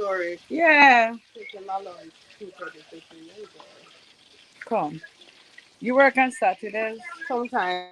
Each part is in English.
storage. Yeah. Chicken alone is cheaper than chicken usually. Come. You work on Saturdays? Sometimes.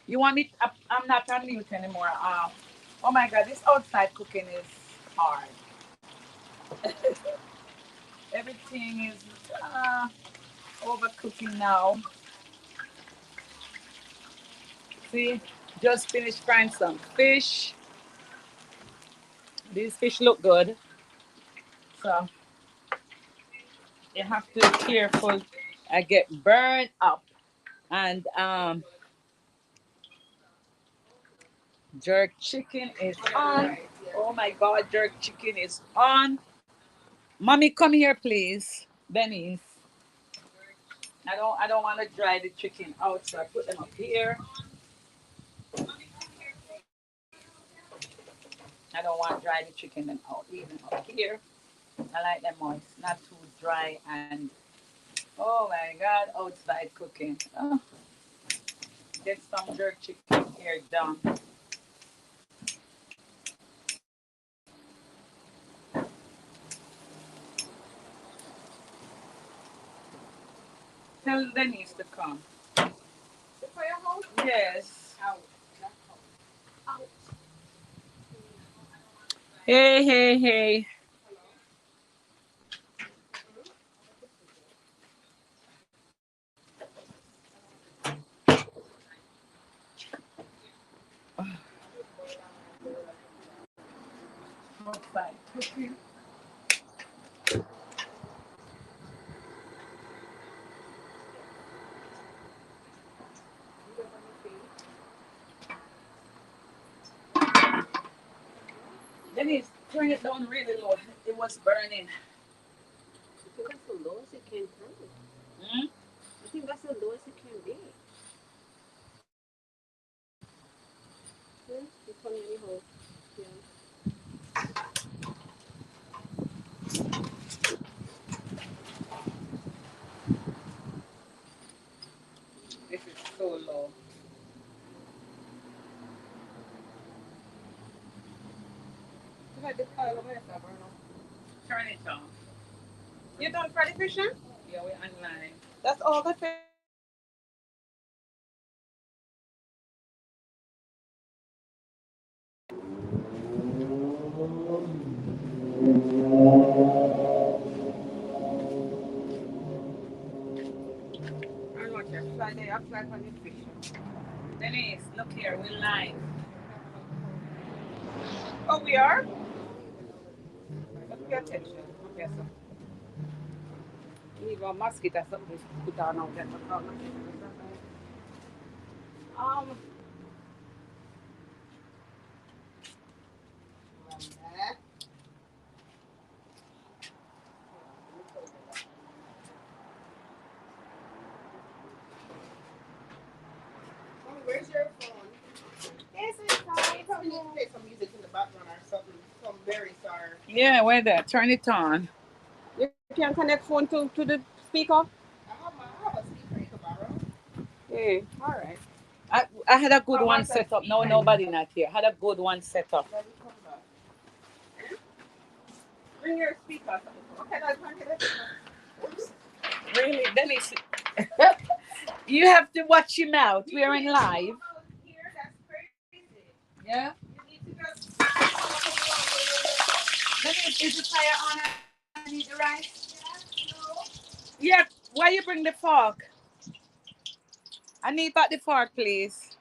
You want me? I'm not on mute anymore. Oh my God, this outside cooking is hard. Everything is overcooking now. See, just finished frying some fish. These fish look good, so you have to be careful. I get burned up, and jerk chicken is on. Oh my God, jerk chicken is on. Mommy, come here, please. Denise. I don't want to dry the chicken out, so I put them up here. I don't want to dry the chicken them out, even up here. I like them moist, not too dry and oh my God, outside cooking. Oh, get some jerk chicken here done. Tell Denise to come. Yes. Hey, hey, hey. Outside cooking. Denise, turn it down really low. It was burning. I think that's the lowest it can go. Hmm? I think that's the lowest it can be. Yeah, you told me anyhow. Yeah. This is so low. You had this pile of myself, or no? Turn it on. You done Freddy fishing? Yeah, we're online. That's all the fish. I watch them fly. They are fly on the fish. Denise, look here, we're live. Oh, we are? I don't even know it. Let's pay attention. Okay, so we need one mosquito something to put on out there. Um, Mommy, where's your phone? yes, it's You probably need to play some music in the background or something. Some very sorry. yeah, where there? Turn it on. You can connect phone to the speaker? I have a speaker you can borrow. Yeah, all right. I had a good I one want a set up. No, speaker in nobody the not here. Had a good one set up. Let me come back. Bring your speaker. Okay, now turn it. Oops. Really, Dennis, you have to watch your mouth. We are in live. Here, that's crazy. Yeah. You need to just. Dennis, is the fire on? I need the rice. Yes, no. Yeah. Why you bring the fork? I need back the fork, please.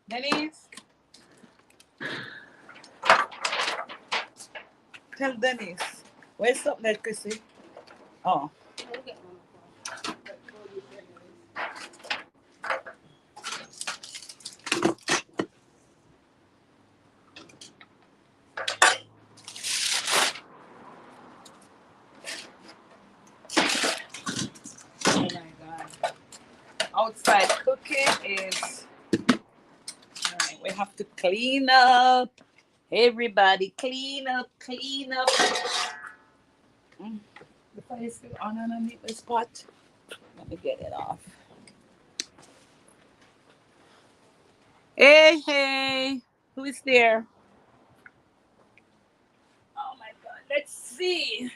Dennis, tell Dennis. Where's up there, Chrissy? Oh. I'll get one of them. Oh my God. Outside cooking is. All right, we have to clean up. Everybody, clean up, clean up. Mm, the fire is still on underneath the spot. Let me get it off. Hey, hey, who is there? Oh my God, let's see.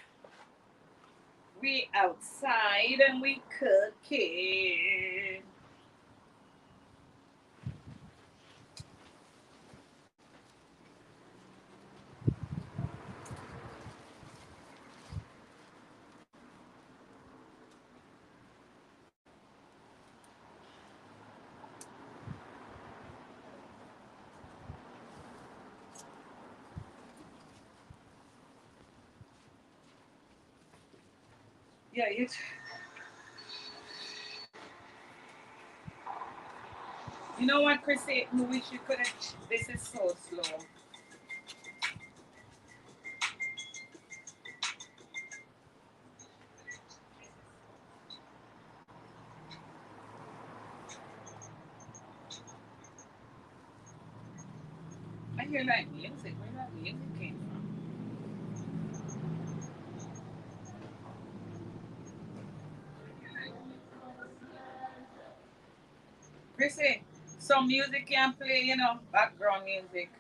We outside and we cooking. Yeah, you know what, Chrissy? We wish you could have. This is so slow. I hear like music. Where that music came from? Chrissy, some music can play, background music.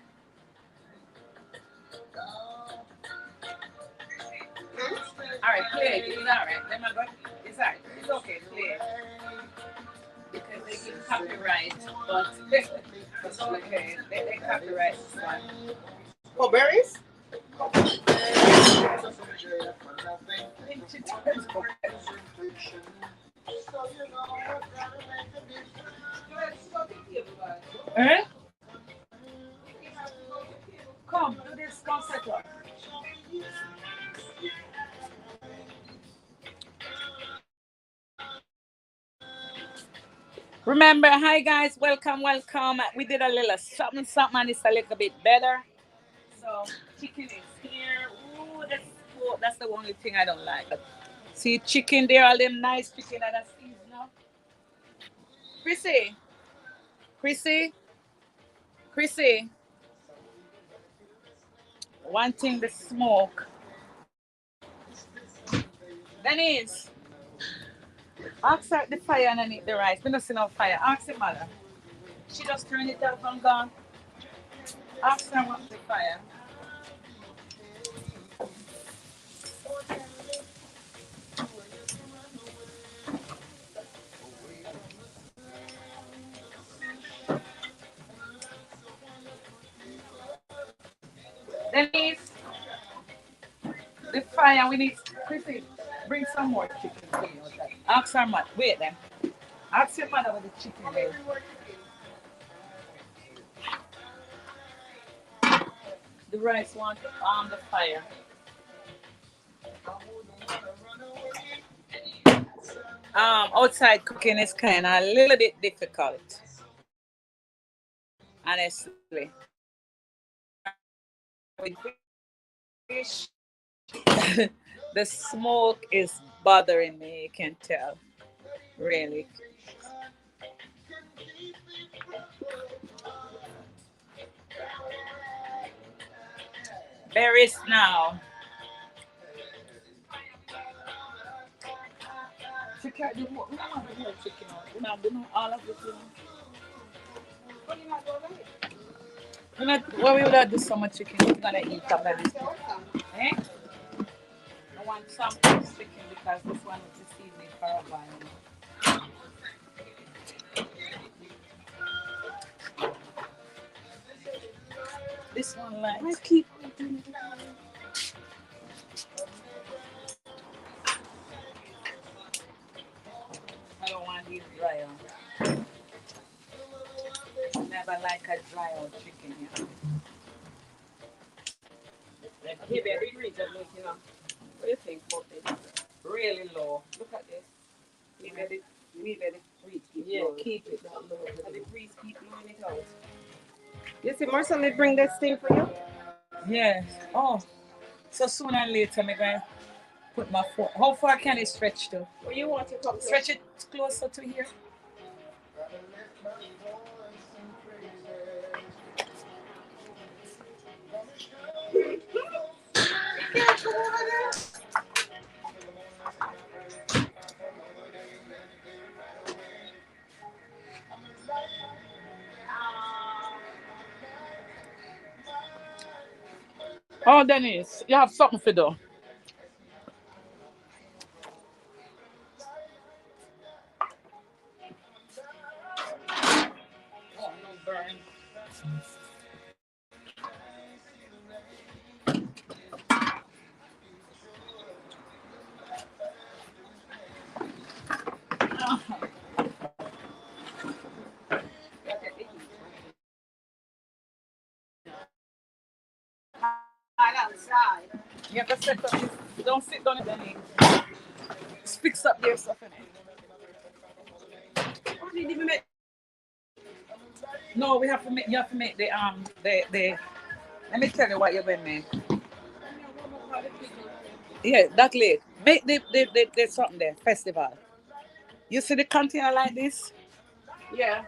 All right, play it. It's all right. Let me go. It's all right. It's okay. Play it. Because they give copyright, but it's okay. They copyright this one. Oh, berries? Eh? Come, do this concert one. Remember, hi guys, welcome, welcome. We did a little something, something, and it's a little bit better. So, chicken is here. Ooh, that's the only thing I don't like. See, chicken there, all them nice chicken that are seasonal. Chrissy, Chrissy, Chrissy, wanting the smoke. Denise, ask her the fire underneath the rice. We don't see no fire. Ask the mother. She just turned it off and gone. Ask her what's the fire. Denise, the fire, we need, Chrissy, bring some more chicken for you. Ask her, man. Wait then. Ask your mother with the chicken there. The rice want on the fire. Outside cooking is kind of a little bit difficult, honestly. With fish, the smoke is bothering me. You can tell, really. Berries now. Chicken, we don't want the whole chicken. We don't all of it. We not, what we would have do so much chicken, we're gonna eat up by this. Eh? I want some chicken because this one is deceived me for a while. This one I likes. keep. I don't want these dry out. Never like a dry out chicken, yeah. Hey, baby, read the look, you know. What do you think about it? Really low. Look at this. We let it breathe. Yeah, keep it that low. Let the breeze keep blowing it out. You see, Marcel, they bring this thing for you? Yeah. Oh, so sooner or later, I'm going to put my foot. How far can it stretch to? Where you want to come to? Stretch it closer to here. Oh, Dennis, you have something for do. Oh, no burn. Outside. You have to set up this. Don't sit down, Dennis. Fix up their stuff in it. Oh, didn't even make. No, we have to make. You have to make the. Let me tell you what you're going to make. Yeah, that late. Make the something there. Festival. You see the container like this, Yeah.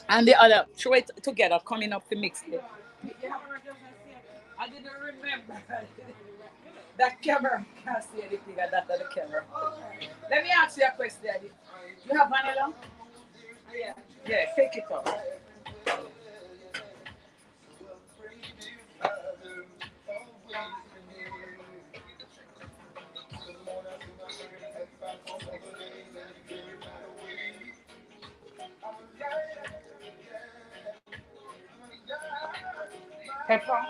and the other. Throw it together, coming up to mix it. I didn't remember. That camera can't see anything. And that's the camera. Let me ask you a question. You have vanilla? Yeah. Yeah, take it out. Pepper.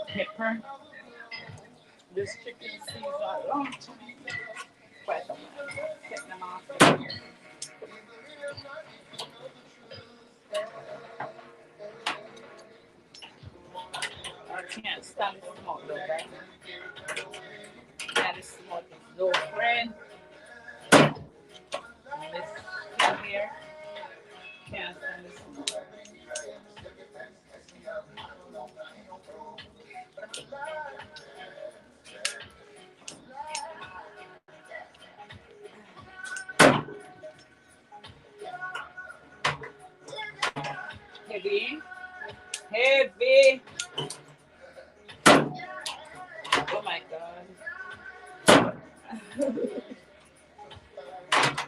Pepper. This chicken seeds are long to me. Quite a while. Take them off. I can't stand the smoke though, right? Yeah, the smoke is no friend. This in here can't stand the smoke. Heavy. Heavy. Oh my god.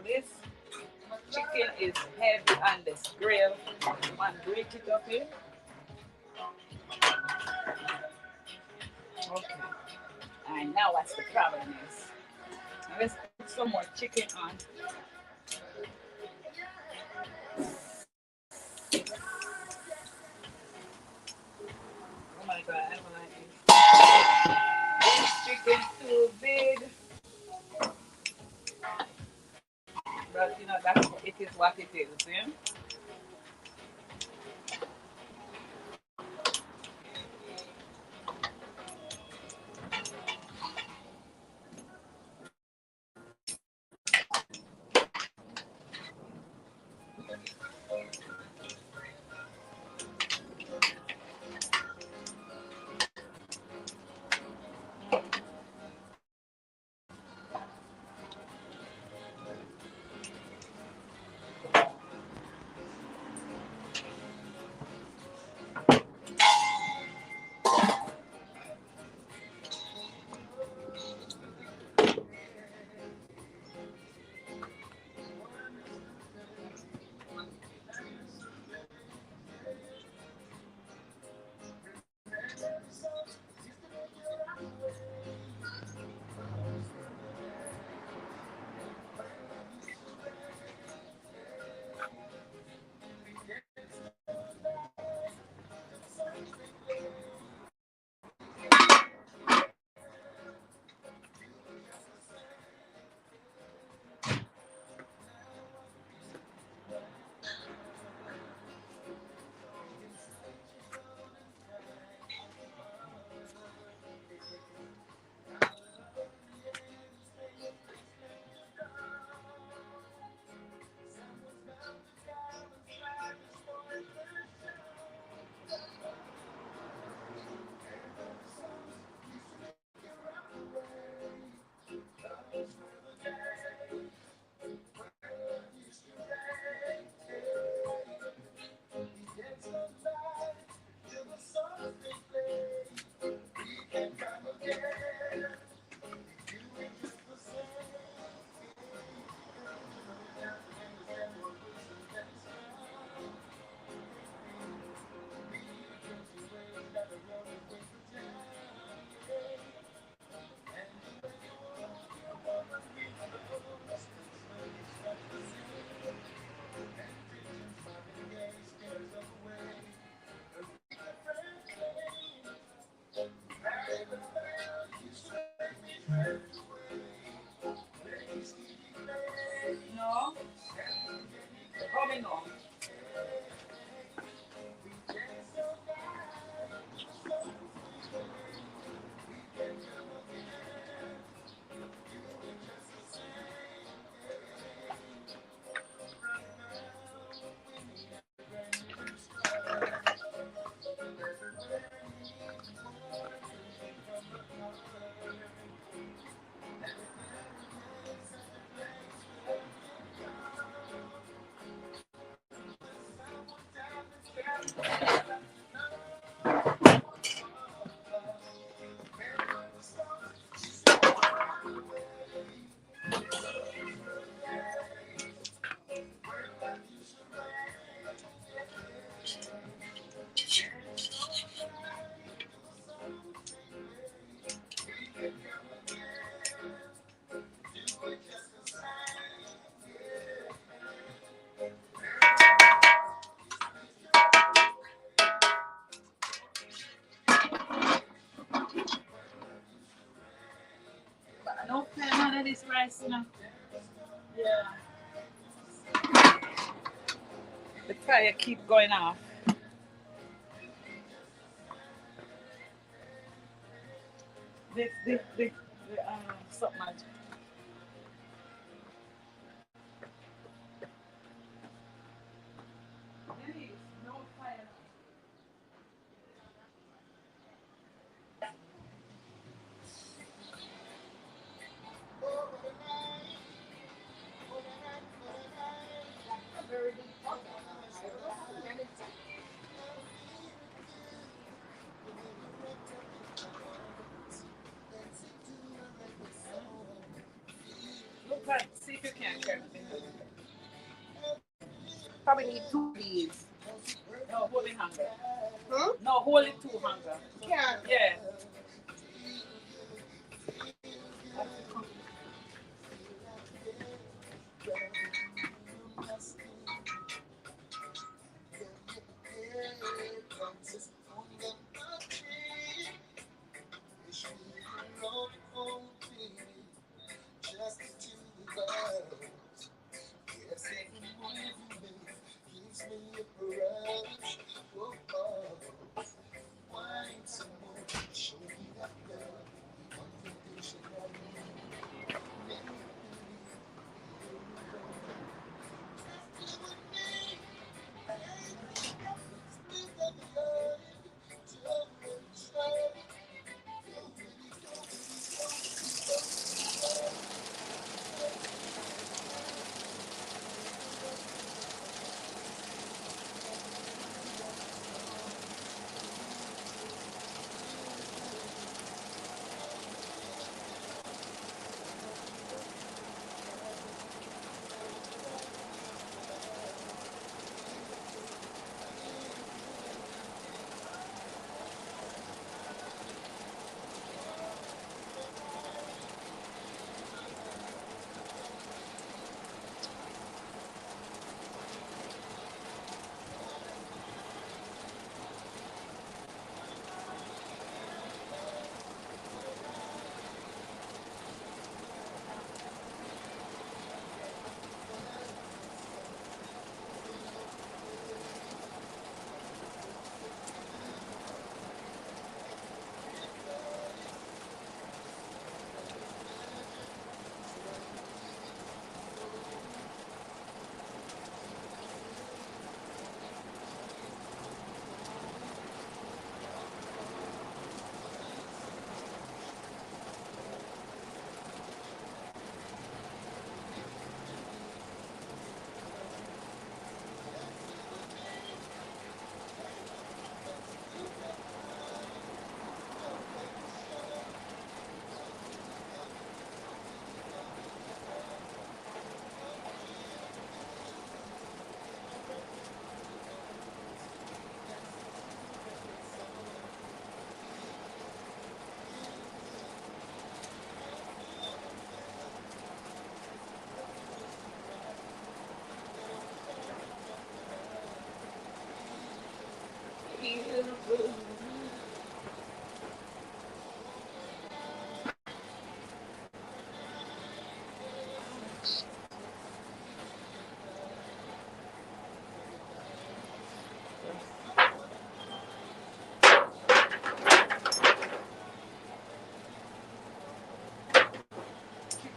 This chicken chicken is heavy on this grill. Man, break it up here. Okay. And now what's the problem is? Let's put some more chicken on. Oh my god, I don't like this. This chicken too big. But you know that's it is what it is, yeah? No, coming on. No fan of this rice, you know. Yeah. The fire keep going off. The something. There is no fire. probably need two of these. No, holy hunger. Huh? No, holy two hunger. Yeah. Yeah.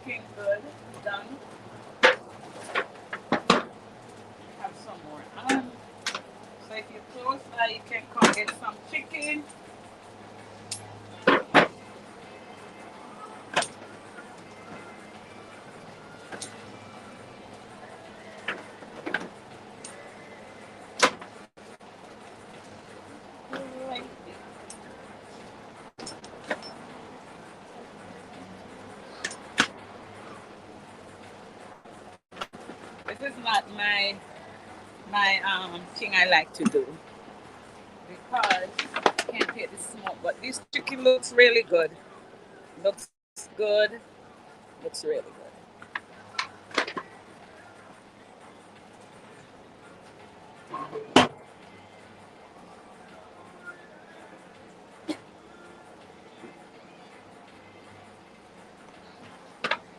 Chicken good. Done. Have some more. So if you're close by, you can come get some chicken. This is not my thing I like to do because I can't take the smoke. But this chicken looks really good. Looks good. Looks really good.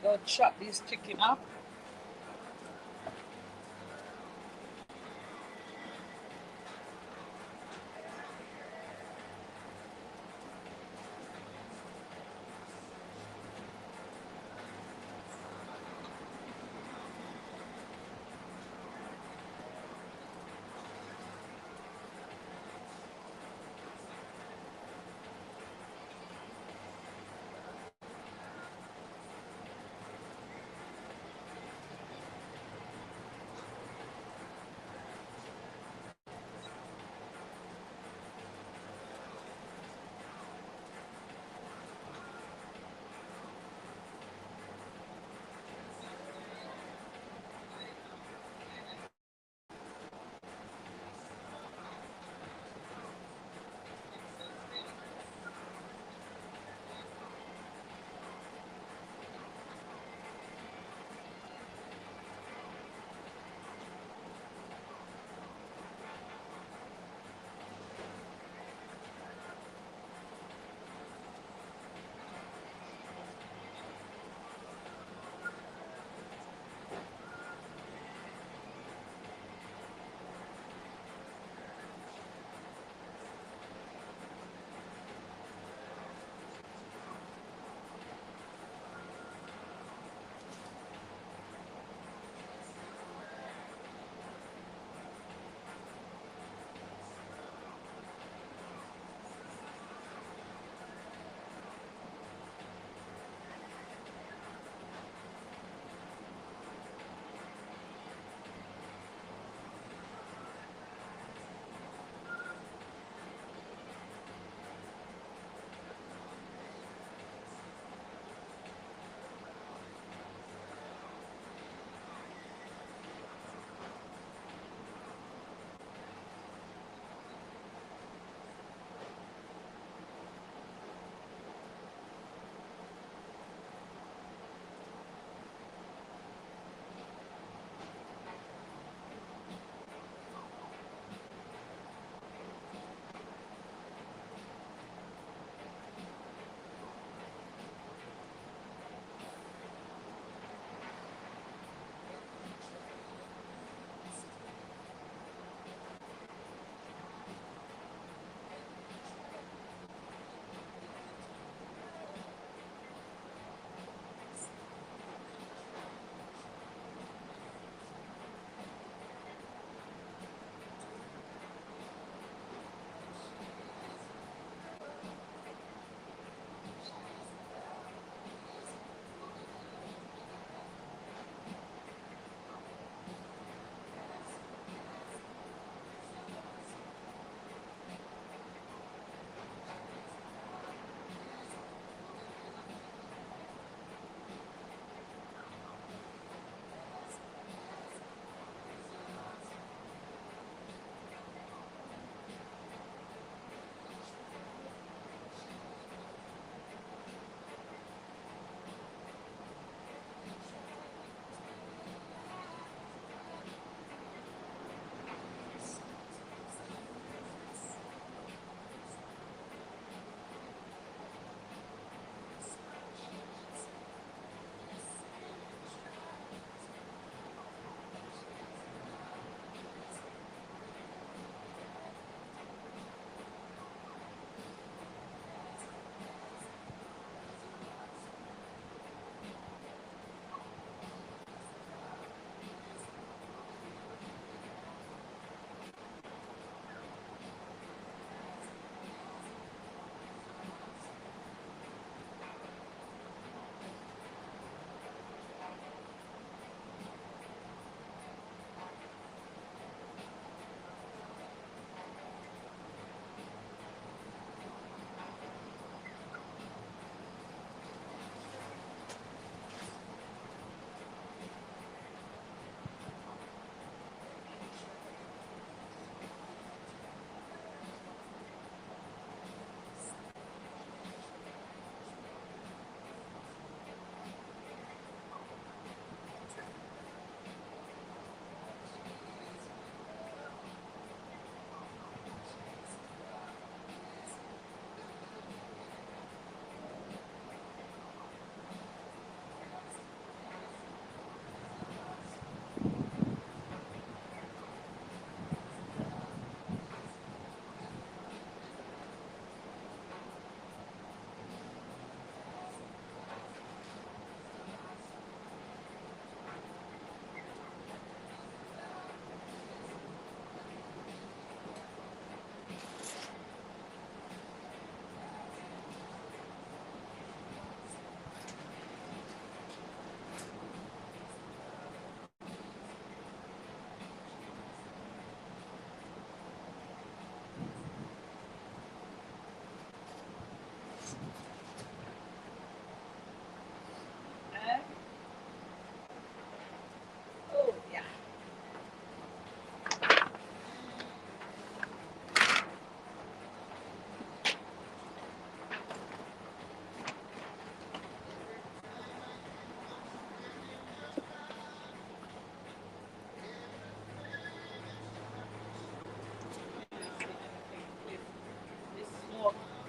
Go chop this chicken up.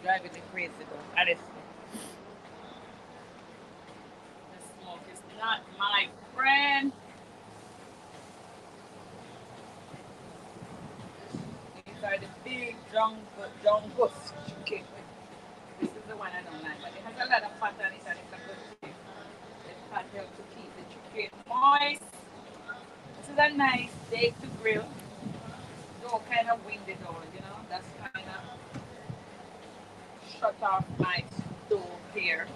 driving me crazy though. Honestly, the smoke is not my friend. These are the big John Ghost chicken. This is the one I don't like, but it has a lot of fat on it and it's a good thing. The fat helps to keep the chicken moist. This is a nice day to grill. Though kind of windy though, you know. That's kind of shut off my stove here.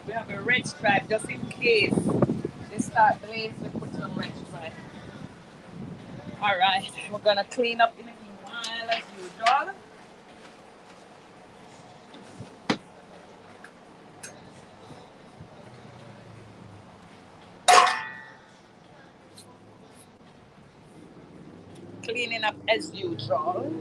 We have a red stripe just in case they start blaze. We put some red stripe. All right, we're gonna clean up in a while as usual. Cleaning up as usual.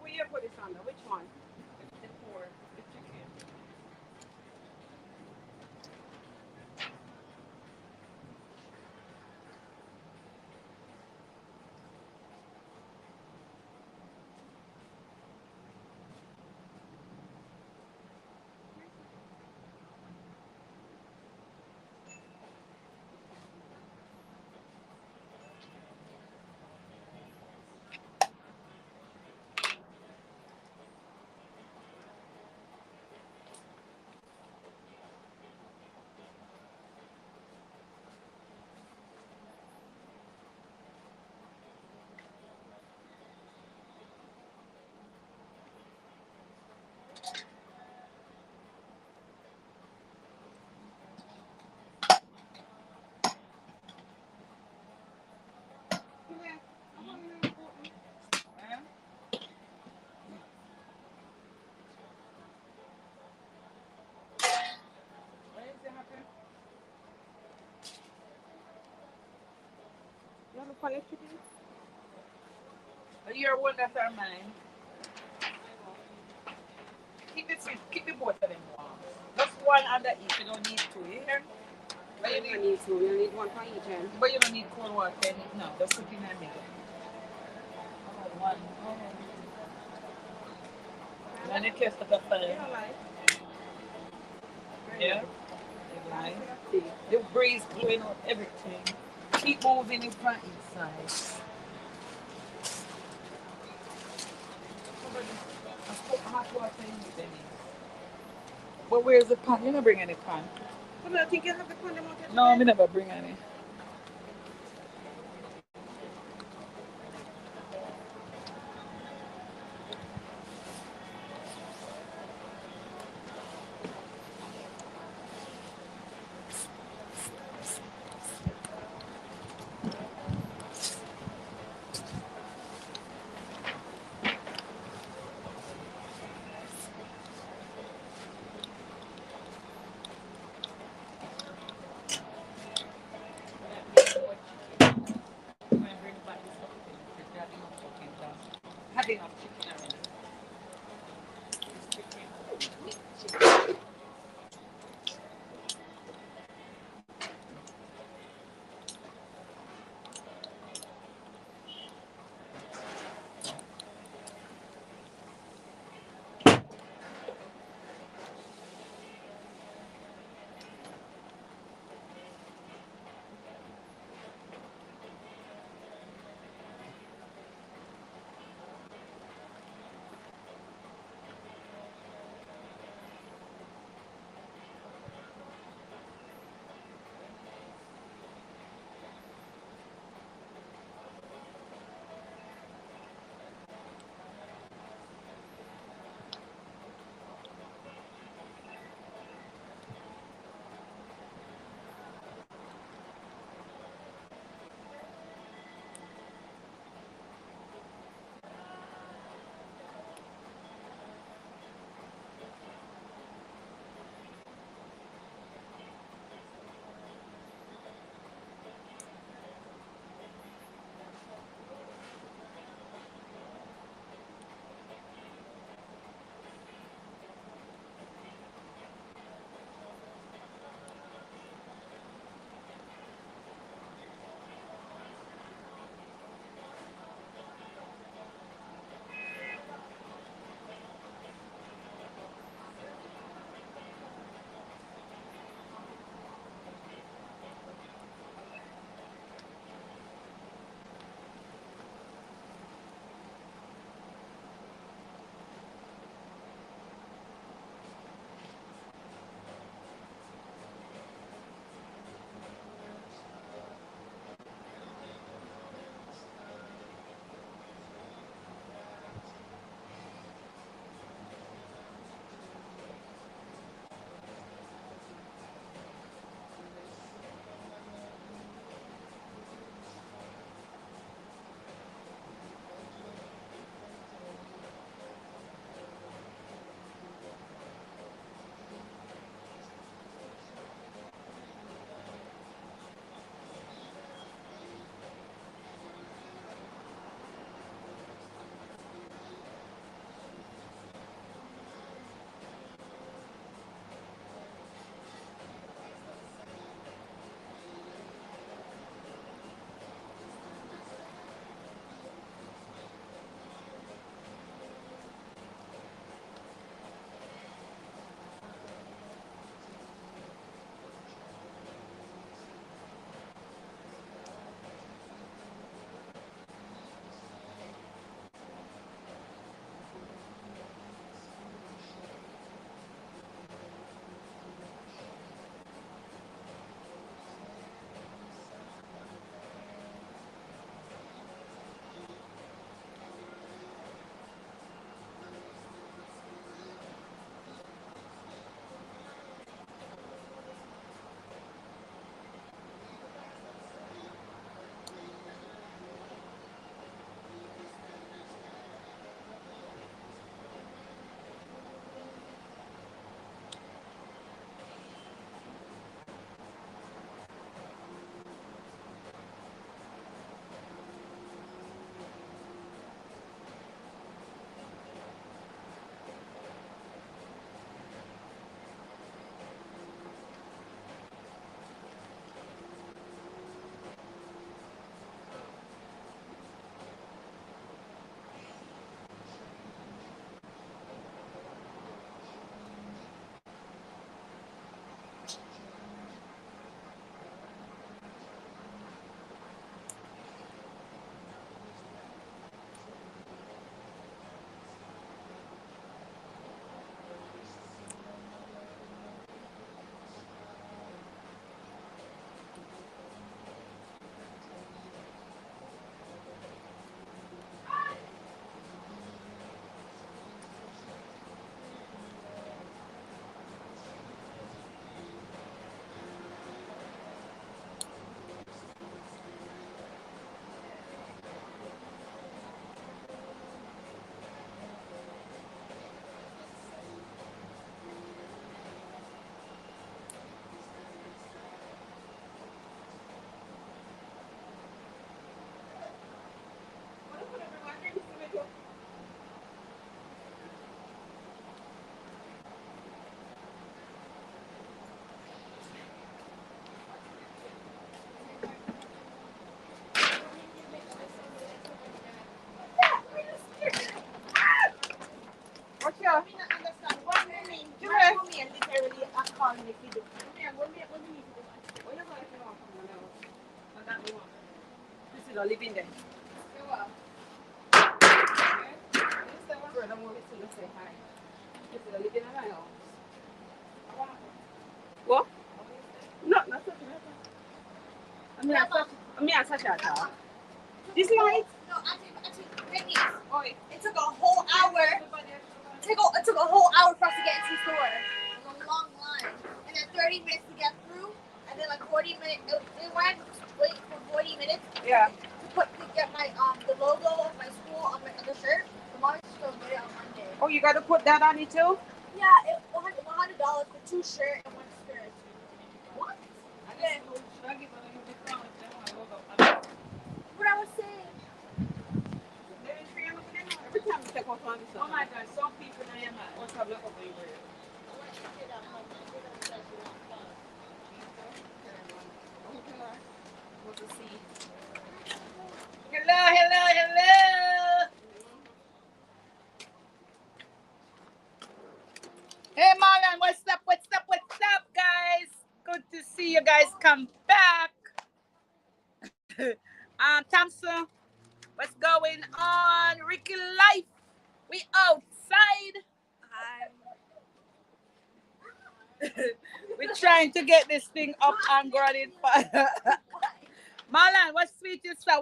Where you put this under? Which one? The pork, the chicken. Yeah. Well, what is it happen? You have a funny chicken? Your one that are mine. Keep the both of them warm. Just one under each. You don't need two. You hear? But You you don't need, need two. You need one for each end. but you don't need cold water. No, just put in a middle. Oh, one. Oh. I One like it tastes like a you fire. don't like. Very Yeah. nice. Right? See, the breeze blowing out everything. Keep moving it from inside. I put hot water in it, Benny. But where's the pan? You don't bring any pan. But I think you have the condom out No, today. me never bring any. This is all living there. What? No, not such I mean, such a this light? No, actually, oh, it took a whole hour. It took a whole hour for us to get into the store. It was a long line. And then 30 minutes to get through. And then like 40 minutes. It went wait for 40 minutes. Yeah. To get my the logo of my school on the shirt. The mom just going to get it on Monday. Oh, you got to put that on it too? Yeah, $100 for 2 shirts and 1 skirt. What? Yeah. What I was saying. Every time you take off on this. Oh my God, some people I am at. What's up? Look over here. Hello. Hey Marlon, what's up, guys? Good to see you guys come back. Thompson, what's going on? Ricky Life, we outside. Hi. We're trying to get this thing up and running. Marlon, what's sweet you say?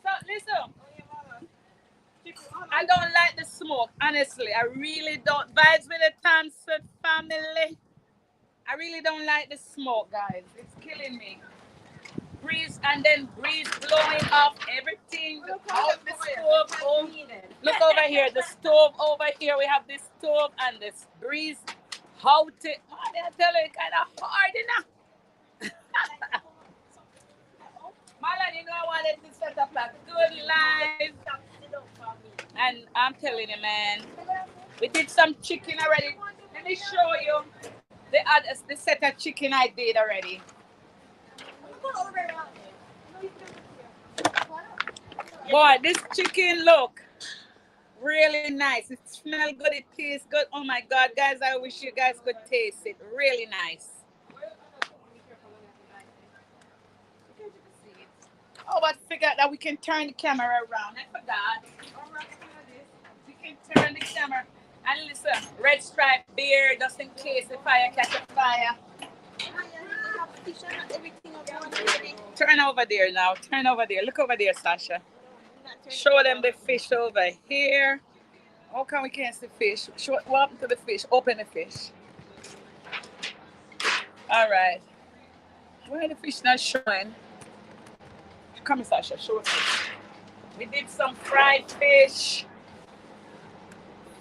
So listen. I don't like the smoke, honestly. I really don't. Vibes with the Thompson family. I really don't like the smoke, guys. It's killing me. Breeze blowing off everything. Out the stove. Oh, look over here. The stove over here. We have this stove and this breeze. How to? Oh, they're telling kind of hard enough. Marlon, you know I wanted to set up a good live. And I'm telling you, man, we did some chicken already. Let me show you the set of chicken I did already. Boy, this chicken look really nice. It smells good. It tastes good. Oh my God, guys, I wish you guys could taste it. Really nice. Oh, but forgot that we can turn the camera around. I forgot. We can turn the camera. And listen, red stripe beer just in case the fire catch a fire. Turn over there now. Turn over there. Look over there, Sasha. Show them the fish over here. How come we can't see fish? Show what happened to the fish? Open the fish. All right. Why the fish not showing? Come here, Sasha. Show us. We did some fried fish.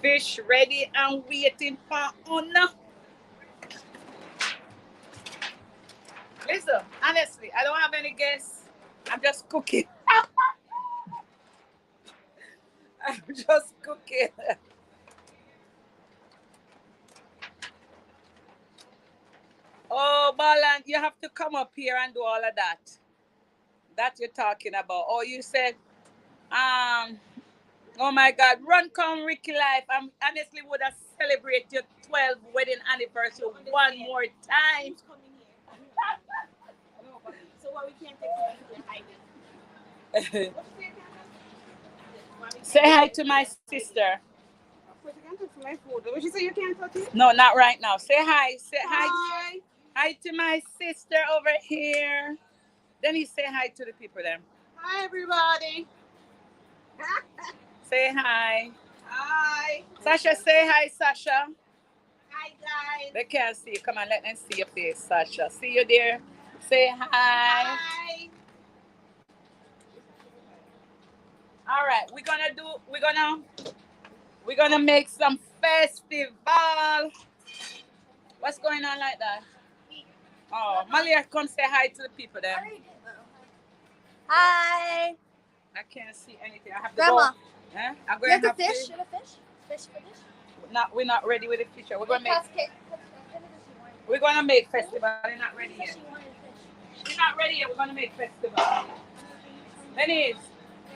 Fish ready and waiting for Anna. Listen, honestly, I don't have any guests. I'm just cooking. I'm just cooking. Oh, Balan, you have to come up here and do all of that. That you're talking about. Oh, you said, oh my God, run come Ricky Life. I honestly would have celebrated your 12th wedding anniversary one more time. So what we can't take Say hi to my sister. What you say you can't touch it? No, not right now. Say hi. Say hi. Hi to my sister over here. Then you say hi to the people then. Hi everybody. Say hi. Hi. Sasha, say hi, Sasha. Hi guys. They can't see you. Come on, let them see your face, Sasha. See you there. Say hi. Hi. All right, we're gonna make some festival. What's going on like that? Oh, Malia, come say hi to the people then. Hi. I can't see anything. I have to Grandma. Go. Huh? I'm going to have fish. Fish for dish. We're not ready with the fish. We're gonna make festival. We're not ready yet. We're not ready yet. We're gonna make festival. Denise,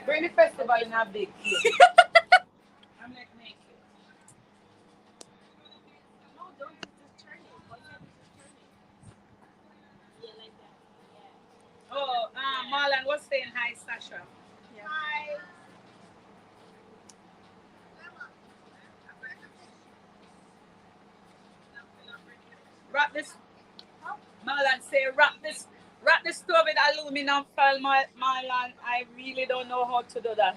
bring the festival in a big cake. I'm like naked. No, don't. wrap this. Marlon say wrap the stove with aluminum foil, Marlon. I really don't know how to do that.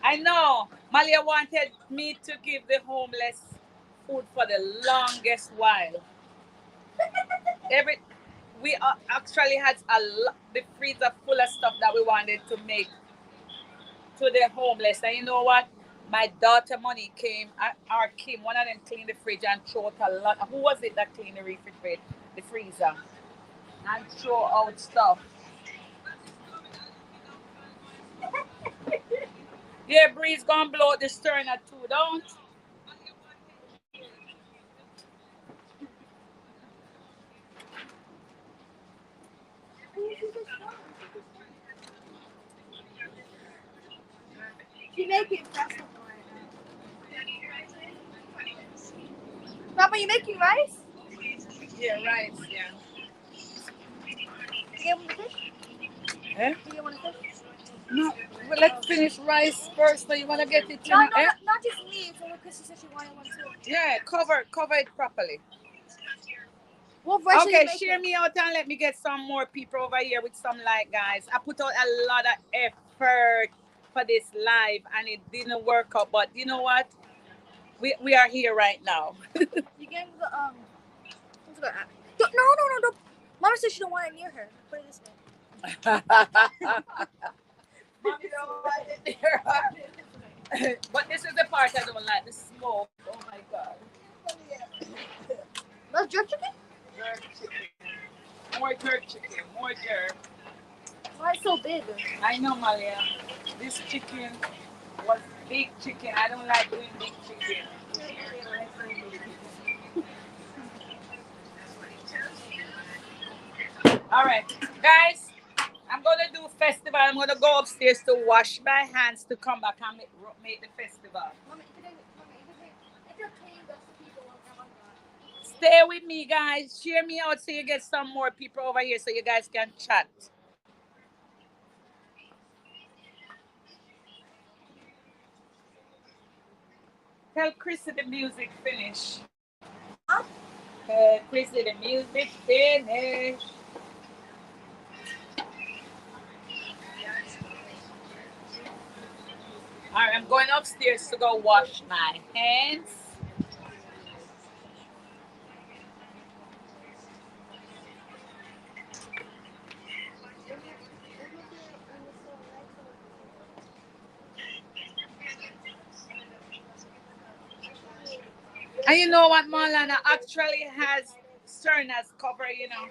I know. Malia wanted me to give the homeless food for the longest while. Every we actually had the freezer full of stuff that we wanted to make to the homeless. And you know what? My daughter Money came, or Kim, one of them cleaned the fridge and threw out a lot. Who was it that cleaned the refrigerator, the freezer, and throw out stuff? Yeah, breeze gonna blow out the stern at two, don't? She making festival right now. Papa, you making rice? Yeah, right. Yeah. You get one of the fish? Eh? You get one of the fish? No, well, let's finish rice first. So you wanna get it? No, no, Eh? not just me. So Chrissy said she wanted one too. Yeah, cover it properly. What rice are you Okay, making? share me out and let me get some more people over here with some light, guys. I put out a lot of effort for this live and it didn't work out. But you know what? We are here right now. You getting the what's it called? No, no, no. Mama said she don't want it near her. Put it this way. Mommy don't want it there. But this is the part I don't like, the smoke. Oh my god. That's jerk chicken? Jerk chicken. More jerk chicken. More jerk. Why it's so big? I know, Malia. This chicken was big chicken. I don't like doing big chicken. All right, guys. I'm gonna do festival. I'm gonna go upstairs to wash my hands to come back and make the festival. Stay with me, guys. Share me out so you get some more people over here so you guys can chat. Tell Chrissy the music finish. Huh? Chrissy the music finish. All right, I'm going upstairs to go wash my hands. And you know what, Marlana actually has stern as cover, you know.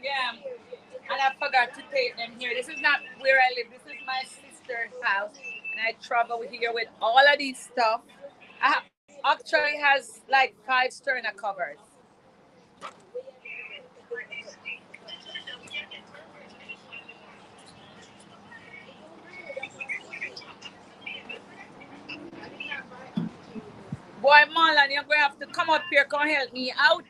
Yeah. And I forgot to take them here. This is not where I live. This is my sister's house. And I travel here with all of these stuff. Actually has like 5 sterner covers. Boy, Marlon, you're going to have to come up here. Come help me out.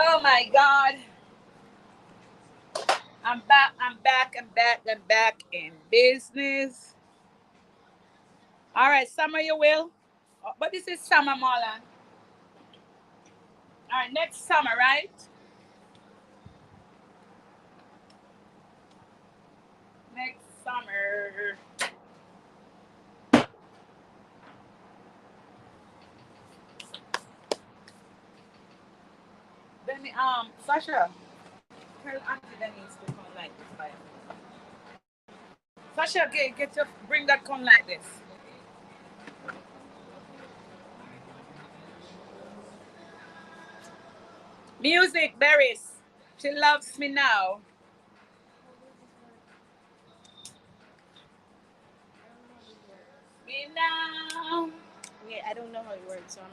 Oh my God. I'm back. I'm back. I'm back. I'm back in business. All right, Summer, you will. But this is Summer, Marlon. All right, next summer, right? Next summer. Then, Sasha, tell Auntie Denise to come like this. By Sasha, get your bring that come like this. Music, Berries. She loves me now. Me now. Okay, I don't know how it works, so I'm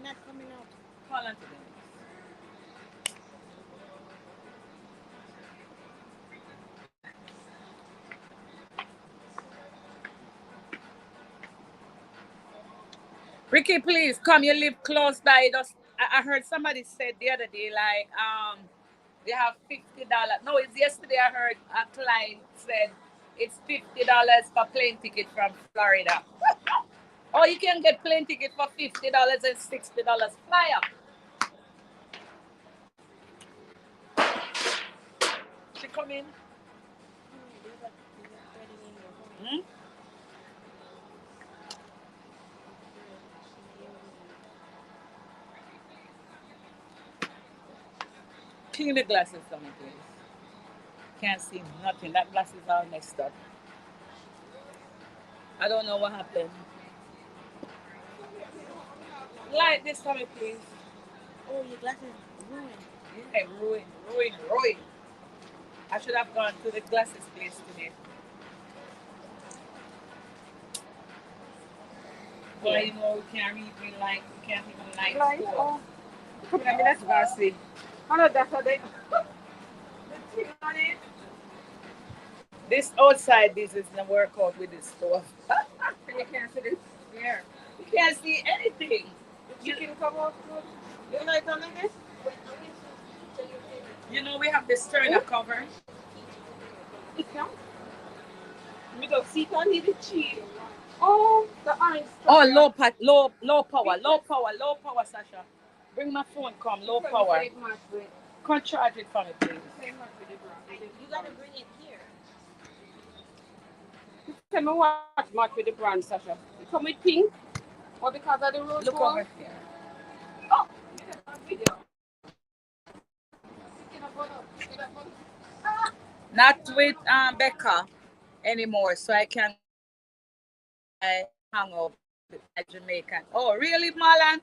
not coming out. Call Auntie Denise. Ricky, please come. You live close by. Just I heard somebody said the other day, like they have $50. No, it's yesterday. I heard a client said it's $50 for plane ticket from Florida. Oh, you can get plane ticket for $50 and $60. Fly up. She come in. Hmm? Clean the glasses for me, please. Can't see nothing. That glass is all messed up. I don't know what happened. Light this for me, please. Oh, your glasses ruined. Yeah, ruin. I should have gone to the glasses place today. Well, you know, we can't even like, we can't even like stores. Oh, come here, let's go see. Hello, that's what they. The thing on it. This outside business doesn't work out with this store. You can't see this here. You can't see anything. You can come out good. You know it on like this? You know we have this turner cover. It's not. We don't see it on the cheap. Oh, the orange. Oh, low power, Sasha. Bring my phone, come, low power. Come charge it for me, please. You gotta bring it here. Tell me what match with the brand, Sasha. It come with pink or because of the rose Look gold? over here. Oh, you get a video. Not with Becca anymore, so I can go with my hangout with my Jamaican. Oh, really, Marlon?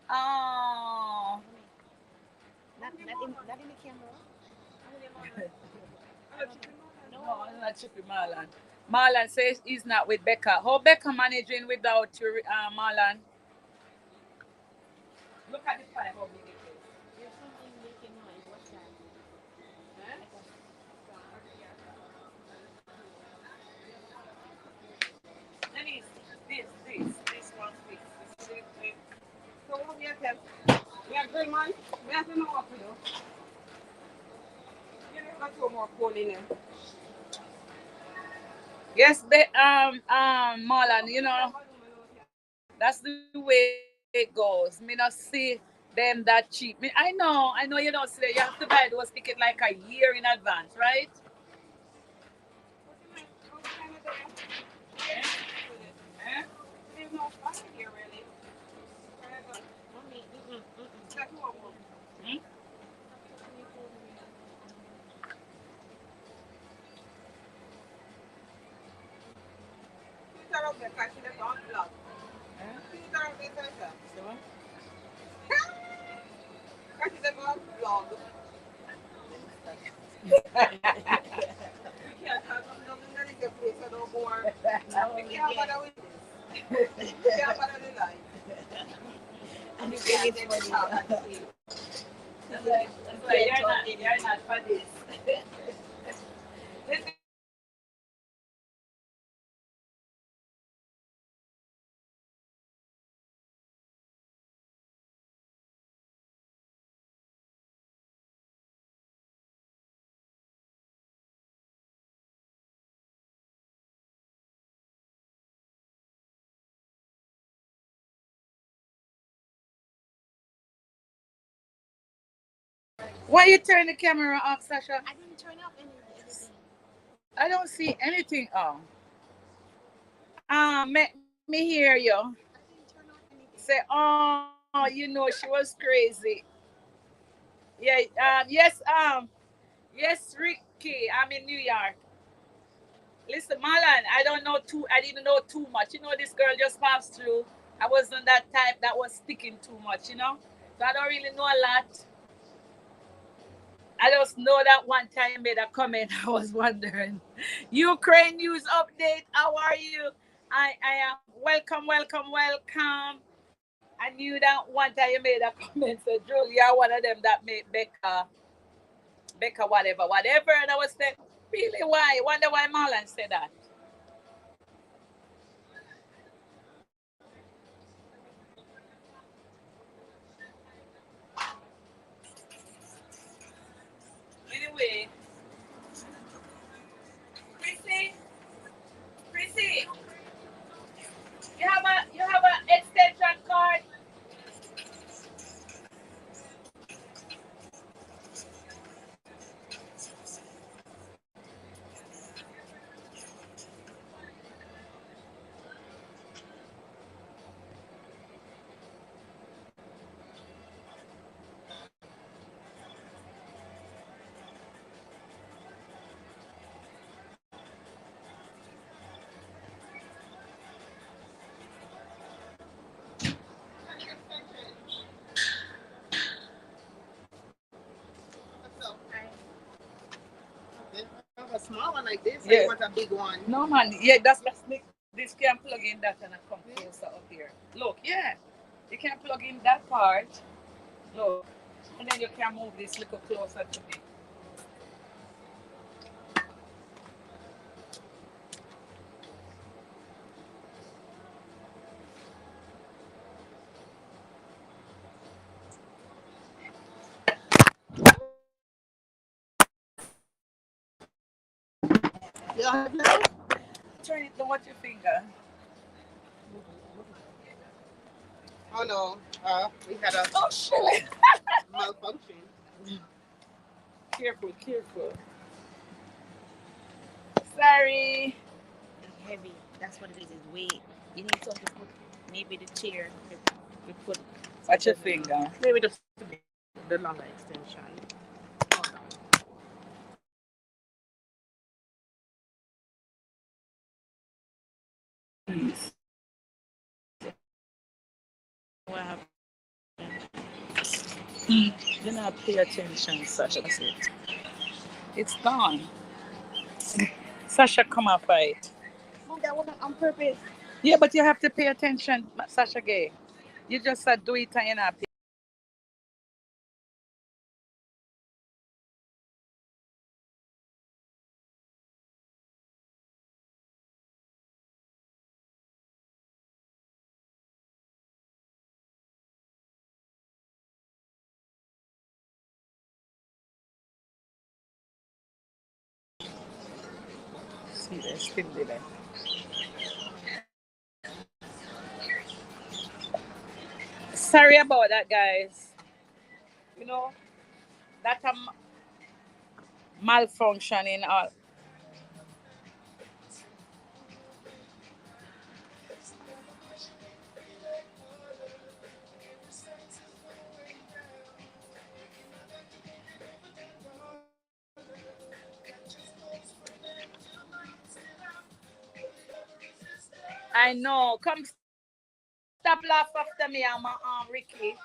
Oh. Not in the camera. No, I'm not tripping Marlon. Marlon says he's not with Becca. How Becca managing without you, Marlon? Look at the pie, how big it is. There's something making noise. What's that? Eh? Like a Let me see. This one fix. So what we have to we have green man. We have to know what to do. You never throw more coal in there. Yes, Marlon, you know, that's the way it goes. Me not see them that cheap. I know you don't see that. You have to buy those tickets like a year in advance, right? Eh? There's no fire here really. mommy. That's what we Hmm? Peter up there, catch the on vlog. Eh? Peter up there, Sasha. So what? Catch the on vlog. We can't have nothing that is a place no more. No, We we can't can't. bother with this. We can't bother the life. And We it's can't really take funny. the top and see. You're not for this. This Why you turn the camera off, Sasha? I didn't turn up anything. I don't see anything on. Let me hear you. I didn't turn on anything. Say, oh, you know, she was crazy. Yeah, yes, Ricky. I'm in New York. Listen, Marlon, I didn't know too much. You know, this girl just passed through. I wasn't that type that was sticking too much, you know? So I don't really know a lot. I just know that one time you made a comment. I was wondering. Ukraine news update. How are you? I am welcome. I knew that one time you made a comment. So Julia, one of them that made Becca, whatever. And I was saying, really, why? Wonder why Marlon said that. Anyway, Chrissy, Chrissy, you have a extension card. So, I I have a small one like this, or you Yeah. want a big one? No man, yeah, that's make this can plug in that and I come closer up here. Look, yeah. You can plug in that part. Look. And then you can move this little closer to me. You have it now? Turn it to what your finger. Oh no, we had a Oh shit. malfunction. Careful. Sorry. it's heavy. That's what it is. It's weight. You need something to put. Maybe the chair. We put. So Watch it your doesn't. finger. Maybe the longer extension. Hold on. What happened? Do not pay attention, Sasha. That's it. It's gone. Sasha, come and fight. Mom, that wasn't on purpose. Yeah, but you have to pay attention, Sasha Gay. You just said do it and you're not pay. See, they're still there. Sorry about that, guys. You know, that malfunction in our. I know. Come stop laugh after me, I'm Ricky.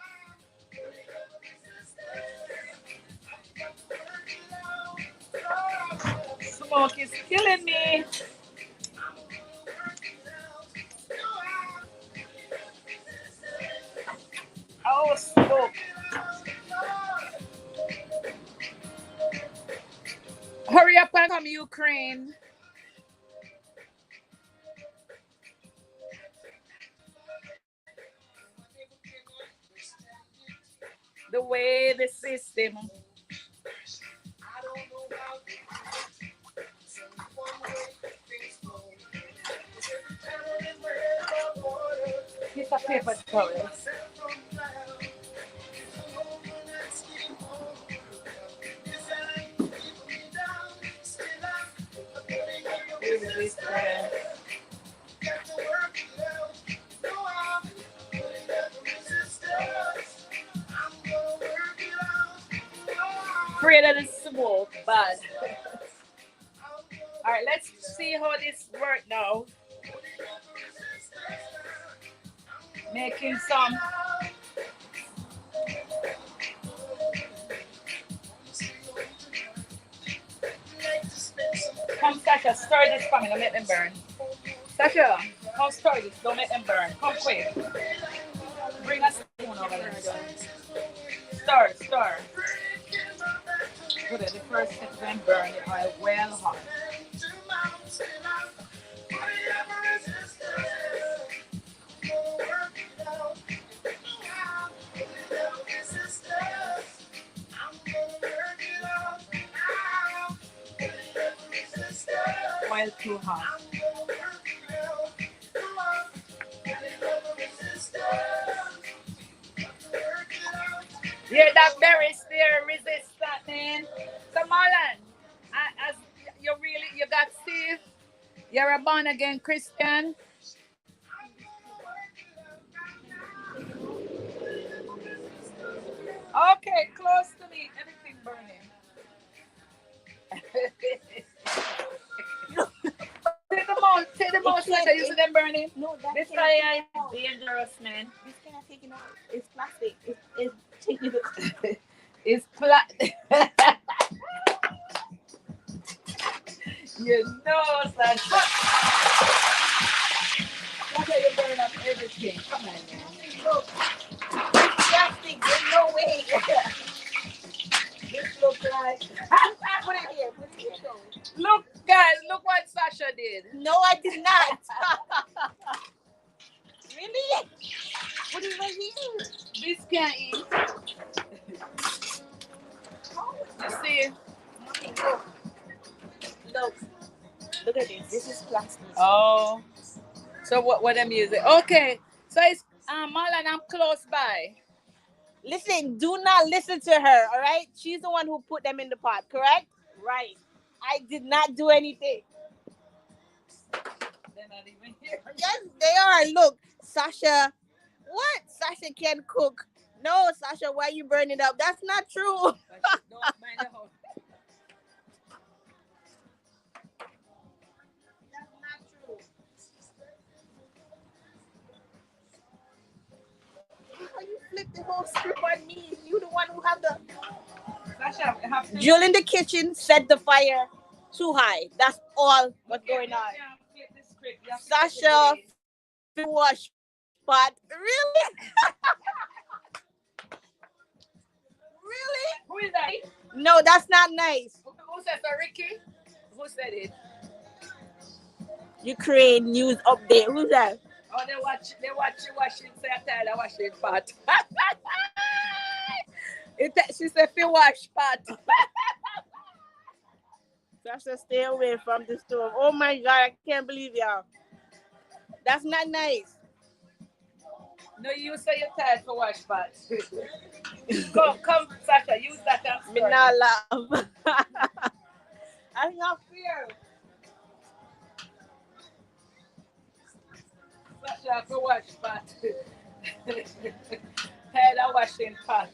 Smoke is killing me. Oh, smoke. Hurry up and come, Ukraine. The way the system. Piece of paper towel. this. Afraid of the smoke, bad. All right, let's see how this works now. Making some. Come, Sasha, stir this for me. Don't make them burn. Sasha, come stir this. Don't make them burn. Come quick. Bring a spoon over there. Stir, stir. Good. The first step then burn the oil well hot. Oil too hot. Yeah, that berry still resistant, man. So Marlon, as you got Steve, you're a born again Christian. Okay, close to me. Everything burning. Take the mouth, Sasha. You see them burning? No, that This can't fire take it is out. dangerous, man. This cannot take it out. It's plastic. It's taking it. It's you know, Sasha. Sasha, you burn up everything. Come on, man. Look, it's plastic. There's no way. This looks like. Put it here. Put it here, though. Look, guys, look what Sasha did. No, I did not. Really? Put it right here. This can't eat. You see? Look. Look. Look at this. This is plastic. Oh. So what them using? Okay. So it's Marlon, I'm close by. Listen, do not listen to her, all right? She's the one who put them in the pot, correct? Right. I did not do anything. They're not even here. Yes, they are. Look, Sasha. What? Sasha can cook. No, Sasha, why you burn it up? That's not true. But she don't mind the house. That's not true. How you flip the whole script on me? You the one who have the... Sasha, you have to. Jill in the kitchen set the fire too high. That's all what's going on. Sasha, wash pot. Really? Really? Who is that? No, that's not nice. Who said so, Ricky? Who said it? Ukraine news update. Who's that? Oh, they watch you washing, say I tell her washing pot. She said, "Fi wash pot." Sasha, stay away from the stove. Oh my God, I can't believe y'all. That's not nice. No, you say you're tired for wash pot. come, Sasha, use that and Me stir. not laugh. I'm not fear. Sasha, for wash pot. Tired of washing pot.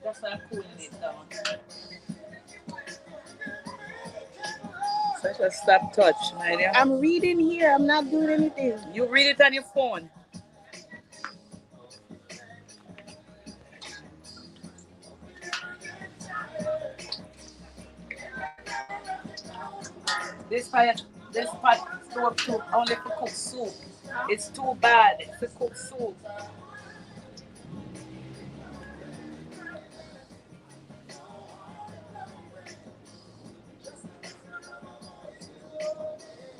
That's not cooling it down. Sasha, stop touch, my dear. I'm reading here. I'm not doing anything. You read it on your phone. This pot stove too only for cook soup. It's too bad to cook soup.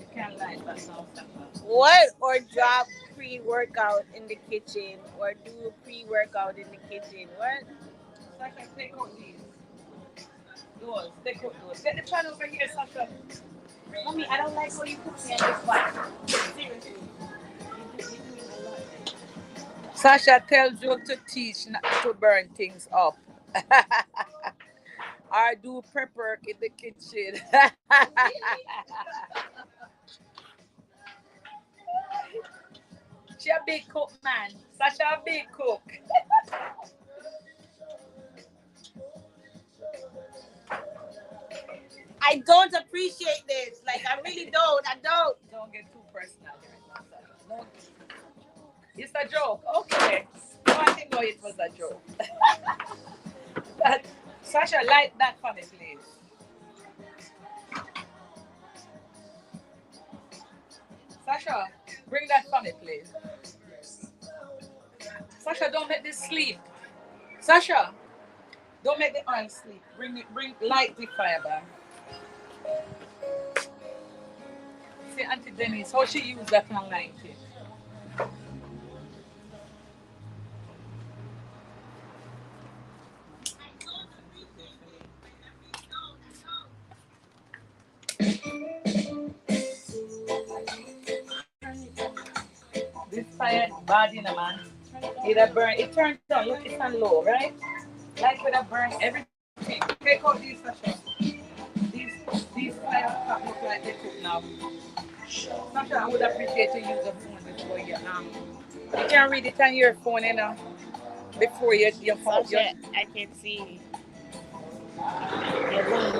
You can't like that sound. What? Or drop pre-workout in the kitchen. Or do pre-workout in the kitchen. What? Sasha, take out these. Those, take out those. Get the pan over here, Sasha. Mommy, I don't like how you put me on this spot. Seriously. Sasha tells you to teach not to burn things up. Or do prep work in the kitchen. She a big cook, man. Sasha a big cook. I don't appreciate this. Like, I really don't. I don't. Don't get too personal right now, Sasha. No, it's a joke. Okay. No, I didn't know it was a joke. But Sasha, light that for me, please. Sasha, bring that for me, please. Sasha, don't make this sleep. Sasha, don't make the oil sleep. Bring light the fire back. See Auntie Denise, how she use that online kit. This fire bad in a man. It a burn. It turns on. Look, it's on low, right? Like with a burn everything. Take out these Sasha. These fire top look like they cook now. Sasha, I would appreciate to use a phone before you can read it on your phone, you know. Before your phone. Sasha, I can see. You're going to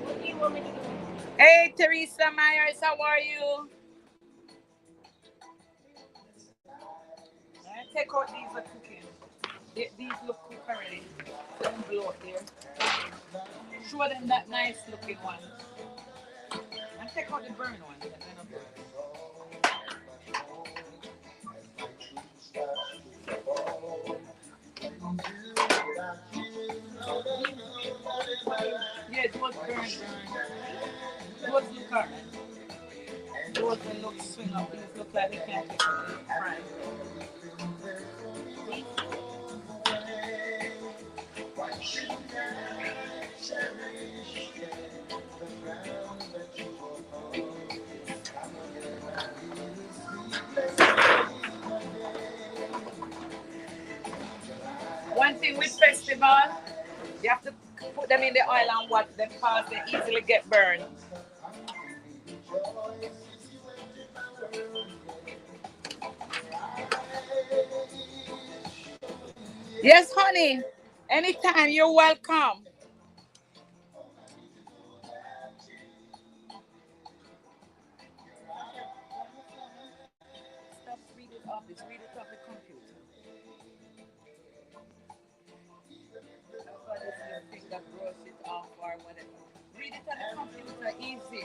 What do you want me to do? Hey, Teresa Myers, how are you? Take out these are cooking. These look cook already. Don't blow up there. Show them that nice looking one. And take out the burn one. Yeah, it was burn. It was look alright. Those that look swing up, these look like they can't take it. Right. One thing with festival, you have to put them in the oil and watch them because they easily get burned. Yes, honey. Anytime you're welcome. Stop read it off this. Read it off the computer. That's why this is a thing that brush it off or whatever. Read it on the computer, easy.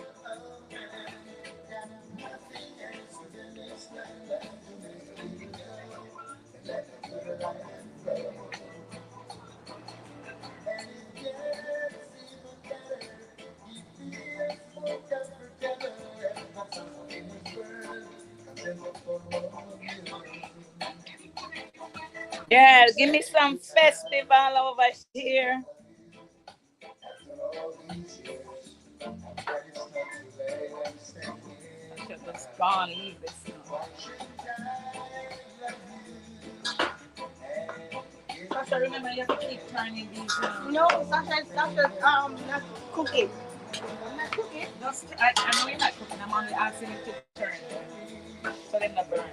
Yeah, give me some festival over here. I should just gone leave this now. Sasha, remember you have to keep turning these. No, Sasha's not cooking. I'm not cooking. Just, I know you're not cooking. I'm only asking you to turn so they're not burn.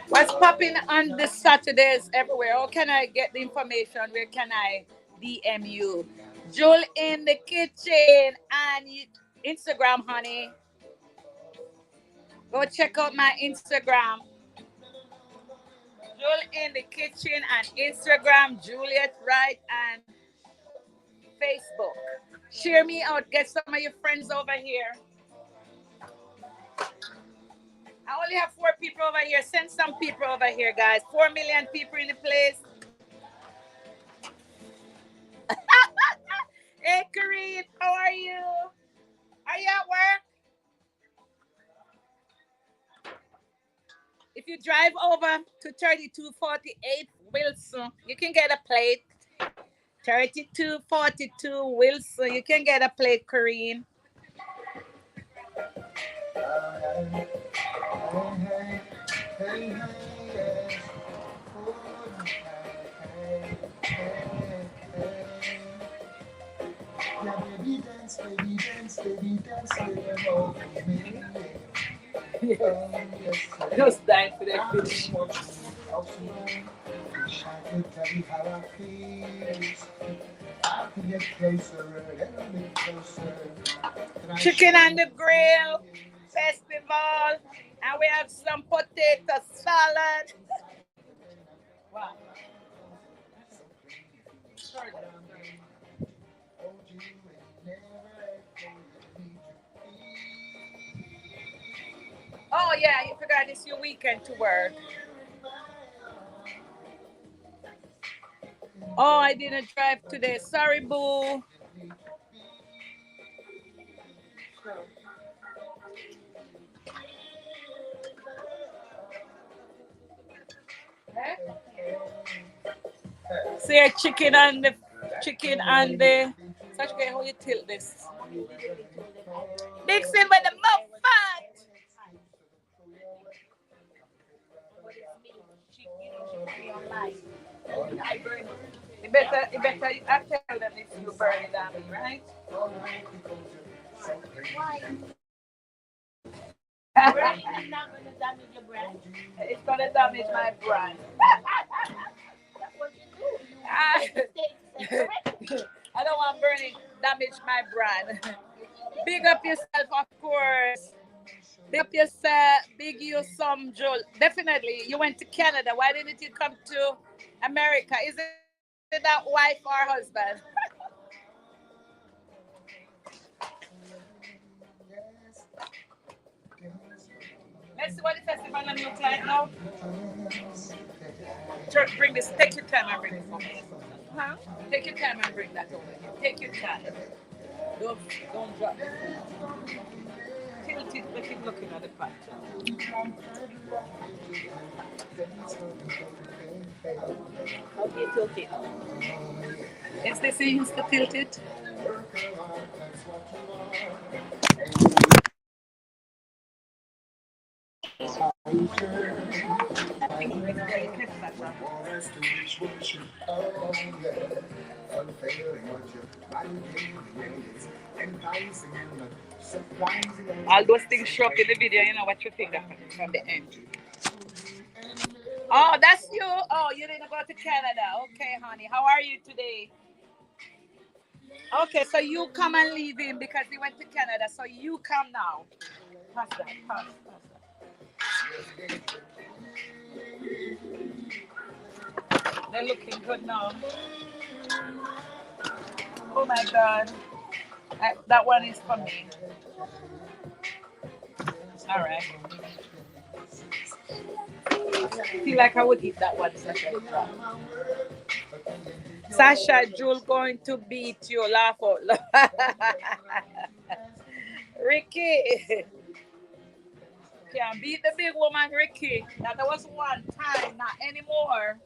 What's popping on the Saturdays everywhere? How can I get the information? Where can I DM you? Jewel in the kitchen and Instagram, honey. Go check out my Instagram. Jewel in the kitchen and Instagram, Juliet Wright and Facebook. Share me out. Get some of your friends over here. I only have 4 people over here. Send some people over here, guys. 4 million people in the place. Hey, Kareem, how are you? Are you at work? If you drive over to 3248 Wilson, you can get a plate. 3242 Wilson, you can get a plate, Corinne. Yeah, baby dance, baby dance, baby dance, baby love me. Just dying for that finish. Wish I could tell you how I feel. I can get closer, a little bit closer. Chicken on the grill festival, and we have some potato salad. Wow. Oh yeah, you forgot it's your weekend to work. Oh, I didn't drive today. Sorry, boo. So your chicken and the such okay, how you tilt this? Dixon with the muffin. You better I tell them if you burn it on me, right? Burning is not going to damage your brand. It's gonna damage my brand. That's what you do. You I, make mistakes and correct it. I don't want burning damage my brand. Big up yourself, of course. Big up yourself. Big you some Joel. Definitely, you went to Canada. Why didn't you come to America? Is it that wife or husband? Let's see what the festival looks like now. Bring this. Take your time and bring this over here. Huh? Take your time and bring that over here. Take your time. Don't, don't drop it. Tilt it. Let it looking at the pot. Okay, tilt it. Is this easy to tilt it? All those things show up in the video, you know what you think from the end. Oh, that's you. Oh, you didn't go to Canada. Okay, honey. How are you today? Okay, so you come and leave him because he went to Canada. So you come now. Pass that. Pass that. They're looking good now. Oh my God. That one is for me. All right. I feel like I would eat that one, Sasha. Sasha, Jewel going to beat you. Laugh out loud. Ricky. Can't beat the big woman, Ricky. That was one time, not anymore.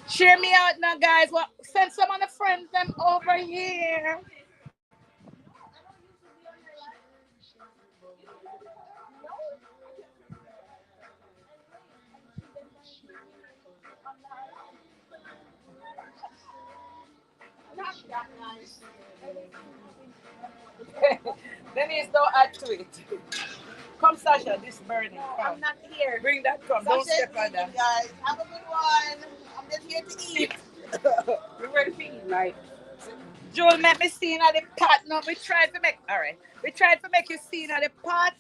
Share me out now, guys. Well, send some of the friends them over here. Denise, don't add to it. Come, Sasha, this burning. Come. I'm not here. Bring that come. Don't step on that. Guys, have a good one. I'm just here to eat. We're ready to eat, right? Joel, make me see in the pot. No, we tried to make. All right. We tried to make you see in the pot.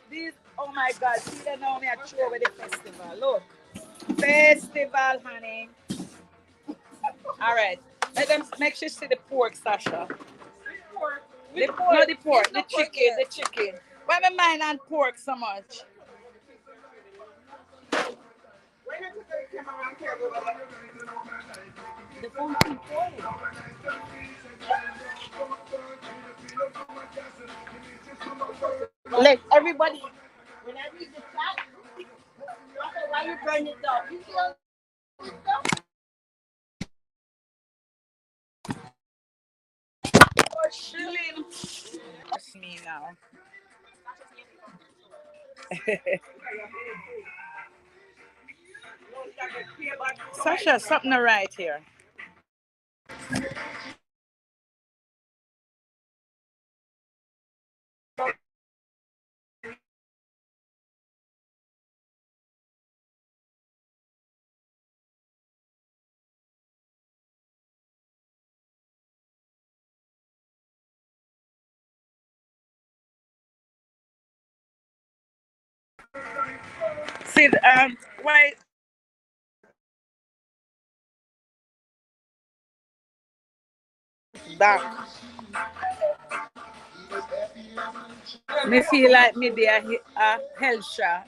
These, oh my God. See that now me at show with the festival. Look. Festival, honey. All right. Let them make sure you see the pork, Sasha. Pork. No, the pork. The chicken. The chicken. Why am I mind on pork so much? The phone keep calling. Let everybody, when I read the chat, okay, why you burn it up? You feel For shilling. That's me now. Sasha, something right here. See, why back? Me feel like me be a Helsha.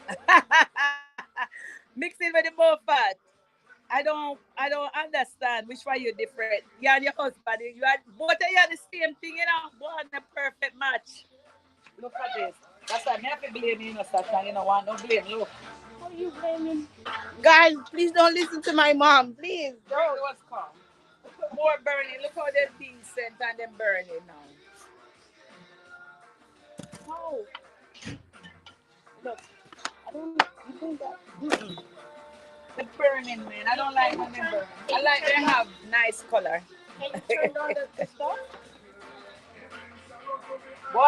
Mixing with the both fat. I don't understand which one you different. You and your husband, you are both of you are the same thing, you know. Both a perfect match. Look at this. That's why I have to blame you, Sasha. You know, want no blame. Look. how you blaming? Guys, please don't listen to my mom. Please Bro, don't. what's called? More burning. Look how they're decent and them burning now. No. Look, I don't. You think that? The burning, man. I don't like when they burn. I like they have nice color. Can you turn on the stuff? Boy,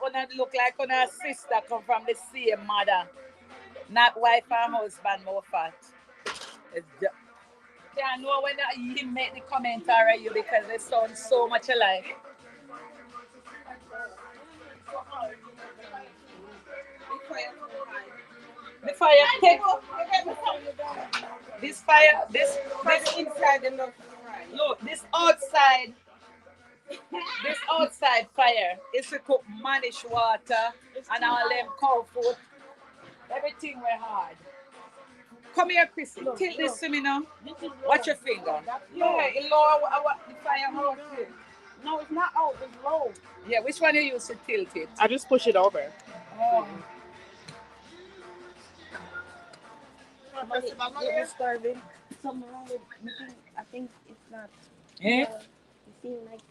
when I look like when a sister come from the same mother. Not wife and husband, more fat. Can't know when he make the comment or you because they sound so much alike. The fire take this fire, this inside the look, this outside fire is to cook manish water and all them cow food. Everything were hard. Come here, Chrissy. Tilt this to me now. Watch your finger. Yeah, it lower the fire out here. No, it's not out. It's low. Yeah, which one you use to tilt it? I just push it over. Oh. You're starving. Something wrong with me. I think it's not. Eh? You feel like.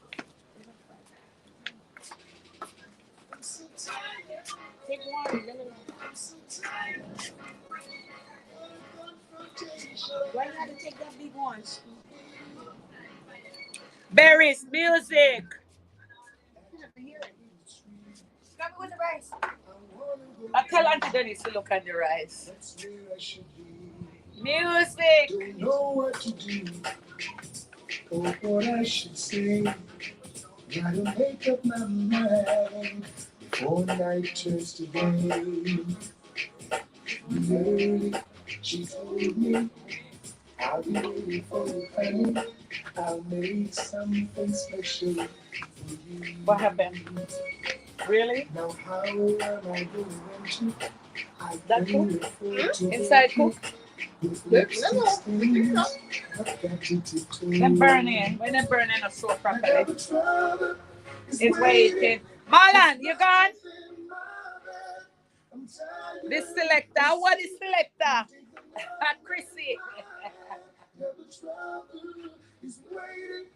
Take one. Why you gotta take that big one? Berries, music. Grab it with the rice. I tell Auntie Denise to look at the rice. Music. Don't know what to do or what I should say. Gotta make up my mind before night turns to day. Early, she told me I'll be waiting for you, honey. I'll make something special for you. What happened? Really? Now how am I going to? I That can't cook? afford to Inside cook? with lipstick stains. I've got to tiptoe. Them burning. When they burning a so I properly. got the trouble. It's waiting. Marlon, you gone? I'm tired. This selector. What is selector? Chrissy. The trouble is waiting.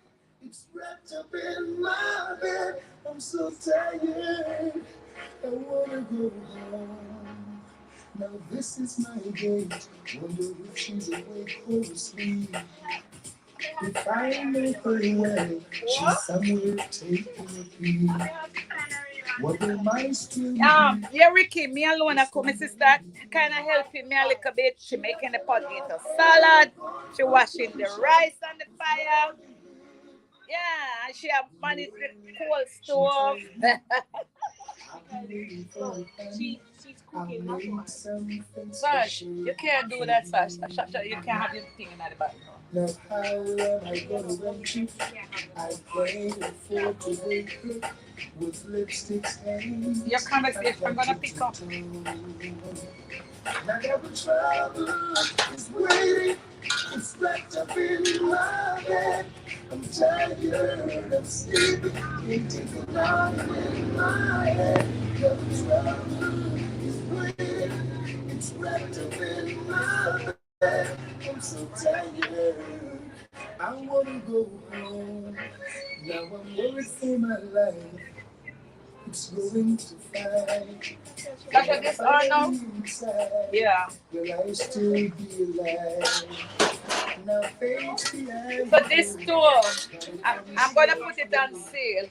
It's wrapped up in my bed. I'm so tired. I wanna go home. Now this is my date. Wonder if she's awake or asleep. If I make her well, she's somewhere taking a peek. What am I still Yeah, Ricky, me alone, I come, my sister kind of helping me a little bit. She making the potato salad. She washing the rice on the fire. Yeah, and she have managed the cold stove. She's cooking. That's why. Sash, you can't do that, Sash. You can't have your thing in the background. Now how am I gonna rent you? I can't afford to wake up with lipstick stains. Your conversation, I'm gonna pick up. Now every trouble is waiting. It's wrapped up in my bed. I'm tired of sleeping. Can't take it down in my head. Every trouble is waiting. It's wrapped up in my bed. I'm so tired. I wanna go home. Now I'm worried for my life. It's going to fight. Got this on now? Yeah. Will I still be alive? Now face the end. So this too, I'm gonna put it on sale.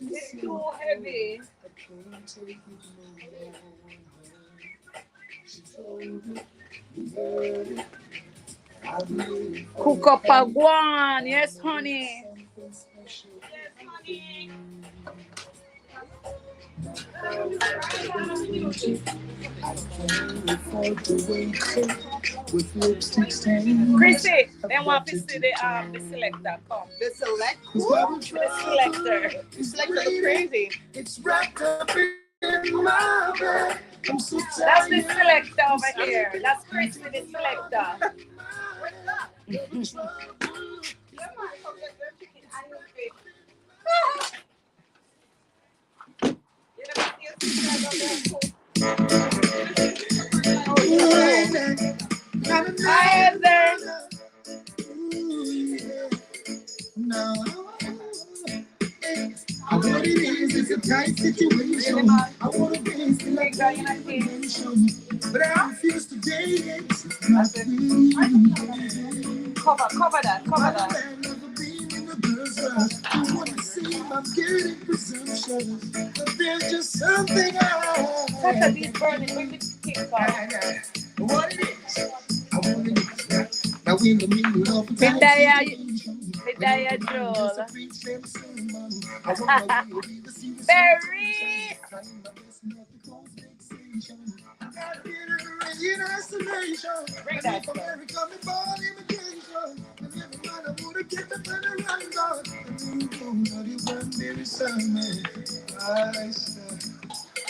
It's too heavy. I can't take it no more. She told me, you heard it. I believe Cook up a guan, yes, honey. something special. I can't afford to wait with lipstick stains. Chrissy, then want to see the selector come. The select. The selector. The selector look crazy. It's wrapped up in my bed. I'm so That's tired. the selector over here. That's Chrissy, the selector. Hi, Heather. No. I what it is a tight situation. I want to be still like dimension, but I refuse to date it. Not Cover that. I've never been in a girl's rush. You want to see I'm getting presumptions, but there's just something Sasha, these burning. Bring the kick on. what it is. I want it is. Now in the middle of a Hidayah Joel. Berry. Bring that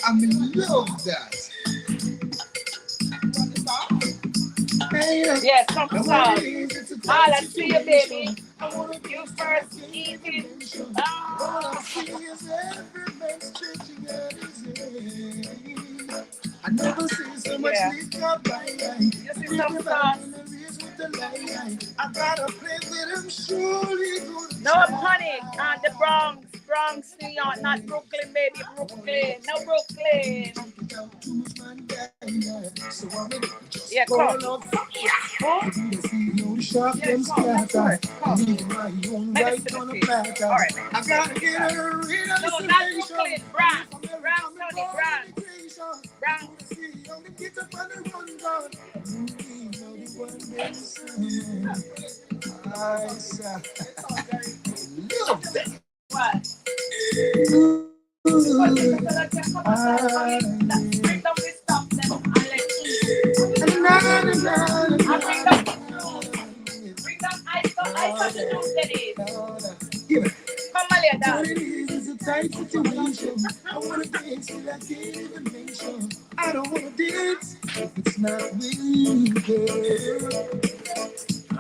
I'm in love with that. Yes, come to song. All I see you, baby. You first eating. I never see so much liquor by You see some sauce? I gotta play with him surely. No, honey. The Bronx, New York, not Brooklyn, baby. Brooklyn. No, Brooklyn. Yeah, come. Who? All right. I gotta get her in. No, not Brooklyn. Bronx, honey, Bronx. What? Bring down this stuff then and let's eat. Bring down ice to juice that is. Come on, It's a tight situation. I wanna dance till I can't even mention. I don't wanna dance if it's not with you, girl.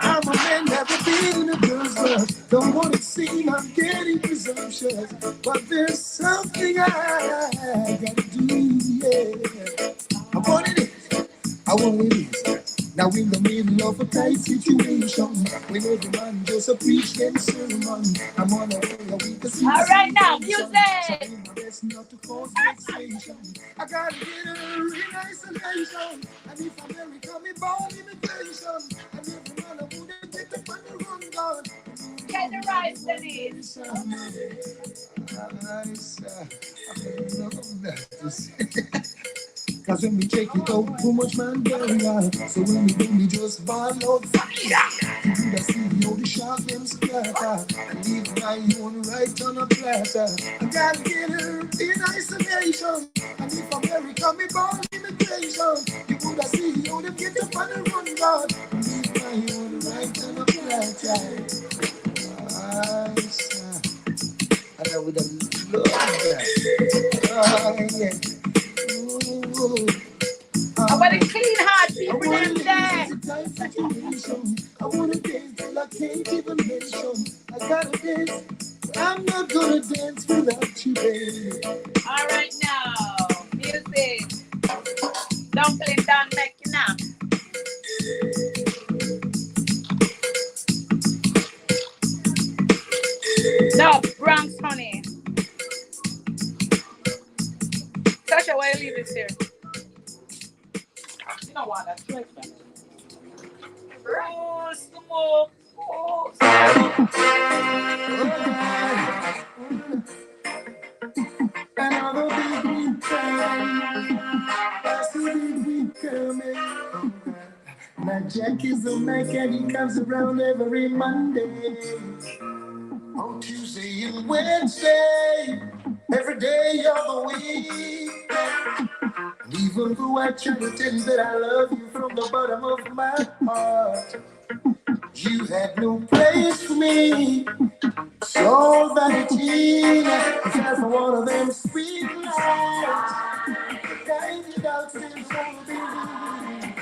I'm a man, never been in a girl's rush. Don't want to seem I'm getting presumptuous, but there's something I gotta do, yeah. I want it is, I want it is. Now in the middle of a tight situation, when every man just a preach them sermon, I'm on a way with the all right now, music. not to cause vexation. I gotta get her in isolation. And if America me born immigration, and every man I wouldn't get up on the run gun. Get the rice, Denise. I love that. Cause when we take it out, too much man burn. So when we do, we just ball out fire. You do the see how the shark them splatter. And leave my own right on a platter. I gotta get her in isolation. And if America me born immigration, you would have seen how them get up on the run guard. And leave my own right on a platter. And I would have loved that. Oh, yeah. Ooh. What a clean heart people them there. I wanna dance till I can't even mention. I gotta dance. I'm not gonna dance without you, baby. All right now, music. Dumpling down make you now. No, Bronx, honey. Sasha, why you leave this here? You don't want that too expensive. Oh, smoke. Oh, Another big week coming. That's the big week coming. My Jack is a Mac and he comes around every Monday. On Tuesday and Wednesday, every day of the week. And even though I try to tell you that I love you from the bottom of my heart, you had no place for me. So vanity, just one of them sweet lies. Kind you don't still won't believe.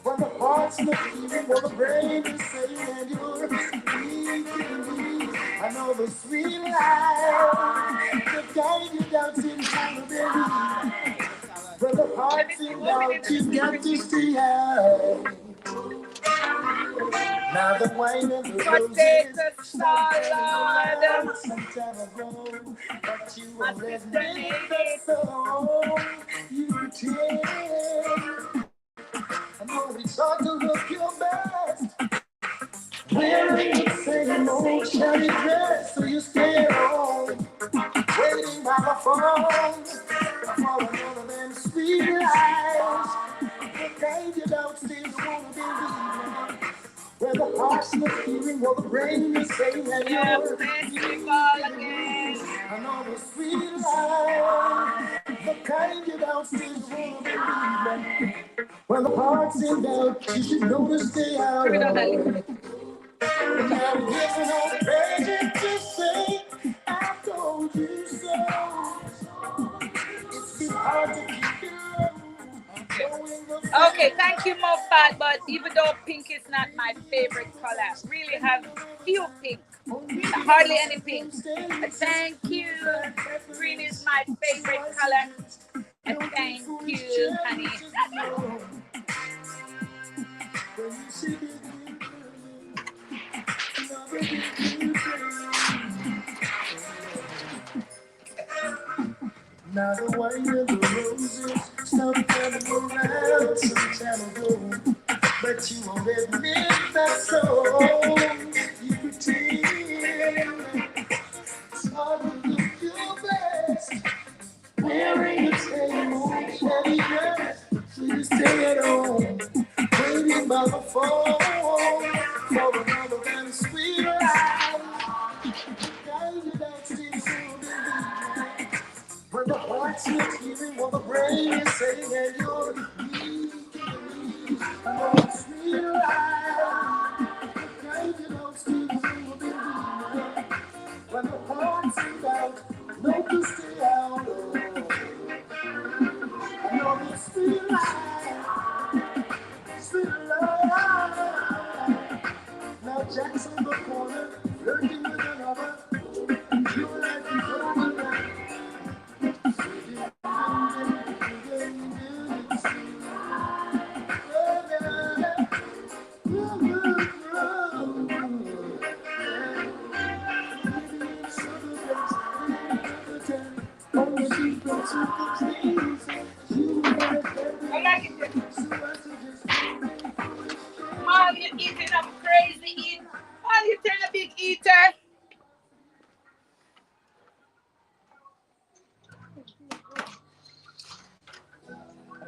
When the heart's not beating, when the brain is saying and you're weak in me. I know the sweet life, the kind you don't still won't believe. When the heart's in doubt, you got to stay out. Now the wine and the potato roses salad. some time ago, but you My won't let sister me made that it. song. You pretend. I know it's hard to look your best. Wearing the same old shabby dress, so you stay at home, waiting by the phone for one of them sweet lies. The kind you don't still wanna believe. Where the heart's not feeling, while the brain is saying that Yeah, you're festival again. I know the sweet life, the kind you don't still wanna believe. When the heart's in doubt, you should know to stay out Put it on of that it. little. And I'm giving all the crazy to say, I told you so. It's too hard to keep it low. Knowing the Okay, thank you, Mofat. But even though pink is not my favorite color, really have few pink, hardly any pink. Thank you. Green is my favorite color. Thank you, honey. when you see now the wine and the roses stop coming around some time ago. But you won't admit that so you pretend it's hard to look your best. Wearing the same old shabby dress, so you stay at home, waiting by the phone for another damn sweet life. Guys, you don't seem so busy. When the heart's not giving, while the brain is saying that you're weak, I know it's sweet life. Guys, you don't seem so busy. When the heart's in doubt, no to stay out of. I know it's sweet life, sweet love. Now Jack's in the corner, flirting with another. You like to go with that. I like it. Mom, you're eating. I'm crazy eating. Mom, you turn a big eater.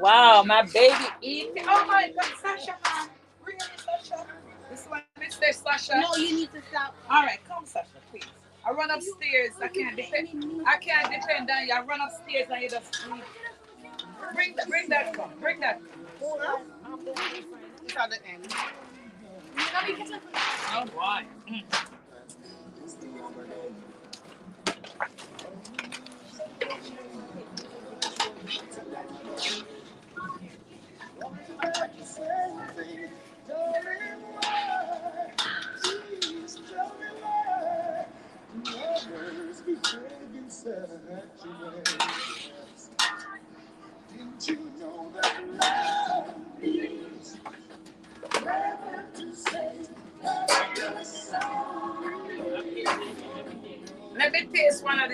Wow, my baby eating. Oh my God, Sasha, man. Really, Sasha? This one, Mr. Sasha. No, you need to stop. All right, come, Sasha, please. I run upstairs. I can't depend. I can't depend on you. I run upstairs and you just eat. Bring that come. Bring that. Hold on. It's at the end. Oh boy.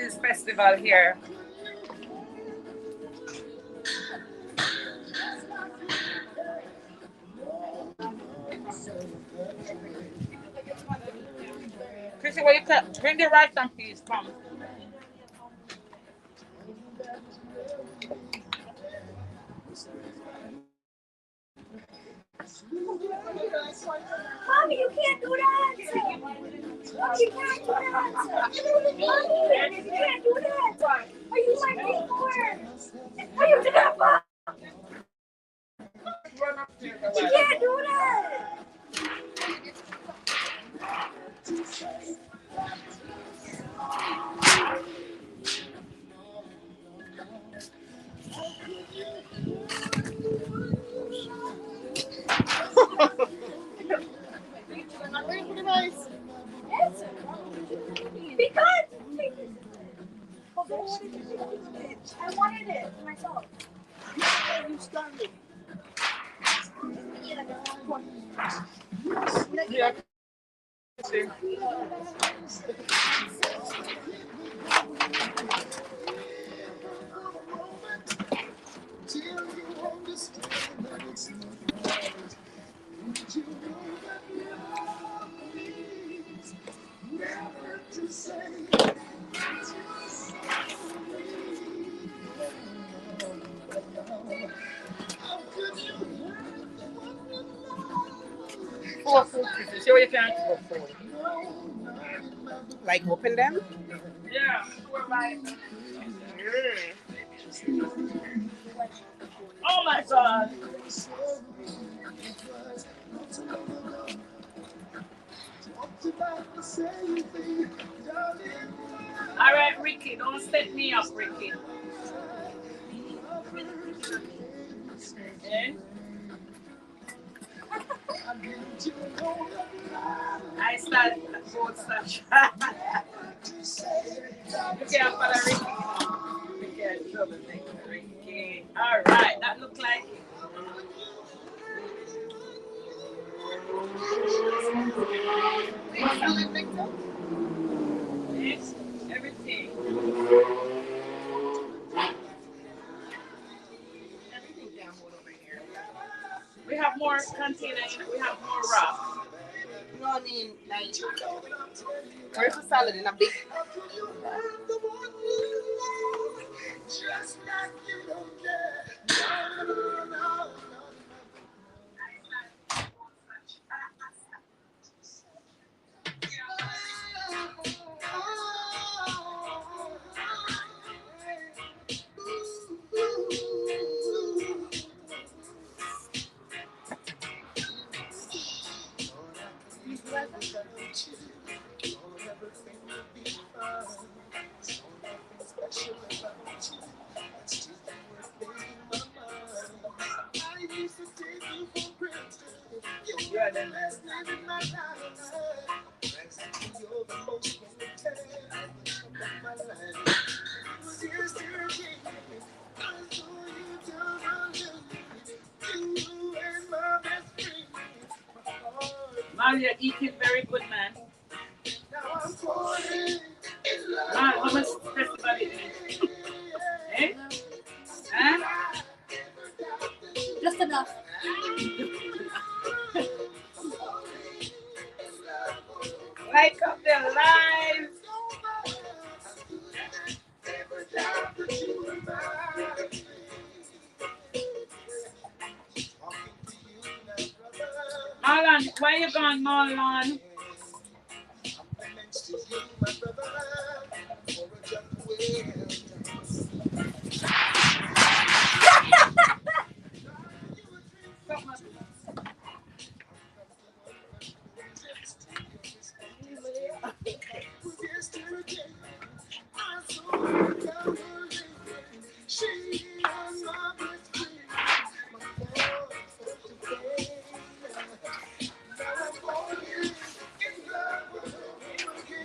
cheese festival here. Chrissy, what you bring the rice and peas from? Mommy, you can't do that. Mommy, you can't do that. Mommy, you can't do that. Are you my neighbor? Are you doing that? You can't do that. I'm ready for the rice. Yes. Because I wanted it for myself. You started. Yeah. Till you understand that it's not right. Would you know that love means never to say that you're sorry? How could you hurt what you love? Four food, Chrissy. See what you can go for. No, not in my Like open them? Yeah, we're right. Mm. Oh my God. All right, Ricky, don't set me up, Ricky. Eh? I start both such. Okay, I'm gonna Ricky. Okay, troublemaker, Ricky. All right, that looks like it. Yes, everything. We have more container in it. We have more rock. No, I mean, like, where's the salad in a big? Just like you don't care. No, no, no, Yeah, then. Man, you're eating very good, man. Man, how much festival it is? Eh? Huh? Just enough. Like up their lives. Marlon, where you going, Marlon?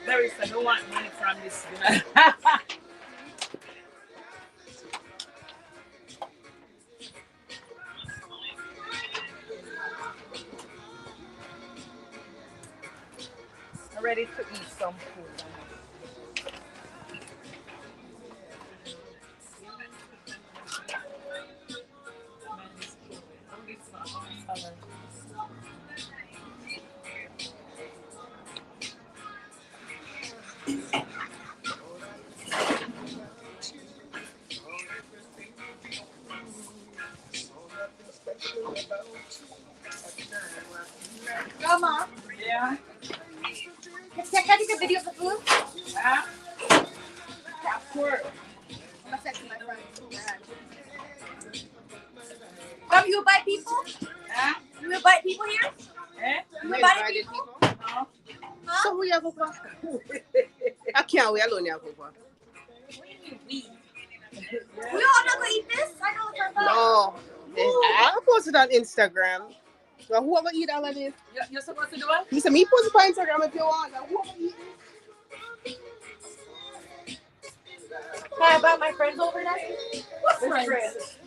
There is no want money from this. I'm ready to eat some food. invited people? No. So who you go for? I can't wait alone you go for. We all not gonna eat this? I know it's our No. I posted on Instagram. So who ever eat all of this? You're supposed to do what? You say me post it on Instagram if you want. Now, who ever eat this? Can I invite my friends over then? What Which friends? friends?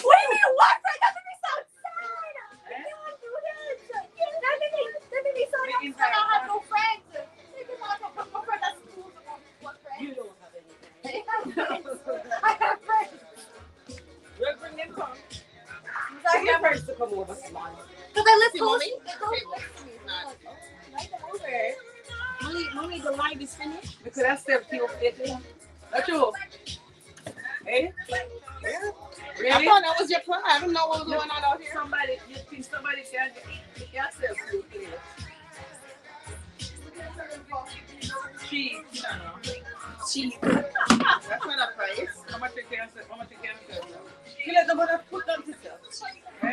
What do you mean what friends? That made me so sad. I can't do this. That made me so upset. I have no friends. They just have no friends at school. What friends? You don't have any friends. I have friends. We'll bring them come. I Get your friends to come over, smile. Because they live See, close. mommy? They go close to me. I'm like, oh, invite them over. Mommy, the live is finished. We could have stepped you fit. That's you. Eh? Yeah. I Really? thought that was your plan. I don't know what was going on out here. Somebody, you think somebody can get yourself food here? Cheese. No. Cheese. That's not a price. How much you can say? How much you can say? You let them go to put them to sell.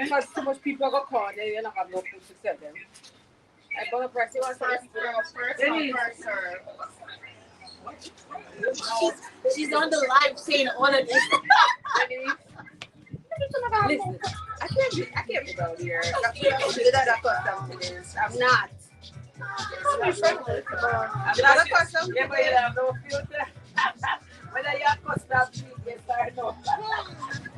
Because too much people are going to call, then you're not have no food to sell them. I'm going to press it First serve. She's on the live saying all of this. Listen, I can't be down here. I'm not. I'm not accustomed. Yeah, but you have no filter. Whether you're accustomed to it or not.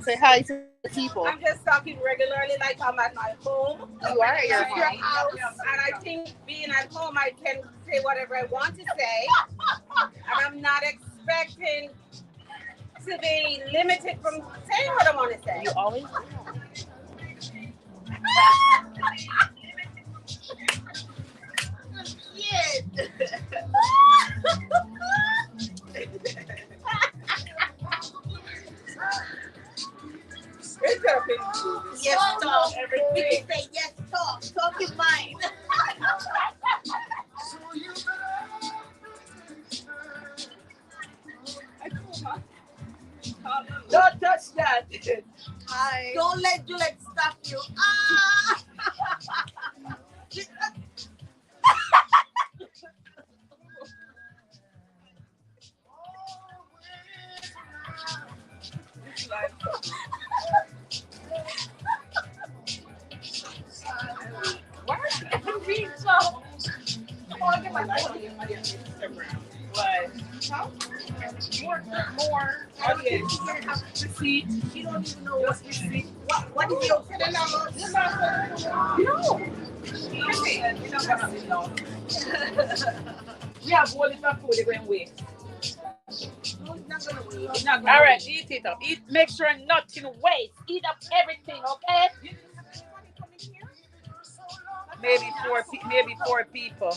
Say hi to the people. I'm just talking regularly like I'm at my home. You are at your Your home. house. And I think being at home, I can say whatever I want to say. And I'm not expecting to be limited from saying what I want to say. You always Yes. It's gonna be Yes, talk. everything. Say yes, talk. Talk is mine. Don't touch that. Hi. Don't let Juliet stop you. Ah! Why? More. Okay. See, you don't even know Just receipt. what is your No. You're not gonna be long. We have all this food they're going to waste. All right, eat it up. Eat. Make sure nothing waste. Eat up everything, okay? Maybe four people.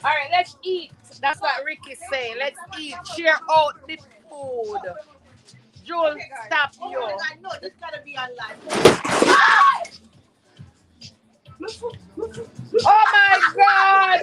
All right, let's eat. That's what Ricky's saying. Let's eat. Share out the food. Joel, stop you. I know this gotta be on live. Oh my God.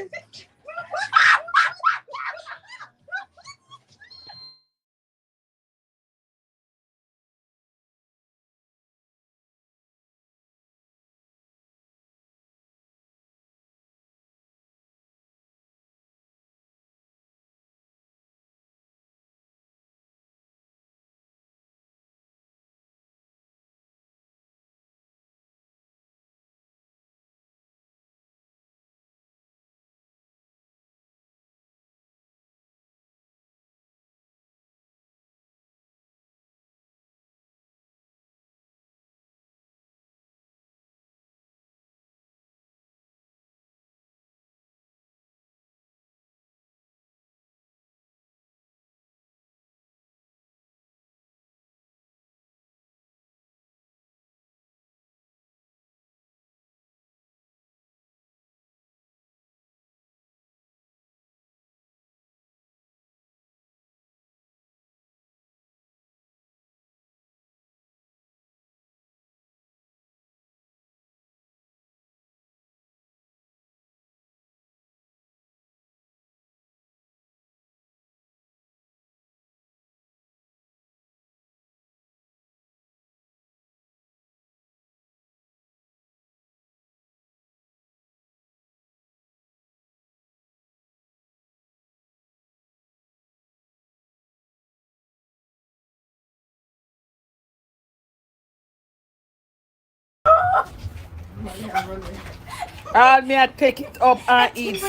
Me I take it up and eat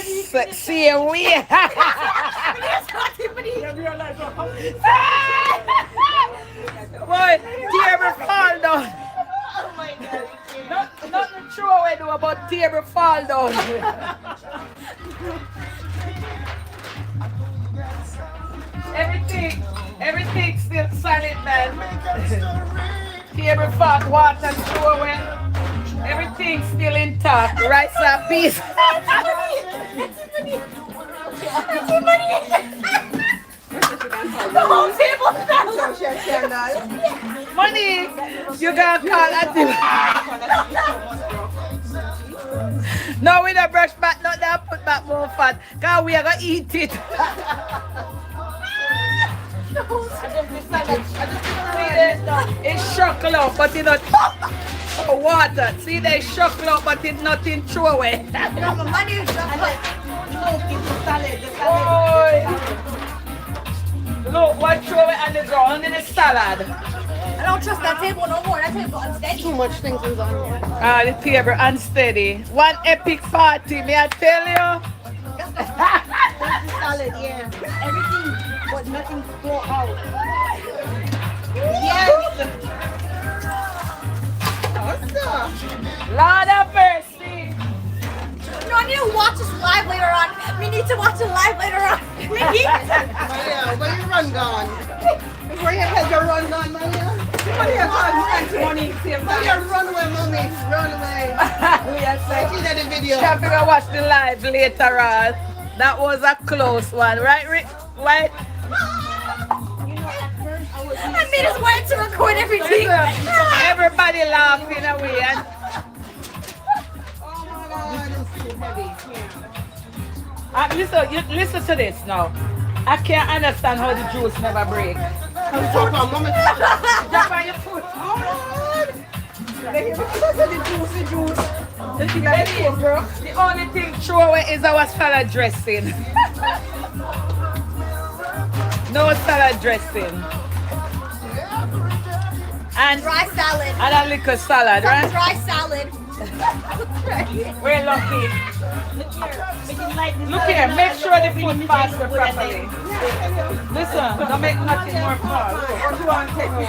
same way. Boy, table fall down. Oh my God. Nothing true I do about table fall down. Everything still solid, man. Table fall, water throw away. Everything still intact. Rice and peas. The whole table fell. Money, you gotta call Auntie. No, we don't brush back, not that put back more fat. Cause we are gonna eat it. It's chocolate, but it's not water. See, there's chocolate, but it's nothing throw away. No, the money is Look, what throw away on the ground in the salad. I don't trust that table no more. That table unsteady. Too much things is on here. The table unsteady. One epic party, may I tell you? Solid, yeah. Everything, but nothing go out. Yes. Awesome. Lord of mercy. No, I need to watch this live later on. We need to watch it live later on. We need to. Maria, where you run gone? Before you had your run gone, Maria? Maria, Maria, run away, mommy. Run away. Yes, I see that in video. I'm gonna watch the live later on. That was a close one, right, Rick? Right? I made us wanted to record everything. Everybody laughing away. And Oh my God, it's too heavy. listen to this now. I can't understand how the juice never break. Drop on, mommy. Drop on your foot. The only thing throw away is our salad dressing. No salad dressing. And Dry salad. and a little salad, Some right? dry salad. We're lucky. Look here, make sure the food passes properly. Listen, don't make nothing more fall. What do you want to take me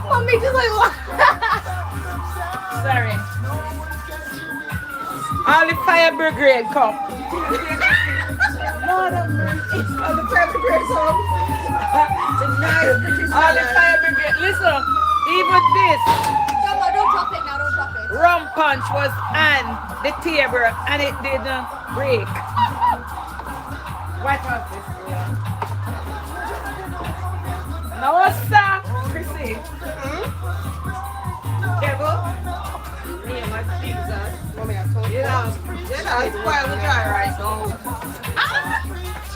Mommy just like what? Sorry. All the fire brigade come. Lord of mercy. All the fire brigade home. All the fire brigade. Listen, even this Don't drop it now, don't drop it. rum punch was on the table and it didn't break. What was this? Now what's that, Chrissy? Devil? Yeah, my Jesus. Mommy, I told you. Yeah, it's quite a dry right now.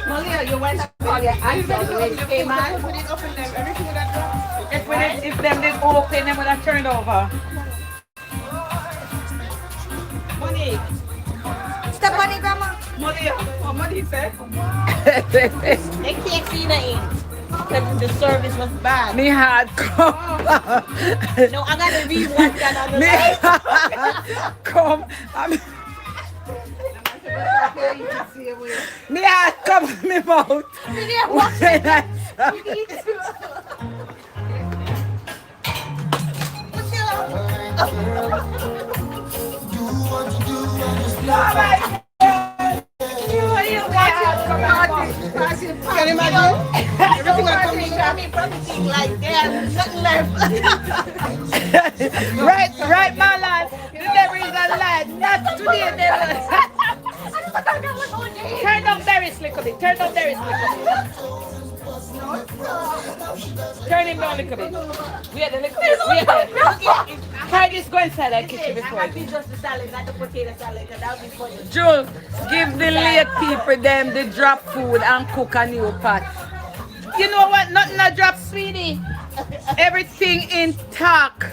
Malia, you went to call your auntie when you came out. Put it up in them, everything that dropped. If them didn't open, them would have turned over. Money. Step on it, Grandma. Money. What money said? They can't see nothing because the service was bad. Me had come. No, I gotta rewatch that on the Me live. had come. Me had come to me mouth. When I Can you imagine? Everything that comes in. Everything like there's nothing left. right, my lad. The devil is a lad. Not today, devil. Turn down Darius a little bit. Turn down Darius a little bit. Turn him down a little bit. Wait a little bit. Wait a little. Try this, go inside and kitchen I before. might be just the salad, not the potato salad, because that would be funny. June, give the late people them the drop food and cook a new pot. You know what? Nothing a drop, sweetie. Everything intact.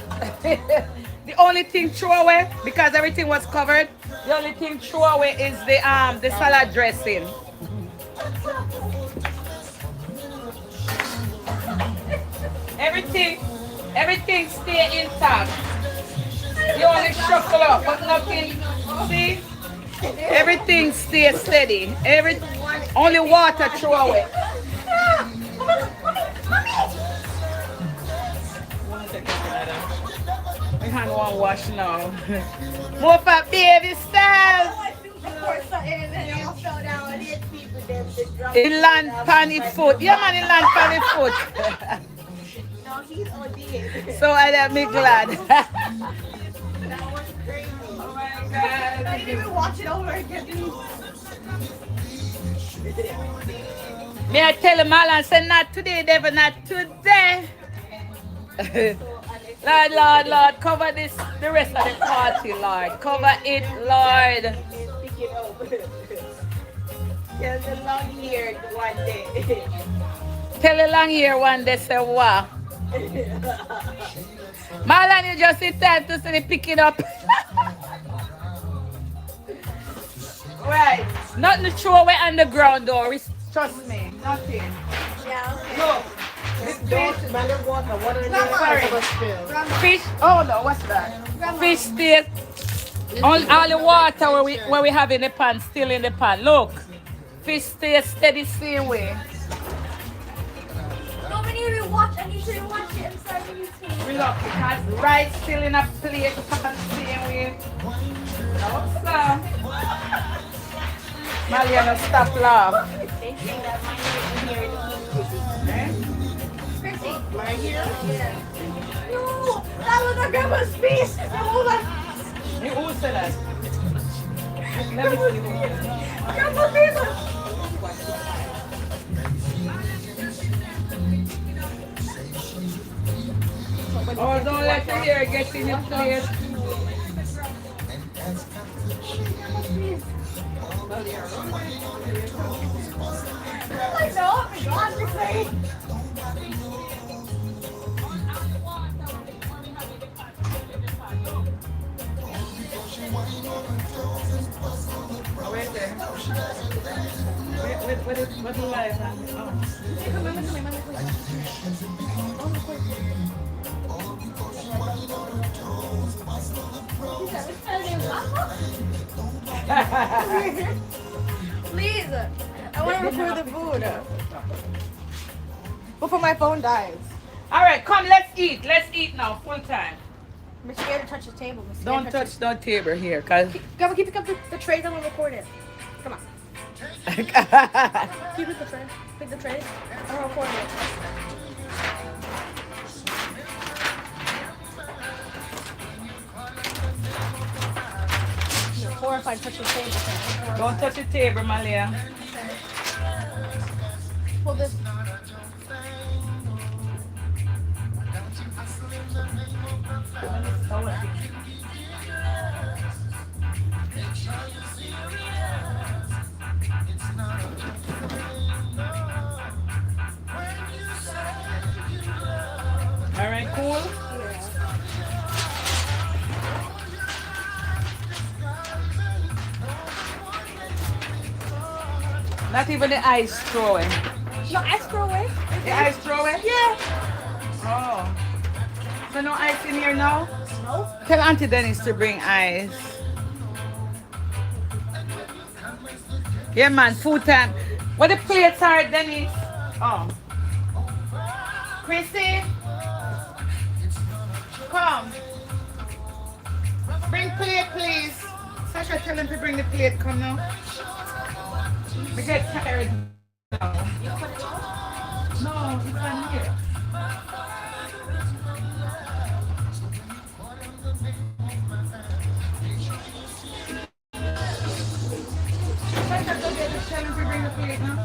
The only thing throw away, because everything was covered, the only thing throw away is the salad dressing. everything stay intact. You only shuffle up, but nothing. See, everything stays steady. Only water throw away. My hand won't wash now. More for baby style. It land pan it foot. Yeah man, it land pan it foot. No, he's OD. So I am me glad. That was crazy. Oh my god. I didn't even watch it over again. May I tell him Alan say not today, devil, not today. Lord, Lord, Lord, cover this the rest of the party, Lord. Cover it, Lord. Pick it up. There's a long here one day. Tell the long hair one day say what? Marlon, you just in time to see me pick it up. Right. Nothing to throw away on the ground though. Trust me. Nothing. Yeah, okay. Look. Don't matter what are Sorry. Fish. Oh no, what's that? Fish still. All the water where we have in the pan still in the pan. Look. Fish stay steady same way. Nobody even watch. I need to watch it. I'm sorry, YouTube. We look because rice still in a plate pan same way. No, sir. Malia, stop laugh. They say that my hair in here is Chrissy, my hair? Yeah. No, that was our grandma's piece. Hold on. Who said that? Let me see. Grandma's piece. Oh, don't let the hair get in your plate. I know, my God, you're great. Oh, wait there. What do you like? Please, I want to record the food. Before my phone dies. All right, come, let's eat. Let's eat now, full time. I'm scared to touch the table. I'm scared Don't to touch no table here, cause. Grandma, keep up the trays. I'm gonna record it. Come on. Keep it the tray. Pick the trays. I'm gonna record it. You're horrified touching the table. Don't touch the table, Malia. Pull this. All right, cool. Not even the ice throwing. No, ice throw away. The ice throwing? Yeah. Oh. So no ice in here now? No. Tell Auntie Dennis to bring ice. Yeah, man, food time. What the plates are, Dennis? Oh. Chrissy? Come. Bring plate, please. Sasha, tell him to bring the plate. Come now. We get tired now. No, it's not here. Sasha, go get the tell him to bring the plate now.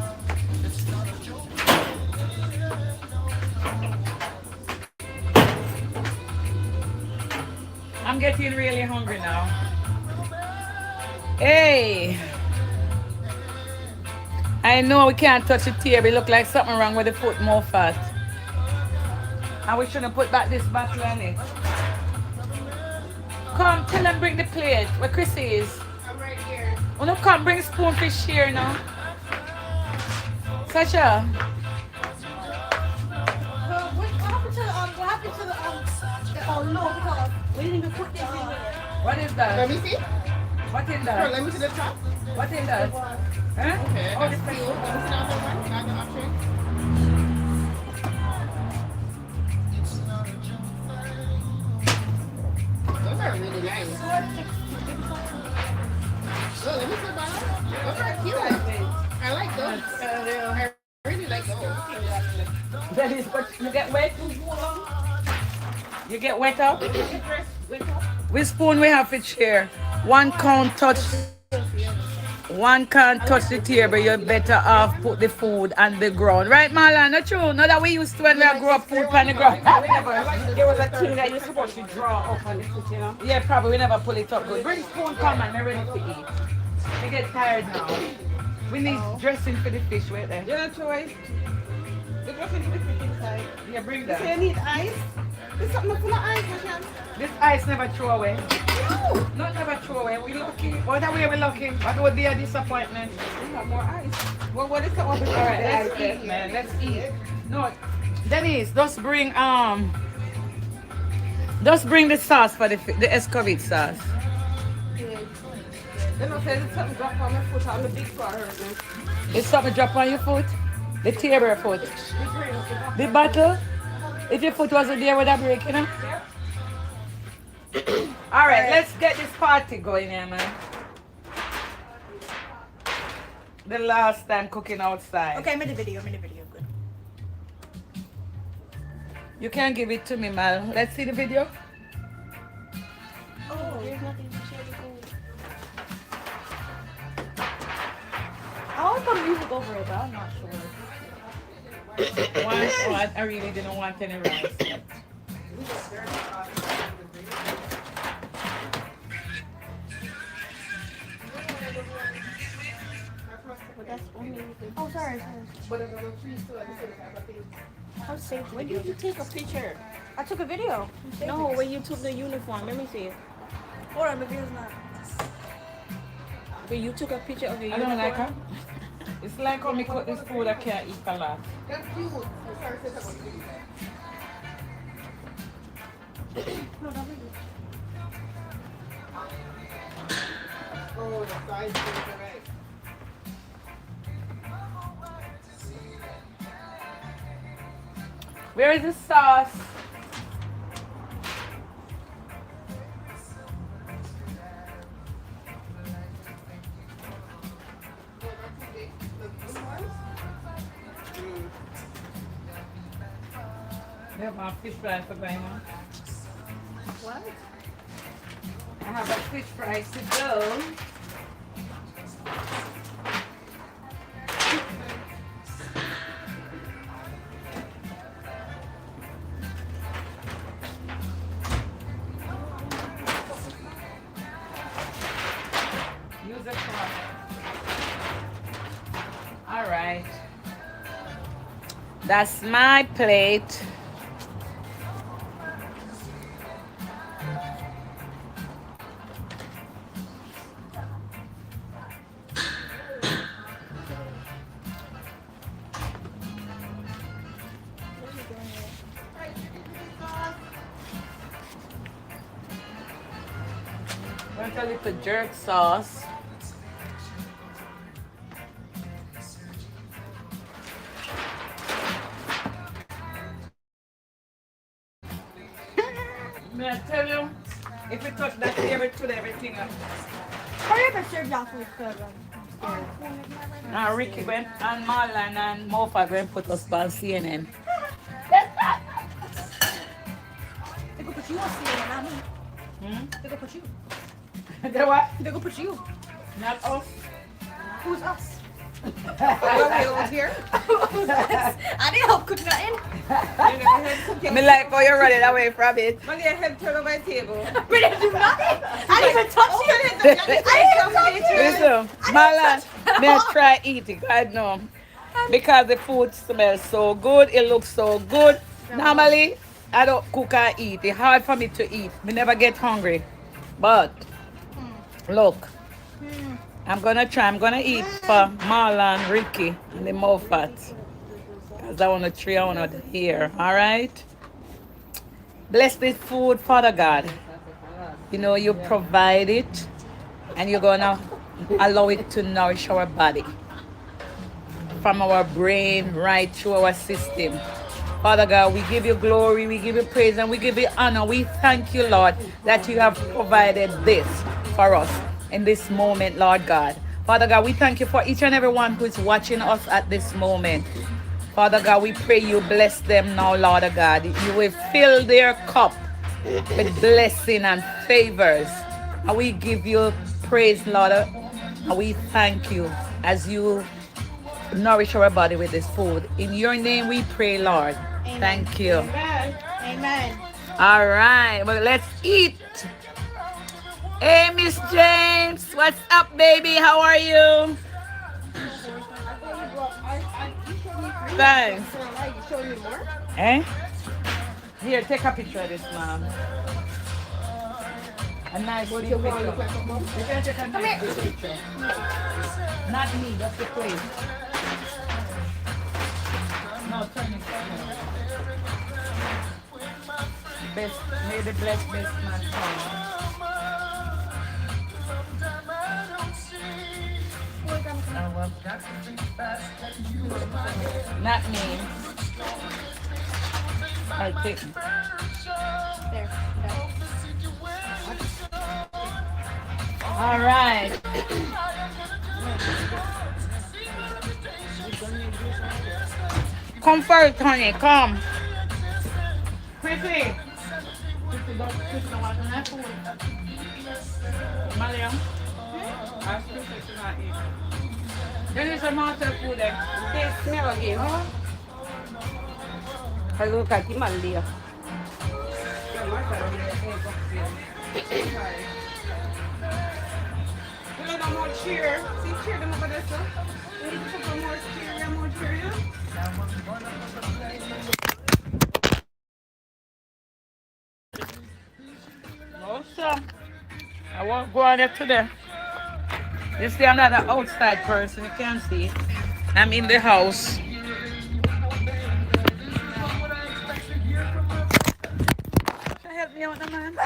I'm getting really hungry now. Hey. I know we can't touch the table. It look like something wrong with the foot more fast. And we shouldn't put back this bottle on it. Come, tell them bring the plate. Where Chrissy is. I'm right here. Oh no, come bring spoonfish here now. Sasha. What happened to It's low because we didn't even put this in here. What is that? Let me see. What in Girl, that? let me see the top. What in that? Huh? Okay, Oh, that's the cute. Let me see the other one. The other option. Those are really nice. Oh, let me see that. Those are cute. I like those. I really like those. That is, but you get wet. You get wet up. Which spoon we have to share? One can't touch the table. You're better off put the food on the ground, right, Marlon? Not true. Not that we used to when we grew up food on the ground. There was a thing that you're supposed to draw up on the foot, you know? Yeah, probably we never pull it up good. Bring spoon, come on, we're ready to eat. We get tired now. We need dressing for the fish, wait there. You know, choice. The dressing with the inside. Yeah, bring So that. you need ice. There's something full of ice, Hashan. This ice never throw away. No. Not never throw away. We lucky. What are we lucky? What would be a disappointment? We have more ice. Well, what is the other All right, let's eat, man. Let's eat. No, Denise, just bring the sauce for the escovitch sauce. Then I said it's something drop on my foot on the big fire. It's something drop on your foot. The table foot. The bottle. If your foot wasn't there, would that break, you know? All right, let's get this party going here, man. The last time cooking outside. Okay, I'm in the video, good. You can give it to me, Mal. Let's see the video. Oh, there's nothing to share the food. I want some music over it, but I'm not sure. I really didn't want any rice. But that's only. Oh, sorry. How safe? When did you take a picture? I took a video. No, when you took the uniform. Let me see it. Hold on, the video's not. When you took a picture of your I uniform. don't like her. It's like when me cook this food, I can't eat a lot. That's cute. No, don't video. Oh, the size is right. Where is the sauce? We have our fish fry for going on. What? I have a fish fry to go. Use a fork. All right. That's my plate. Want a little jerk sauce. May I tell you, if we touch that table today, everything up. Hurry up and serve y'all food, cause I'm scared. Now Ricky went and Marlon and Mofa going to put us on CNN. They go put you on CNN, not me. Hmm? They go put you. The what? They go put you. Not us. Who's us? Okay, over here. Who's us? I didn't help cook nothing. You never had cooking. Me like how you're running away from it. Well, your head turned over my table. We didn't do nothing. I didn't even touch you. I didn't touch you. Listen, Marlon, may I try eating? I know. Because the food smells so good, it looks so good. Normally, I don't cook and eat. It's hard for me to eat. Me never get hungry. But, look. I'm gonna try. I'm gonna eat for Marlon, Ricky, and the Moffat. Because I want to try on it here. Alright? Bless this food, Father God. You know, you provide it and you're going to allow it to nourish our body from our brain right through our system. Father God, we give you glory, we give you praise, and we give you honor. We thank you, Lord, that you have provided this for us in this moment, Lord God. Father God, we thank you for each and every one who is watching us at this moment. Father God, we pray you bless them now, Lord God. You will fill their cup with blessing and favors. And we give you praise, Lord. And we thank you as you nourish our body with this food. In your name we pray, Lord. Amen. Thank you. Amen. Amen. All right, well, let's eat. Hey, Miss James, what's up, baby? How are you? I thought you brought. You showed me three. Thanks. You showed me more. Eh? Here, take a picture of this, mom. A nice What big you picture. want? You can come. You can take a nice big picture. Not me, just the plate. No, turn it. Best, may the blessed best man come. Not me. I take. There. All right. Come first, honey. Come. Quickly. Quickly, don't want to food. Malia, ask Chrissy to not eat. This is a master food then. This smell again, huh? Hello, Kaki Mandia. You know, no more cheer. See, cheer them over there, sir. You need to put more cheer, yeah, more cheer, yeah? No, sir. I won't go on there today. You see, I'm not an outside person. You can't see. I'm in the house. Help me out, man.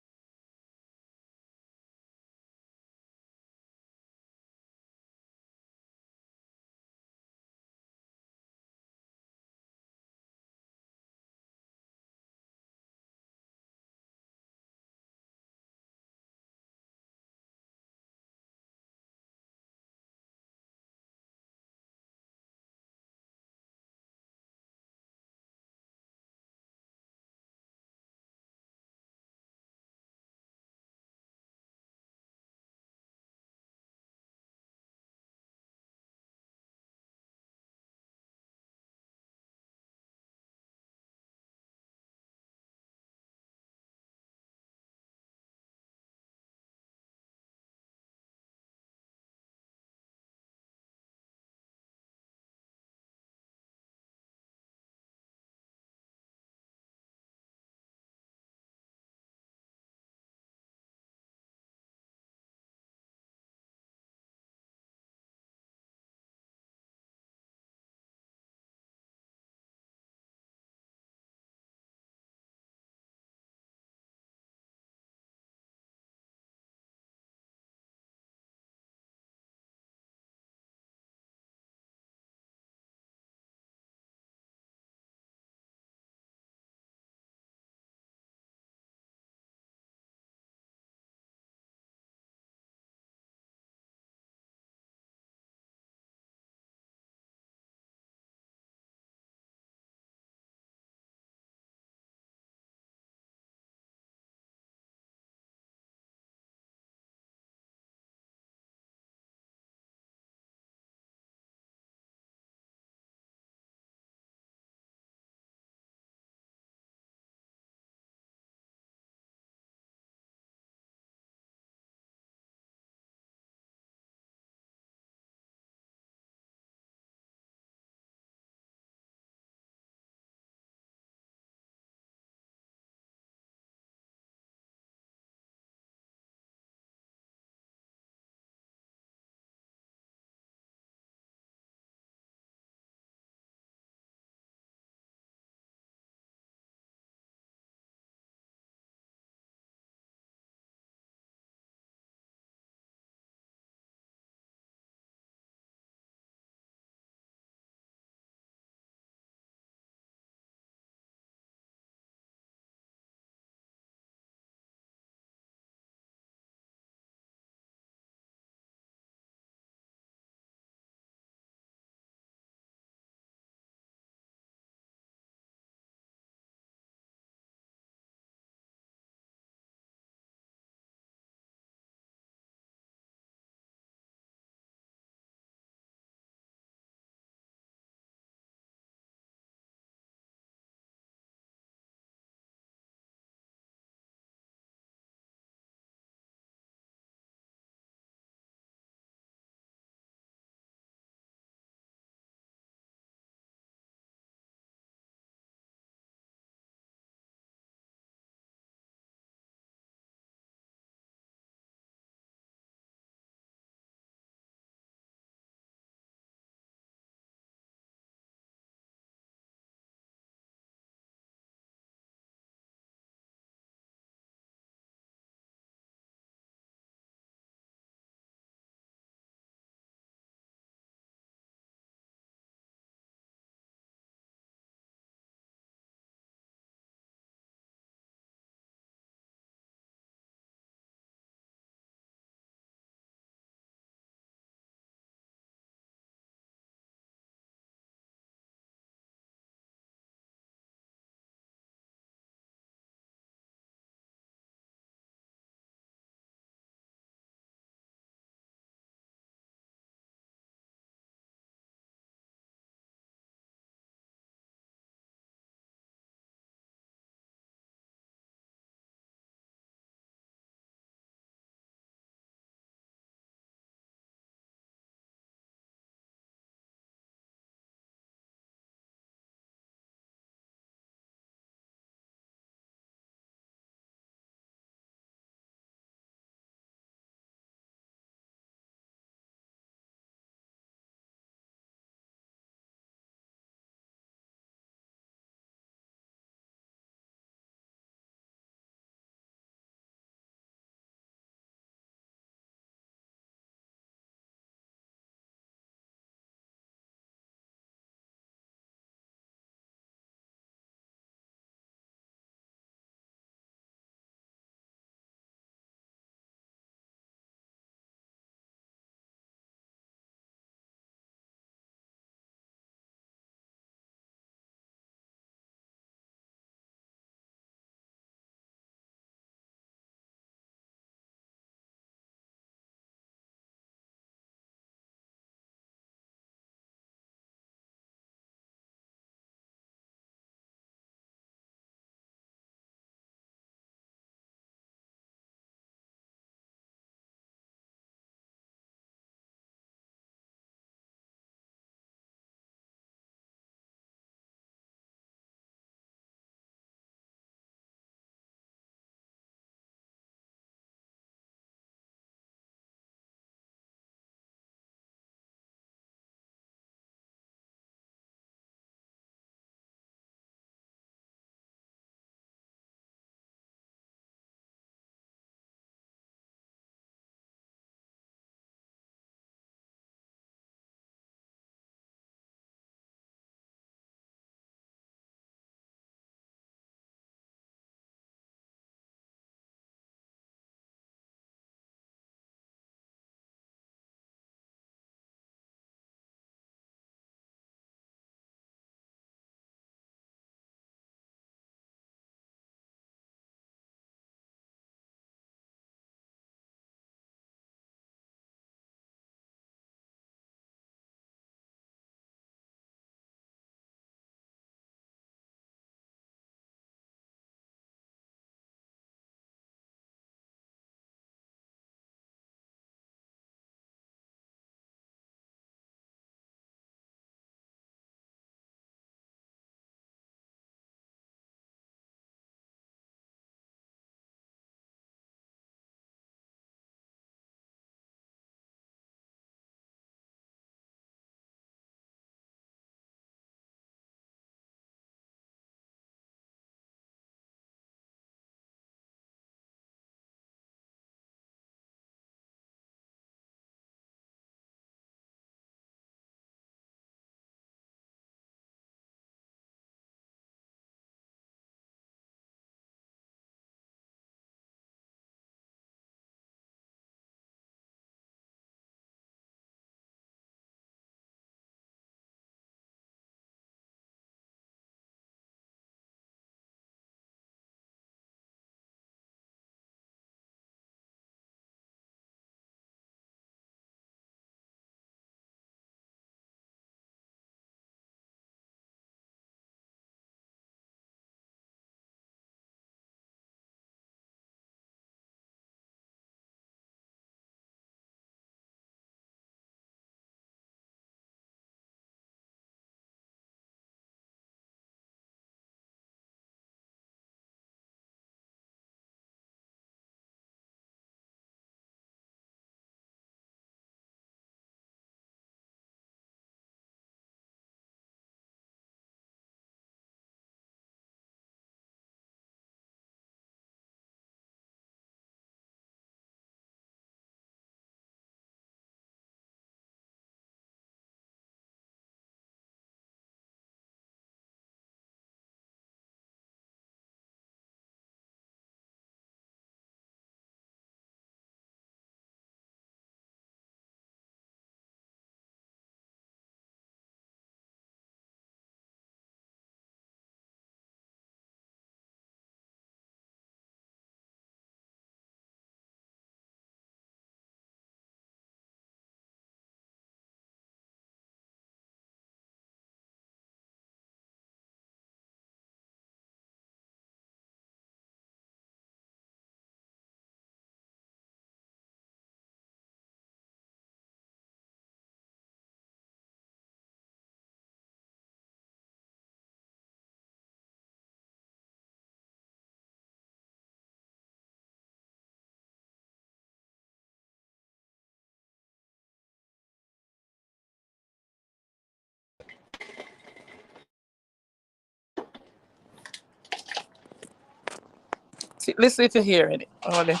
Listen if you hear it. Oh, this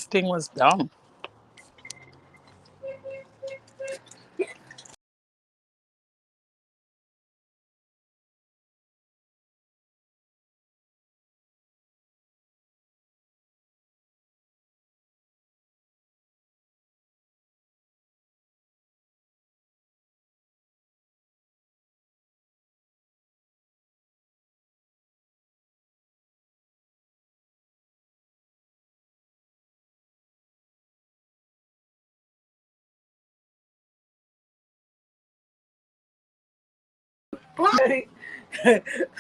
thing was down.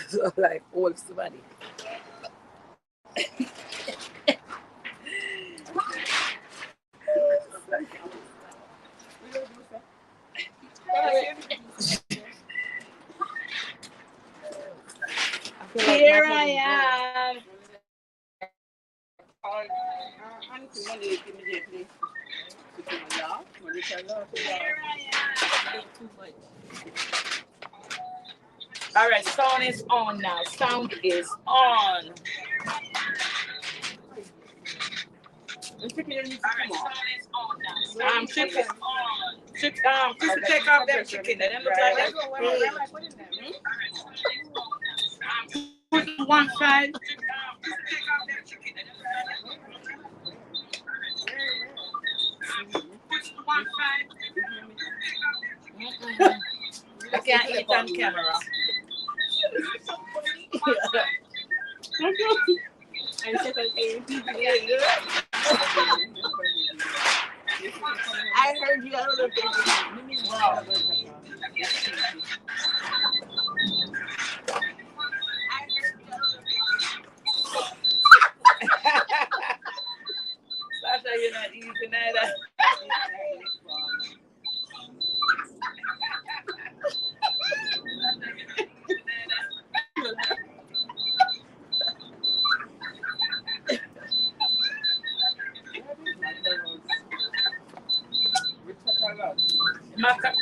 So like old somebody. Here I am. All right, sound is on now. Sound is on. Chicken. Chrissy, take off them chicken. They don't look like put it one side. I can't eat on camera. I heard you. I don't know if they wow. Sasha, you're not eating either.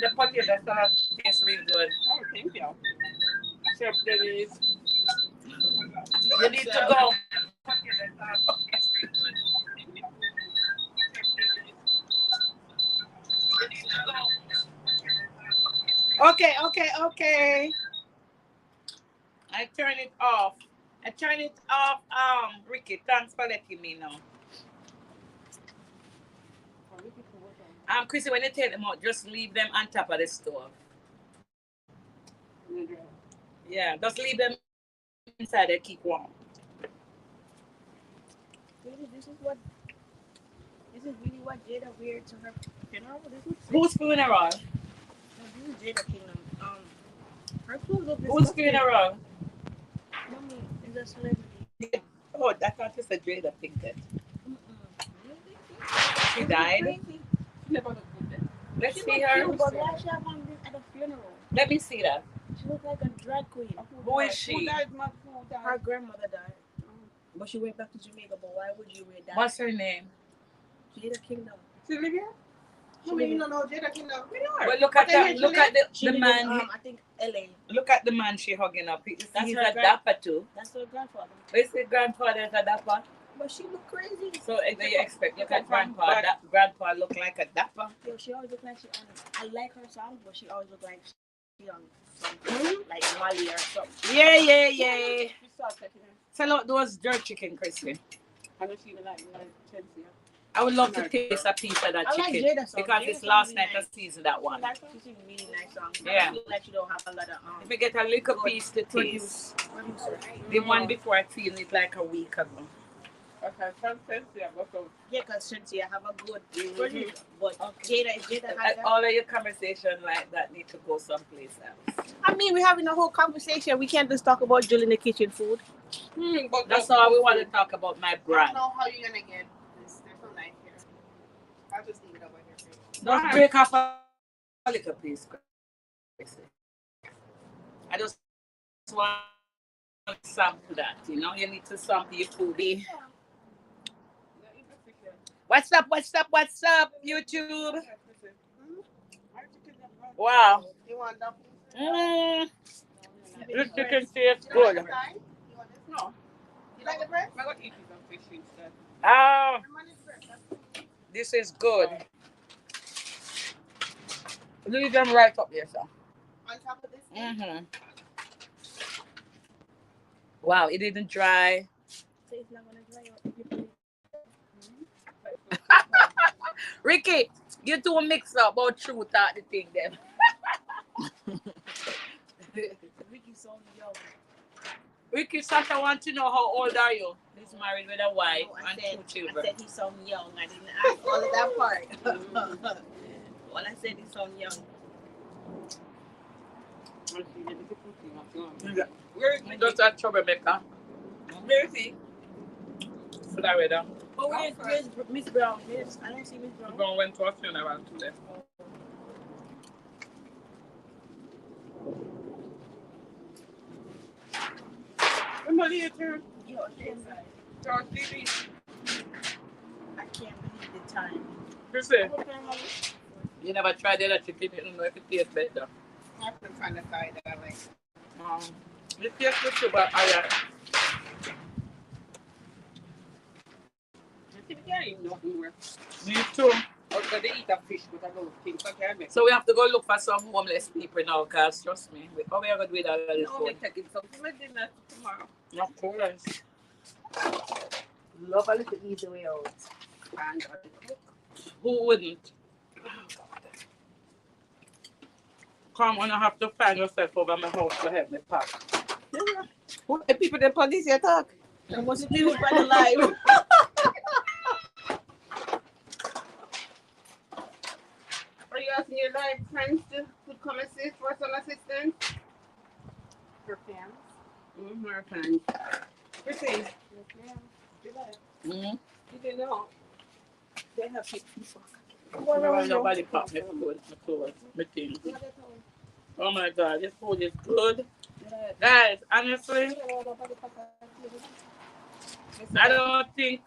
The potato salad tastes really good. Oh, thank you. Chef Denise. You need to go. Okay. I turn it off. Ricky, thanks for letting me know. Chrissy, when you take them out, just leave them on top of the stove. Yeah, just leave them inside. They keep warm. This is really what Jada weird to her funeral. Whose funeral? No, this is Jada Kingdom. Her clothes look Whose funeral? Mommy is a celebrity. Oh, I thought you said Jada Pinkett. She died. Let's see her. But why she have on this at a funeral? Let me see that. She looks like a drag queen. Who is she? Who died? Her grandmother died. But she went back to Jamaica. But why would you wear that? What's her name? Jada Kingdom. She live here? You don't know Jada Kingdom. We know her. But look at that. Look at the man. I think LA. Look at the man she hugging up. He's a dapper too. That's her grandfather. Is the grandfather is a dapper? But she look crazy. So do you expect look at grandpa? That grandpa look like a dapper? Yo, she always look like she on. I like her songs, but she always look like she on something like Molly or something. Yeah. Sell out those jerk chicken, Christy. I know she even like Chelsea. I would love to taste a piece of that chicken because it's last night I seasoned that one. She's a really nice song. Yeah. Like you don't have a lot of if we get a little piece to taste, the one before I feel it like a week ago. Okay, yeah, because Cynthia have a good producer. But Jada has all of your conversation like that need to go someplace else. I mean, we're having a whole conversation. We can't just talk about Jill in the kitchen food. But that's all we want to talk about, my brand. I don't know how you're going to get this. They're so nice here. I'll just leave it over here for you. Don't break off a little piece. I just want to sample that, you know? You need to sample your foodie. What's up, YouTube? Wow. You want that? This chicken tastes good. No. like the breast? I'm going to eat some fish instead. Ah, I'm on this breast. this is good. Leave them right up there, sir. On top of this thing? Mm-hmm. Wow, it didn't dry. So it's not gonna dry out. Ricky, you two mix up about truth at the thing then. Ricky so young. Ricky, Sasha wants to know how old are you? He's married with a wife No, and two I children. said he's so young. I didn't ask all of that part. All I said he's so young. Where is he? Just a troublemaker. Where is he? Florida. Oh, where's Miss Brown? Yes, I don't see Miss Brown. Brown went to a funeral today. I'm later. Yo, George TV. I can't believe the time. You see? You never tried the other chicken, you don't know if it tastes better. I have to find the side that I like. It tastes good too, but I I think we can't eat nothing more. Me too. I was going to eat a fish, but I don't think I can make. So we have to go look for some homeless people now, because trust me, how we are going to do with all of this No, food? we're taking something for dinner tomorrow. Of course. Love a little easy way out. And I cook. Who wouldn't? Come on, I have to find yourself over my house to help me pack. Who the people that police you talk? I must be by the live. Are you asking your live friends to come assist for some assistance? Her fans. Her fans. Chrissy, Mm-hmm. you didn't know. They have people. Nobody pack me food, my clothes, my things. Oh my God, this food is good. Guys, honestly, I don't think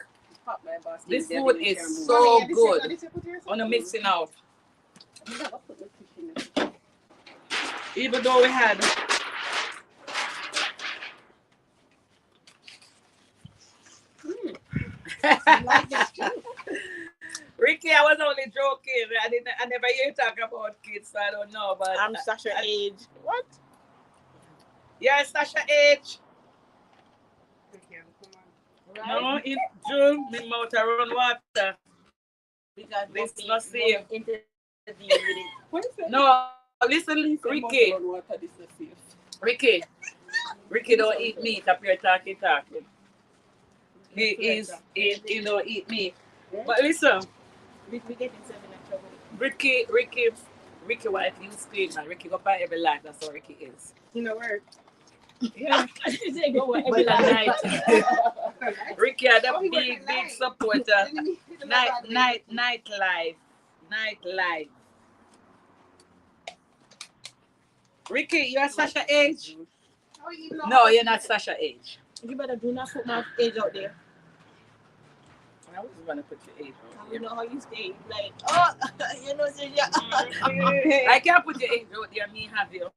this food is so good on the mixing out. Even though we had Ricky, I was only joking. I never hear you talk about kids, so I don't know. But I'm Sasha age. What? Yeah, Sasha age. No, in June, my mouth run water. Because This is not safe. interview with it. What is it? No, listen, Ricky. Ricky. Ricky don't eat meat up here talking. He don't eat meat. But listen, We getting seven in trouble. Ricky wife use clean man. Ricky go by every life, that's how Ricky is. You know where? Yeah. They go every night. Ricky had a big supporter. Night life. Ricky, you're Sasha age? No, you're not Sasha age. You better do not put my age out there. I was gonna put your age You know how you stay. Like, oh, you know, so yeah. I can't put your age out there, me have you.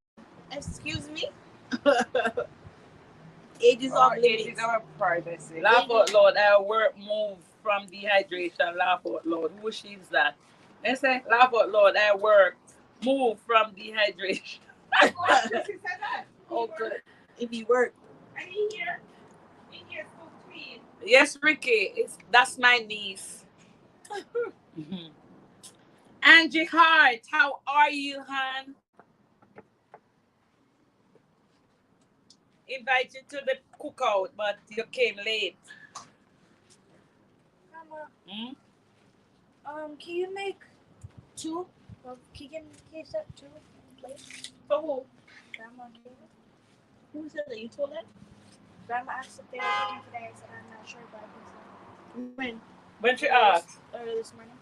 Excuse me? Age is off Age is limits. our privacy. Laugh out loud, I work move from dehydration. Laugh out loud. Who she's that? They say, laugh out loud, I work move from dehydration. Oh, good. If you work. I didn't hear. So sweet. Yes, Ricky, that's my niece. Angie Hart, how are you, hon? Invite you to the cookout, but you came late. Grandma, Hmm? can you make two? Well, can you set two plates? For who? Grandma gave it. Who said that? You told that? Grandma asked if they were cooking today. I said I'm not sure, but I think so. When? When she asked, Early this morning.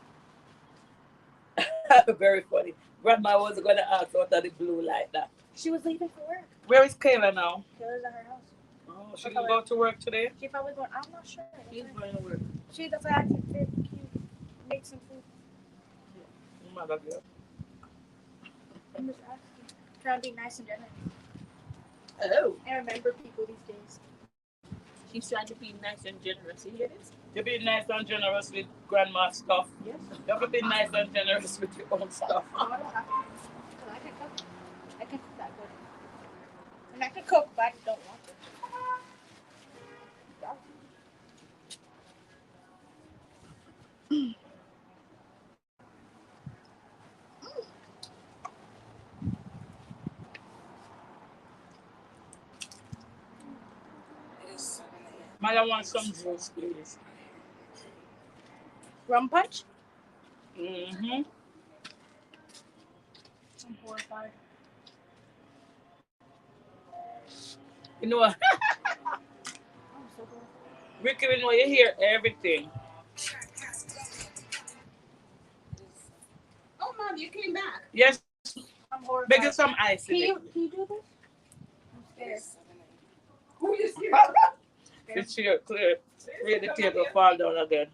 very funny. Grandma was going to ask out of the blue like that. She was leaving for work. Where is Kayla now? Kayla's at her house. Oh, she didn't go to work today? She probably going. I'm not sure. He's going to work. That's why I asked if they can make some food. Mother girl. I'm just asking. Trying to be nice and generous. Oh. And remember people these days. She's trying to be nice and generous. You hear this? You be nice and generous with grandma's stuff. Yes. You have to be nice and generous with your own stuff. No, I don't have to. 'Cause I can cook. I can cook that good. And I can cook, but I don't want to. Mother wants some juice, please. Rum punch? Mm-hmm. I'm horrified. You know what? I'm so horrified. Ricky, we know you hear everything. Oh, Mom, you came back. Yes, I'm horrified. make it some ice in it. Can you do this? I'm scared. Who is here? It's here, clear. Read the table, fall down again.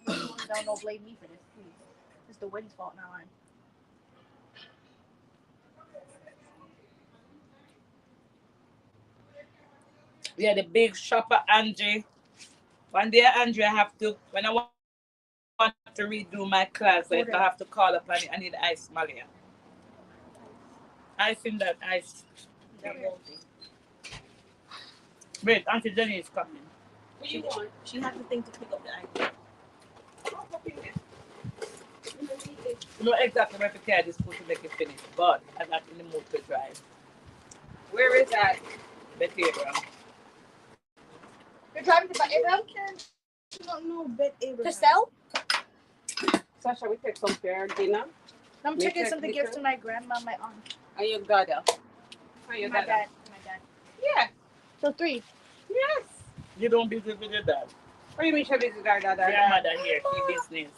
Don't blame me for this, please. It's the wind's fault, not mine. Yeah, the big shopper Angie. One day, Angie, I have to, when I want to redo my class, I have to call up and I need ice, Malia. Ice in that ice. That won't be. Wait, Auntie Jenny is coming. What do you want? She has the thing to pick up the ice. You know exactly where to carry this food to make it finish, but I'm not in the mood to drive. Where is that? Behavioral. You're driving to Abraham? You don't know Bet Abraham. To sell? Sasha, we take some for dinner. I'm We taking take some to give to my grandma, my aunt. Are you gather? Are you My gather? dad. My dad. Yeah. So 3. Yes. You don't visit with your dad. What do you mean she visit our dad? Your mother here, key business.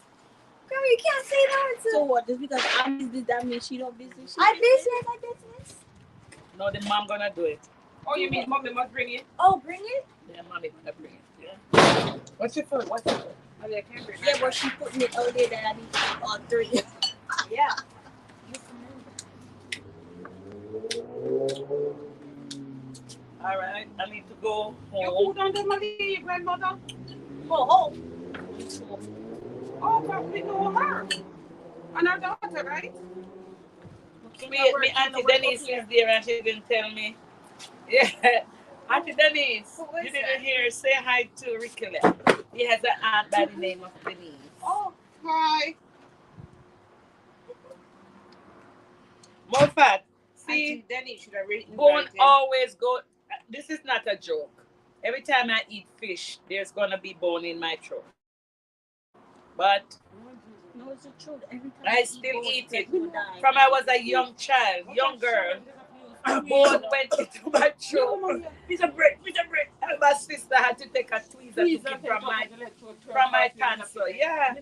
Girl, you can't say that. So what? Just because I'm busy, that means she don't busy? I business, I business. No, the mom gonna do it. Oh, you mean mommy must bring it? Oh, bring it? Yeah, mommy gonna bring it. Yeah. What's your food? What's your food? Oh, they can't bring Yeah, but she put me out there that I need all 3. Yeah. All right, I need to go You home. who done the money, your grandmother? Go home. Oh, probably know her. And her daughter, right? Wait, me Auntie Denise is there and she didn't tell me. Yeah, Auntie Denise, you didn't hear. Say hi to Ricky. He has an aunt by the name of Denise. Oh, hi. More fat. See, Auntie Denny should have written bone right always go. This is not a joke. Every time I eat fish, there's gonna be bone in my throat. But No, it's the truth. Every time I still bone, eat it. you die. From I was a young child, young girl, bone went into my throat. Piece of bread, piece of bread. And my sister had to take a tweezer to keep from my tonsil. Yeah,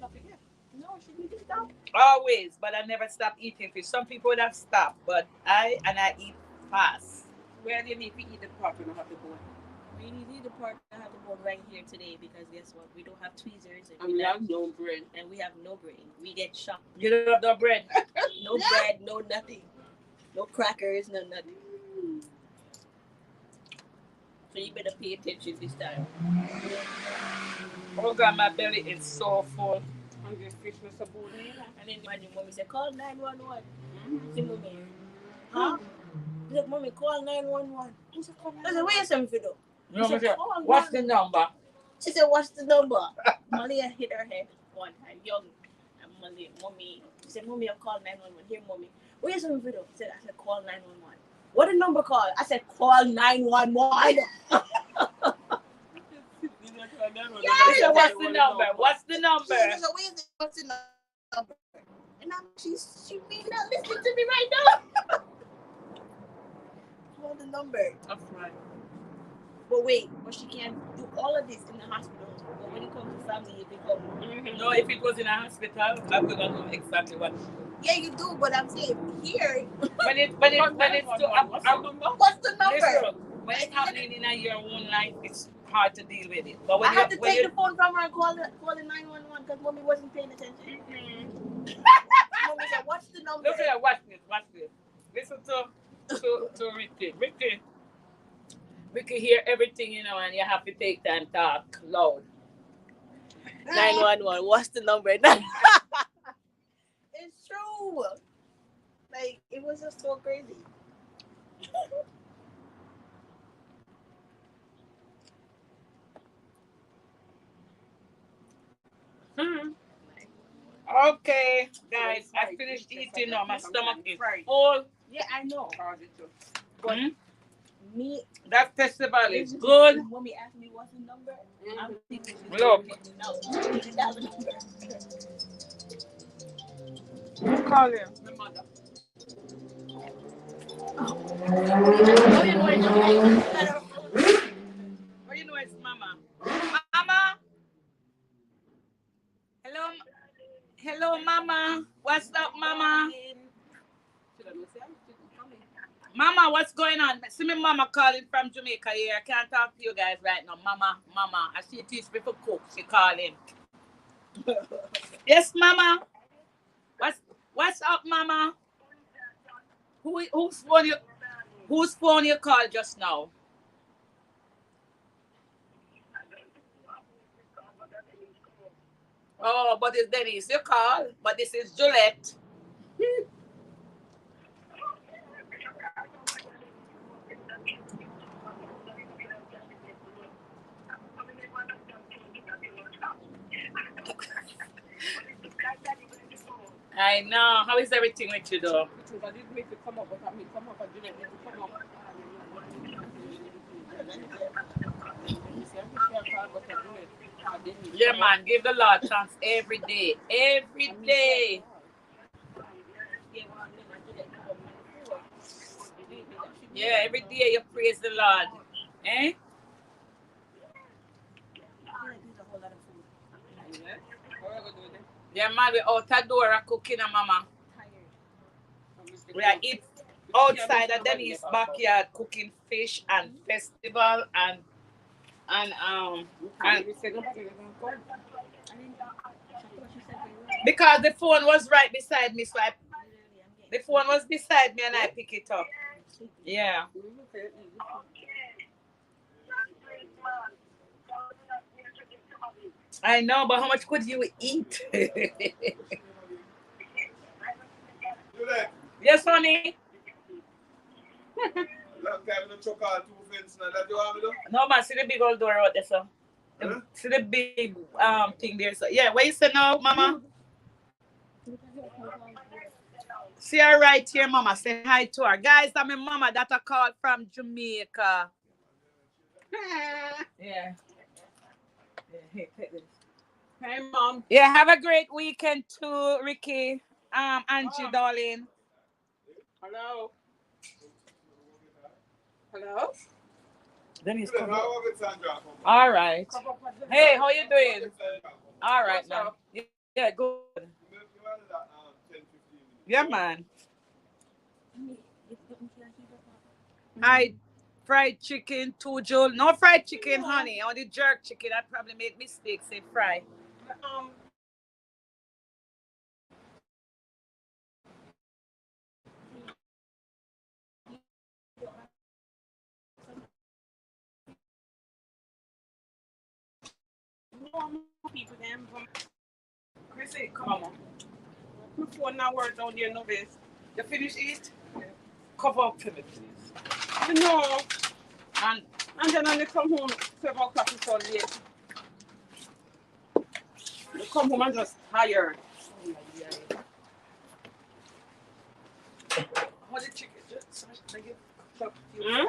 No, she didn't stop. always. But I never stopped eating fish. Some people would have stopped, but I eat fast. Where do you need to eat the pork and not have the bone? We need the part I have the bone right here today because guess what? We don't have tweezers And we have no bread. and we have no brain. We get shocked. You don't have the bread. No bread, no nothing. No crackers, no nothing. So you better pay attention this time. Oh God, my belly is so full. And this fish was a bone. And then imagine mommy said, call 911. See mommy. Huh? He said, mommy, call 911. I said, where you send me do? You know, what's the number? She said, what's the number? Malia hit her head one time, young. And mommy, she said, mommy, I'll call 911. Here, mommy. Where you send me do? I said, call 911. What the number call? I said, call 911. She said, what's the number? What's the number? She said, what's the number? And she may not listening to me right now. Call the number. That's right. But wait, but she can't do all of this in the hospital. But when it comes to family, it becomes. No, if it was in a hospital, I would know exactly what. Yeah, you do, but I'm saying here. When it's to what's the number? What's the number? Listen, when it's happening in your own life, it's hard to deal with it. But when I had to take the phone from her and call the 911 because mommy wasn't paying attention. Mommy said, "What's the number?" Look at watch this. Listen to Ricky. Ricky, We can hear everything, you know, and you have to take time talk loud. 911. What's the number? It's true. Like it was just so crazy. Hmm. Okay, guys, I finished eating now. My stomach is full. Yeah, I know. But Hmm? me, That festival is good. mommy asked me what's the number. I'm thinking she's Look. no, she didn't have a number. Call him. My mother. Oh, you know it's Oh, you know it's Mama. Mama. Hello. Hello, Mama. What's up, Mama? Mama, what's going on? See me Mama calling from Jamaica here. I can't talk to you guys right now. Mama, Mama. I she teach me for cook. She calling. Yes, Mama. What's up, Mama? Whose phone you called just now? Oh, but it's Denise you call. But this is Juliet. I know. How is everything with you though? Yeah, man. Give the Lord thanks every day. Every day. Yeah, every day you praise the Lord. Eh? Yeah, man. We out the door cooking, Mama. We are eat outside at Dennis' backyard cooking fish and festival and because the phone was right beside me, so the phone was beside me and I pick it up. Yeah. I know, but how much could you eat? Yes, honey. No man, see the big old door out there, so. See the big thing there, so yeah. What you say now, Mama? See her right here, Mama. Say hi to her, guys. I'm my mama that I called from Jamaica. Yeah. Hey, take this. Hey, Mom. Yeah, have a great weekend too, Ricky. Angie, darling. Hello. Hello. Then he's coming. All right. Hey, how you doing? All right, man. Yeah, good. Yeah, man. I fried chicken, two joule. No fried chicken, honey. Only jerk chicken. I probably make mistakes in fry. Um, people them from Chrissy, come on. before now work down there no base. You finish eat? Cover up to me, please. You know, And and then when they come home 7 o'clock it's so late. They come home and just tired. how the chicken? Just like you chop few Hmm?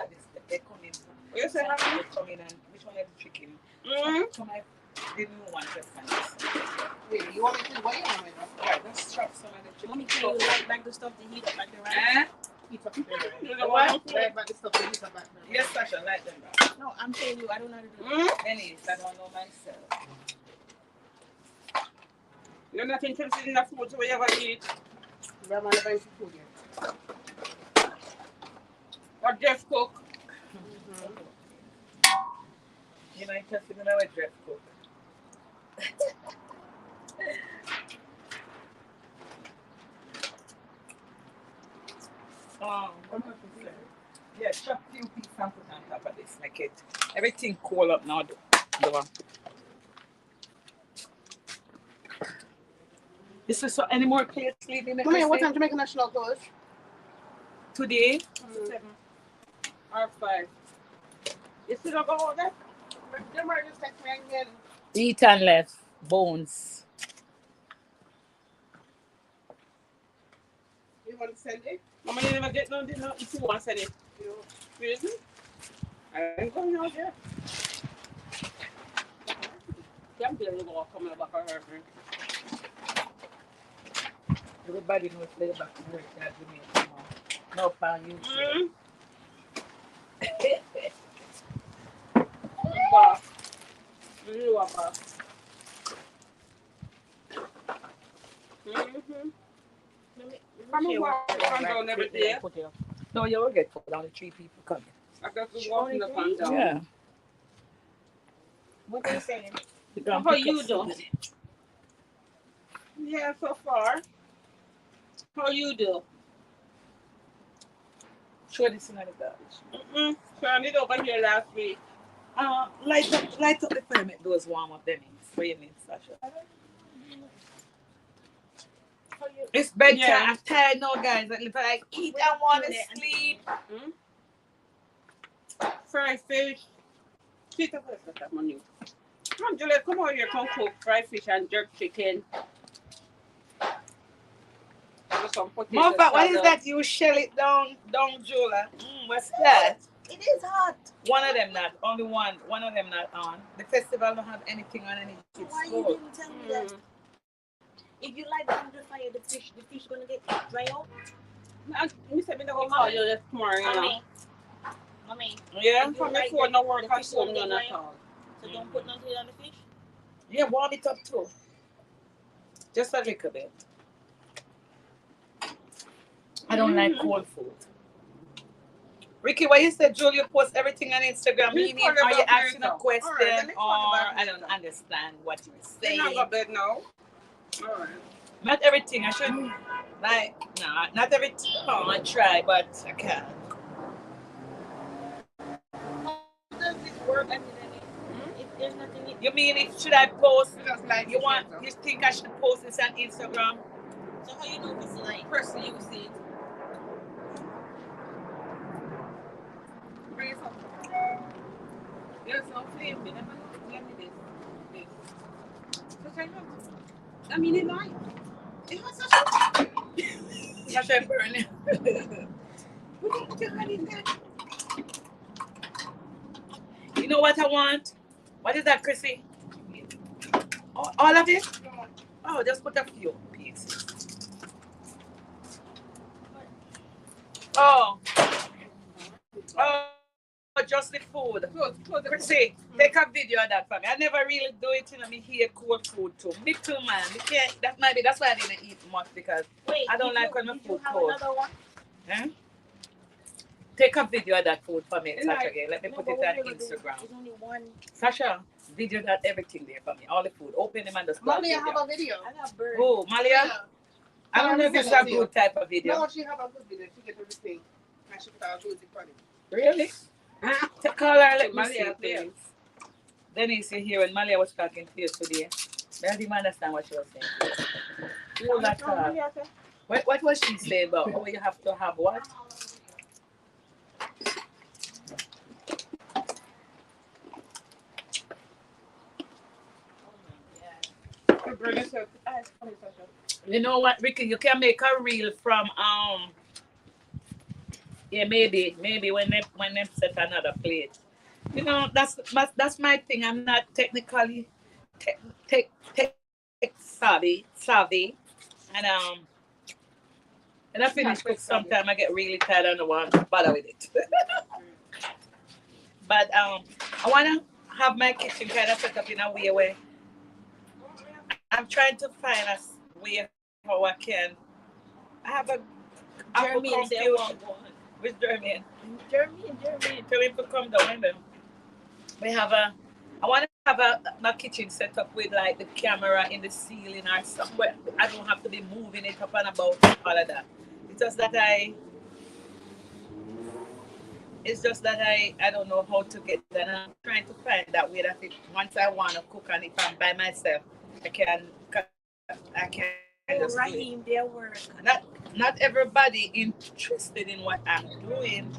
they come in. What you say, honey? They come in and which one is the chicken? Mm-hmm. Some of the new one just kind Wait, you want me to wait on it? yeah, just chop some of the chicken. Mommy, can you light back the stuff to heat up like the rice? Eh? Heat up the You know what? Right back the stuff to heat up back there. Yes, Sasha, like them back. No, I'm telling you, I don't know how to do it. Mm-hmm. Anyways, I don't know myself. You're not interested in the food, so we ever eat. I'm not buying food yet. Or just cook. You know, interested in our dress cook. What was it say? Yeah, chop few pieces and put on top of this. Make it everything cool up now. Do. This is so any more plates leaving the Mommy, what time Jamaica National close? today? 7 or 5. You still don't go out there? They might just text me again. Eat and left bones. You want to send it? Mama, you never get no dinner if you want to send it. You really? I ain't going out there. Can't be able to go coming back on her. Everybody knows later back to work that we need tomorrow. No pan you. Boss. You are boss. I'm down every day. No, you will get 4 down the 3 people coming. I got to walk in the pan down. Yeah. What are you saying? How you do? Yeah, so far. How you do? Show this in the garbage. Turned it over here last week. Light up the fire, make those warm up them for your minutes, Sasha. It's bedtime. Yeah. I'm tired now, guys. If I like eat, I want to sleep. Fried fish. Sweet of that money. Come on, Juliet, come over here, come cook fried fish and jerk chicken. Some potato Mother, what is salad. that? You shell it down, Julia. What's that? It is hot. One of them not. Only one. One of them not on. The festival don't have anything on any kids' Why you food. didn't tell me that? If you light on the fire, the fish gonna get dry out. You said me to go call you this morning. Mommy. Yeah? If you From the light phone, the- no work the at fish home, gonna get none at dry out. all. So don't put nothing on the fish. Yeah, warm it up too. Just a little bit. I don't like cold food. Ricky, what you said, Julia, post everything on Instagram. Please Meaning, call it are you back asking later. a question All right, let me call you back or I don't later. understand what you're You're saying? not going to bed now. All right. Not everything. I should like not everything. Oh, I try, but I can't. How does this work? I mean, if there's nothing in You mean if should I post? Just like You want? You think I should post this on Instagram? so how you know if it's light? Press you see it. Bring it up. There's no flame. Let me this. So try not. I mean, it light. It has such a... I should burn it. Put your hand in there. You know what I want? What is that, Chrissy? All of it? Oh, just put a few pieces. Oh, just the food. Chrissy, take a video of that for me. I never really do it in me here cold food too. Me too, man. Me can't, that's why I didn't eat much because Wait, I don't did like when my did food you have cold. another one? Eh? Take a video of that food for me, It's Sasha. like- Again. Let me No, put but it what on we're gonna do, Instagram. there's only one. Sasha, video that everything there for me. All the food. Open them and just start Mommy, I video. have a video. I got bird. Oh, Malia? I don't know if it's a good type of video. No, she have a good video. She get everything. And she put out good funny. Really? Call her, let me Malia, see, please. Denise, you hear when Malia was talking to you today. I didn't even understand what she was saying. Hold that call. What was she saying about? Oh, you have to have what? You know what, Ricky? You can make a reel from yeah, maybe when they set another plate. You know, that's my thing. I'm not technically tech savvy, and and I finish cook. Sometimes I get really tired and I don't want to bother with it. But I wanna have my kitchen kind of set up in a way where I'm trying to find a way how I can. I have a apple Jeremy said confusion one. with Jeremy. Jeremy. Tell him to come down with them. We have I want to have a kitchen set up with like the camera in the ceiling or somewhere. I don't have to be moving it up and about all of that. It's just that It's just that I don't know how to get that. And I'm trying to find that way that if once I want to cook and if I'm by myself, I can just do it. Oh, Raheem, their work. Not everybody interested in what I'm doing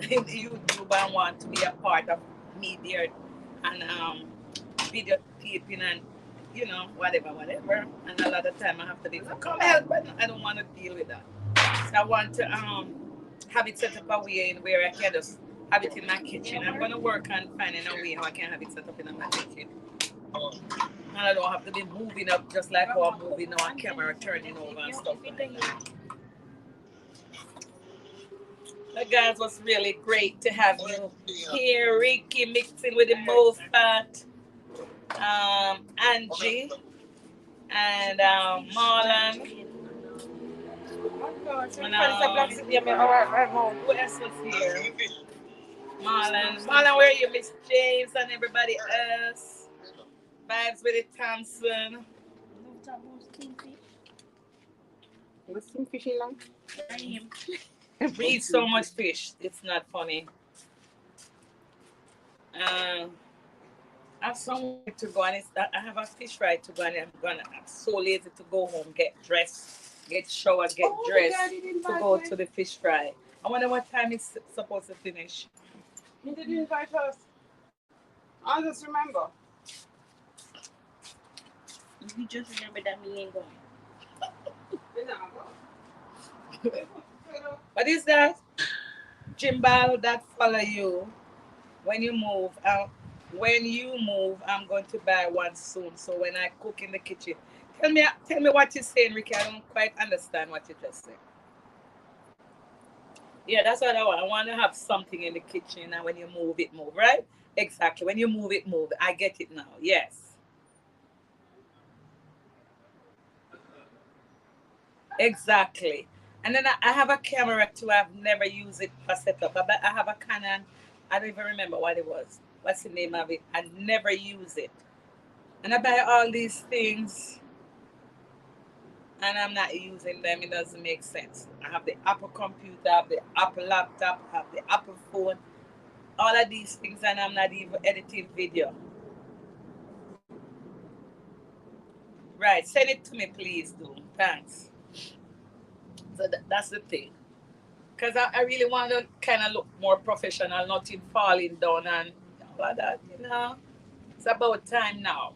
in YouTube and want to be a part of me there and videotaping and whatever. And a lot of time I have to be come help, but I don't want to deal with that. So I want to have it set up a way in where I can just have it in my kitchen. I'm gonna work on finding a way how I can have it set up in my kitchen. And I don't have to be moving up just like how I'm moving now on camera, turning over and stuff like that. But guys, was really great to have you here, Ricky mixing with the most fat, Angie, and Marlon. And, who else was here? Marlon. Marlon, where are you? Miss James and everybody else. Vibes with it, Thompson. What's some fishing line? Raheem. We eat so much fish. It's not funny. I have somewhere to go, and I have a fish fry to go, and I'm so lazy to go home, get dressed, get showered, get dressed to go to the fish fry. I wonder what time it's supposed to finish. He didn't invite us. I just remember. You just remember that me ain't going. What is that? Jimbal that follow you when you move. When you move, I'm going to buy one soon. So when I cook in the kitchen, tell me what you're saying, Ricky. I don't quite understand what you just said. Yeah, that's what I want. I want to have something in the kitchen, and when you move, it move, right? Exactly. When you move, it move. I get it now. Yes. Exactly. And then I have a camera too. I've never used it for setup. I have a Canon. I don't even remember what it was. What's the name of it? I never use it. And I buy all these things and I'm not using them. It doesn't make sense. I have the Apple computer, I have the Apple laptop, I have the Apple phone, all of these things, and I'm not even editing video. Right, send it to me, please, do. Thanks. So that's the thing. Because I really want to kind of look more professional, nothing falling down and all of that. It's about time now.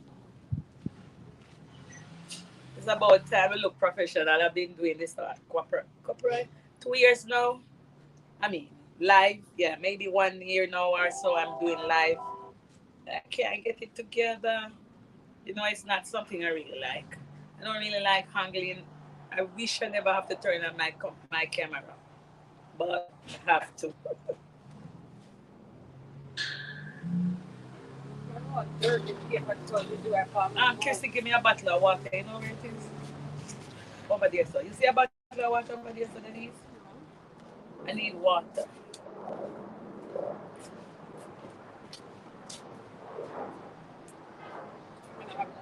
It's about time we look professional. I've been doing this for corporate 2 years now. I mean, live, yeah, maybe 1 year now or so I'm doing live. I can't get it together. It's not something I really like. I don't really like handling. I wish I never have to turn on my camera, but I have to. Kirsty, give me a bottle of water. You know where it is? Over there, so you see a bottle of water over there, so Denise? I need water.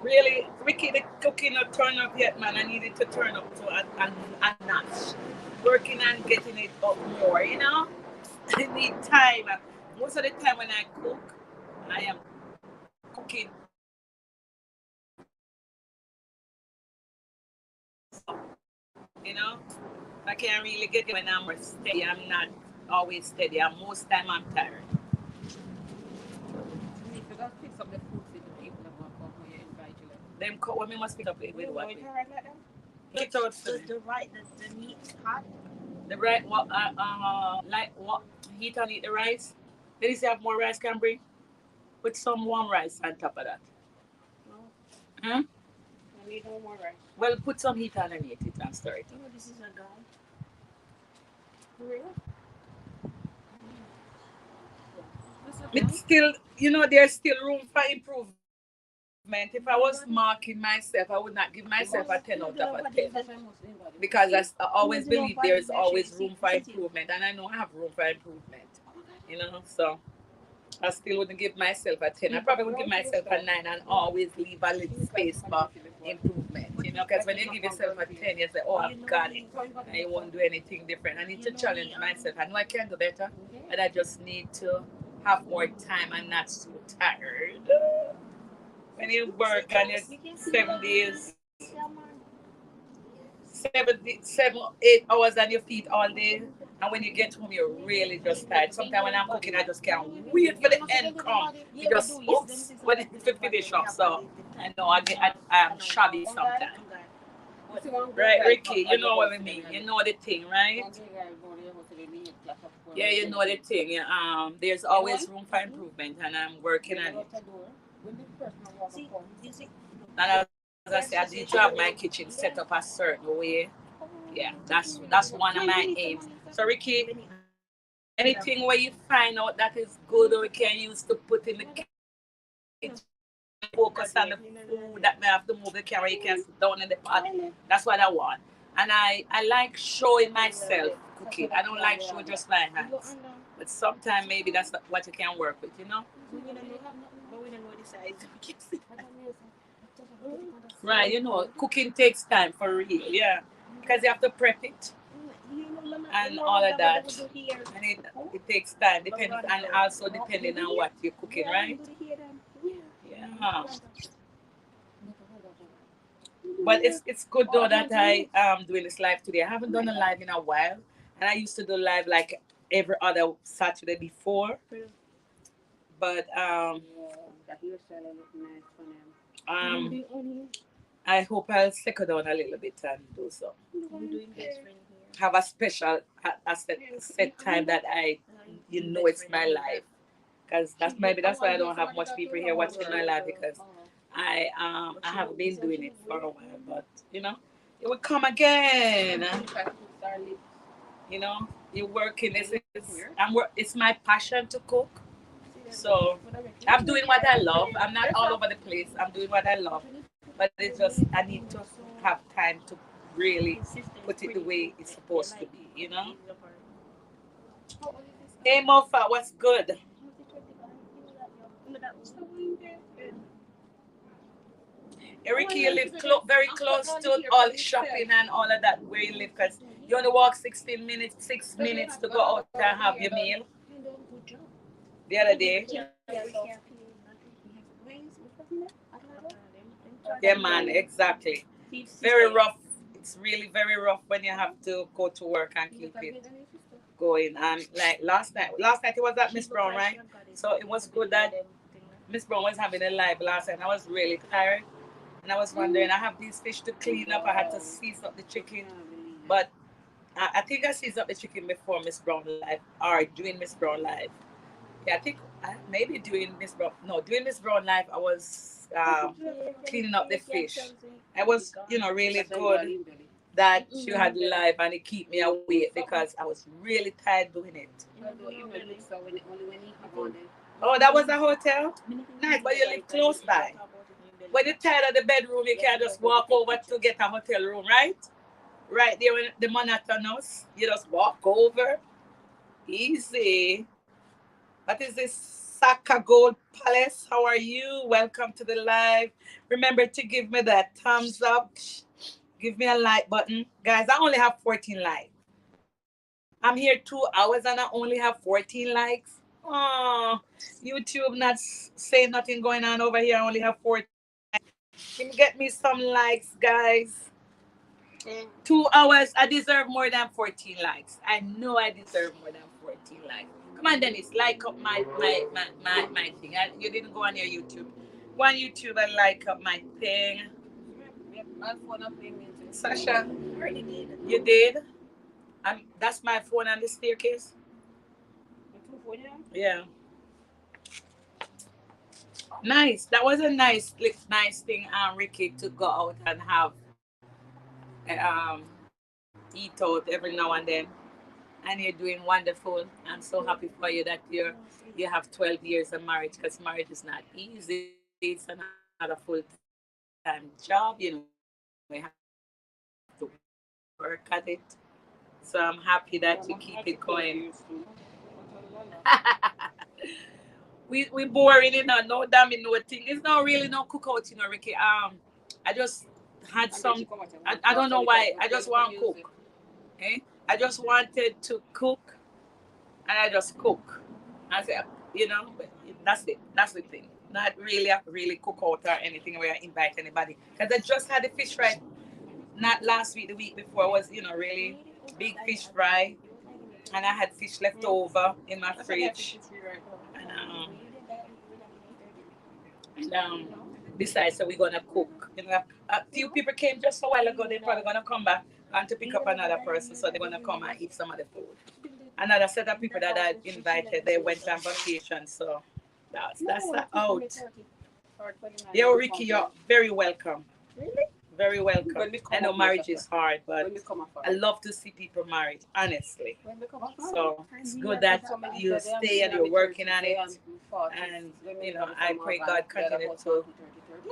Really, Ricky, the cooking not turn up yet, man. I need it to turn up to a notch. Working on getting it up more. I need time. Most of the time when I cook, I am cooking. You know, I can't really get it when I'm steady. I'm not always steady. And most time I'm tired. You forgot to fix up the food for the people that want to come when you invite you. Them what we must pick up with what? You right like that? Pick out The meat hot. the right what like what heat on eat the rice. Then you have more rice can bring. Put some warm rice on top of that. No, Hmm? I need no more rice. Well, put some heat underneath it and stir it. Oh, this is a guy. Really? This is It's still, there's still room for improvement. If I was marking myself, I would not give myself a 10 out of a 10. Because I always believe there is always room for improvement. And I know I have room for improvement. So I still wouldn't give myself a 10. I probably would give myself a 9 and always leave a little space for improvement. You know, because when you give yourself a 10, you say, oh, I've got it. And you won't do anything different. I need to challenge myself. I know I can do better, but I just need to have more time and not so tired. When you work and it's 7 days, 8 hours on your feet all day, and when you get home, you're really just tired. Sometimes when I'm cooking, I just can't wait for the end come. You just oops when it's finish up. So I know I'm shabby sometimes. Right, Ricky, you know what I mean. You know the thing, right? Yeah, you know the thing. Yeah, there's always room for improvement, and I'm working on it. And as I said, I need to have my kitchen set up a certain way. Yeah, that's one of my aims. So Ricky, anything where you find out that is good or we can use to put in the kitchen, focus on the food that may have to move the camera, you can sit down in the pot. That's what I want. And I like showing myself cooking. I don't like showing just my hands. But sometimes maybe that's what you can work with, you know? Right, you know, cooking takes time for real, yeah. Because you have to prep it and all of that. And it takes time, depending and also depending on what you're cooking, right? Yeah. But it's good though that I am doing this live today. I haven't done a live in a while. And I used to do live like every other Saturday before. But um I hope I'll settle down a little bit and do so. Have a special set time that you know it's my life. Because that's why I don't have much people here watching my live because I have been doing it for a while, but you know it will come again. You know, you're working. It's my passion to cook. So I'm doing what I love. I'm not all over the place. I'm doing what I love, but it's just I need to have time to really put it the way it's supposed to be. You know. Hey Mofa, what's good? Ricky, you live very close to all the shopping and all of that where you live because you only walk 16 minutes, 6 minutes to go out and have your meal. The other day, yeah, man, exactly. Very rough. It's really very rough when you have to go to work and keep it going. And like last night it was at Miss Brown, right? So it was good that Miss Brown was having a live last night. I was really tired. And I was wondering, I have these fish to clean up. I had to season up the chicken. But I think I seasoned up the chicken before Miss Brown Live or doing Miss Brown Live. Yeah, I think maybe doing Miss Brown. No, doing Miss Brown Live, I was cleaning up the fish. I was, really good that you had live and it keep me awake because I was really tired doing it. Oh, that was a hotel? Nice, but you live close by. When you're tired of the bedroom, you can just walk over to get a hotel room, right? Right there in the Manhattan house. You just walk over. Easy. What is this? Saka Gold Palace. How are you? Welcome to the live. Remember to give me that thumbs up. Give me a like button. Guys, I only have 14 likes. I'm here 2 hours and I only have 14 likes. Oh, YouTube not saying nothing going on over here. I only have 14 likes. Can you get me some likes, guys? 2 hours. I deserve more than 14 likes. I know I deserve more than 14 likes. Come on, Dennis, like up my thing. You didn't go on your YouTube. Go on YouTube and like up my thing. Sasha, you did? That's my phone on the staircase. Yeah. Nice. That was a nice thing, Ricky, to go out and have um, eat out every now and then. And you're doing wonderful. I'm so happy for you that you have 12 years of marriage because marriage is not easy. It's not a full time job. You have to work at it. So I'm happy that you keep it going. Right, Ricky? we boring, you know, no damn no thing. It's not really no cookout, you know, Ricky. I just had some. I don't know why. I just want to cook. Eh? I just wanted to cook, and I just cook. I said, you know, but that's it. That's the thing. Not really, really cook out or anything where I invite anybody. Because I just had the fish fry, not last week, the week before was, you know, really big fish fry, and I had fish left over in my fridge. And besides, so we're gonna cook. You know, a few people came just a while ago. They're probably gonna come back and to pick up another person, so they're gonna come and eat some of the food. Another set of people that I invited, they went on vacation, so that's that out. Yo, Ricky, you're very welcome. Very welcome. I know marriage is hard, but I love to see people married, honestly. So it's good that you stay and you're working on it. And, you know, I pray God continue to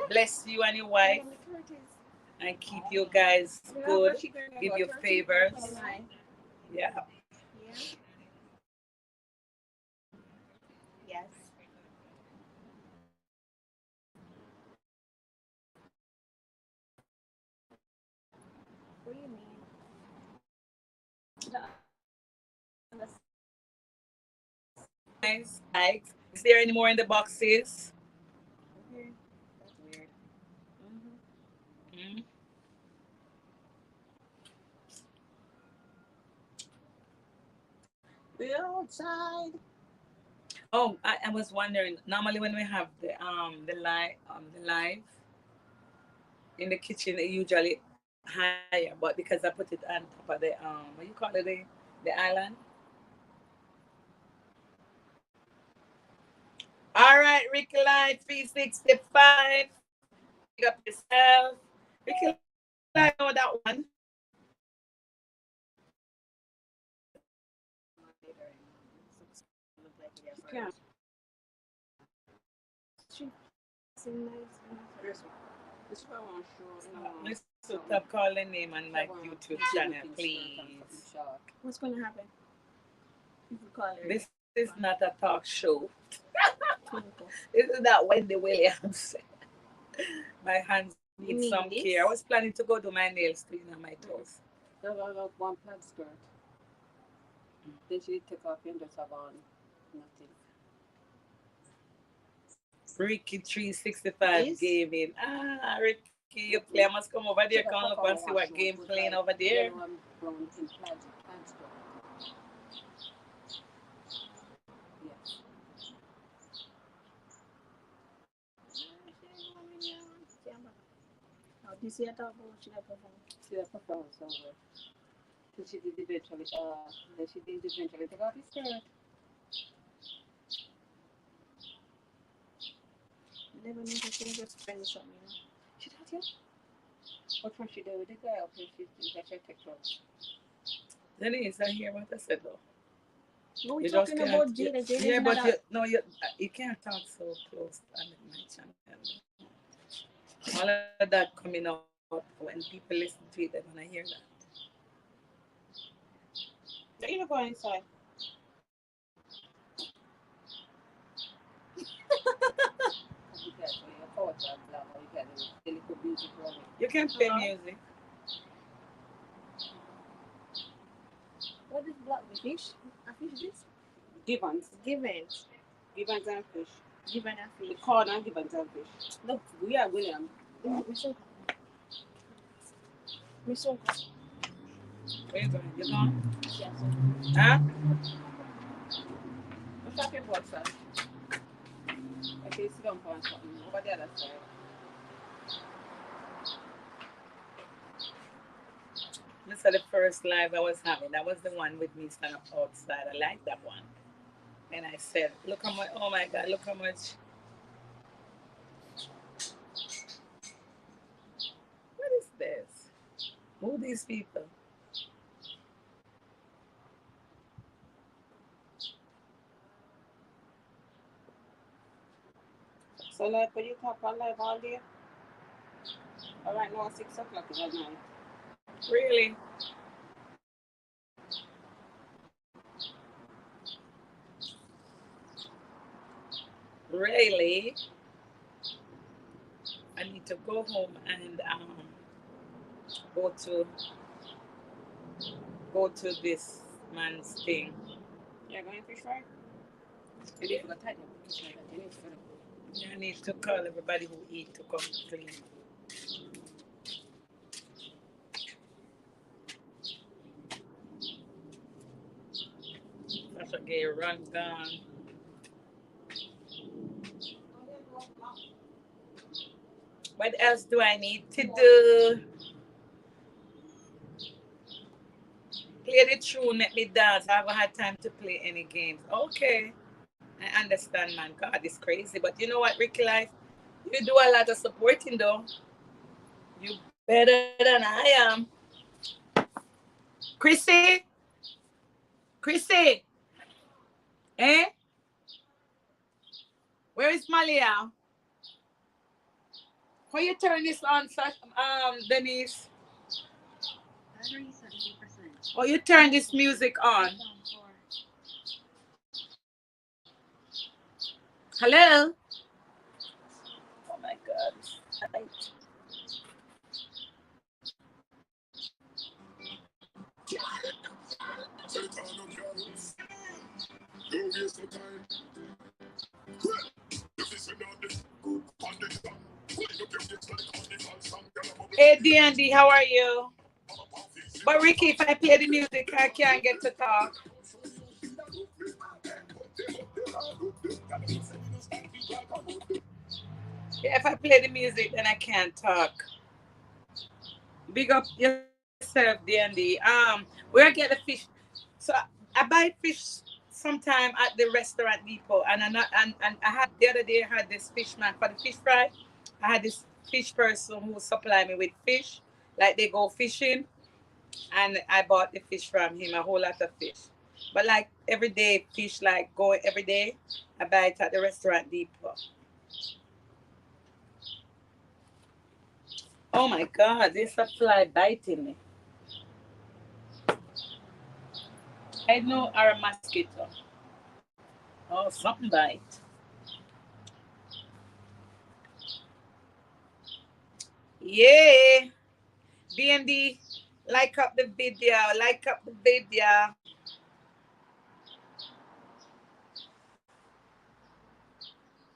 bless you and your wife and keep you guys good, give you favors. Yeah. Yes. What do you mean? Nice. Like, is there any more in the boxes? Okay. That's weird. Mm. We're outside. Oh, I was wondering. Normally, when we have the live in the kitchen, they usually higher, but because I put it on top of the what you call it, the island. All right, Ricky Light 365. Big up yourself. Ricky Light, know that one. Let's stop calling name on my YouTube channel, please. What's gonna happen? If we call her. This is not a talk show. This is not Wendy Williams. My hands need some care. I was planning to go do my nails to, you know, my toes. There was one plaid skirt. Then she took off and just have on nothing. Ricky 365 Yes. gaming. Ah, Ricky, you play. I must come over there. Come look and see what game playing over there. Brown in plaid skirt. Yes. How do you see at all? Should I perform? She had performance over. So she did eventually, then she did eventually take off his skirt. I never know if she just spend something, you know. She thought, yeah. What was she do with the guy up here? She take clothes. Denise, I hear what I said though. No, we're You just talking can't. about Jada. Jada Yeah, is but not you a... no, you can't talk so close on my channel. All of that coming out when people listen to it, they're gonna hear that. Let you go inside. You can play music. What is black fish? A fish this? Givens. Givens. Givens and fish. Given a The fish. corn and Givens and fish. Look, We are William. Miss Where you going? You gone? Yes. Huh? What's talking about, sir? Okay, sit down for something. Over the other side. This is the first live I was having. That was the one with me stand up outside. I like that one. And I said, look how much, oh my God, look how much. What is this? Who are these people? So, like, when you talk on live all day, all right now, 6 o'clock is at night. Really? really, I need to go home and go to go to this man's thing. Yeah, going fish fry. You need to go tight them. Fish fry that. You need to fill them. I need to call everybody who eat to come clean. That's a gay run gone. What else do I need to do? Play the tune, let me dance. I haven't had time to play any games. Okay. I understand, man. God, it's crazy. But you know what, Ricky Life? You do a lot of supporting, though. You better than I am. Chrissy? Chrissy? Eh? Where is Malia? How you turn this on, Denise? Battery 70%. Oh, you turn this music on. Hello? Oh my God. Hey, D&D, how are you? But Ricky, if I play the music, I can't get to talk. Yeah, if I play the music, then I can't talk. Big up yourself, D&D. Where I get the fish? So I buy fish sometime at the restaurant depot, and I had the other day I had this fish man for the fish fry. I had this fish person who supplied me with fish, like they go fishing, and I bought the fish from him, a whole lot of fish. But like everyday fish, like going every day, I buy it at the restaurant depot. Oh my God, there's a fly biting me. I know or a mosquito. Oh, something bite. Yeah. BND, like up the video, like up the video.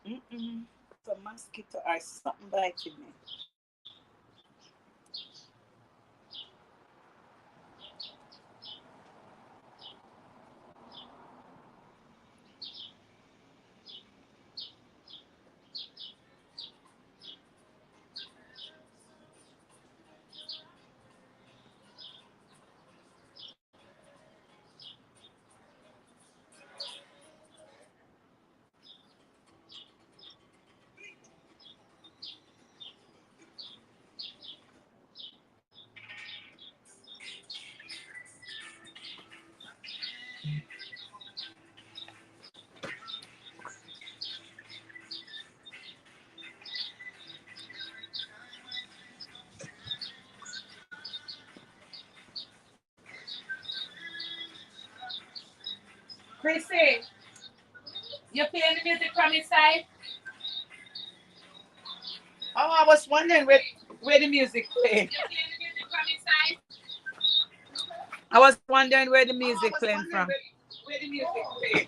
Mm-mm. The mosquito or something biting me. Chrissy, you playing the music from inside? Oh, I was wondering where the music playing. You playing the music from inside? I was wondering where the music playing from. Where the music playing.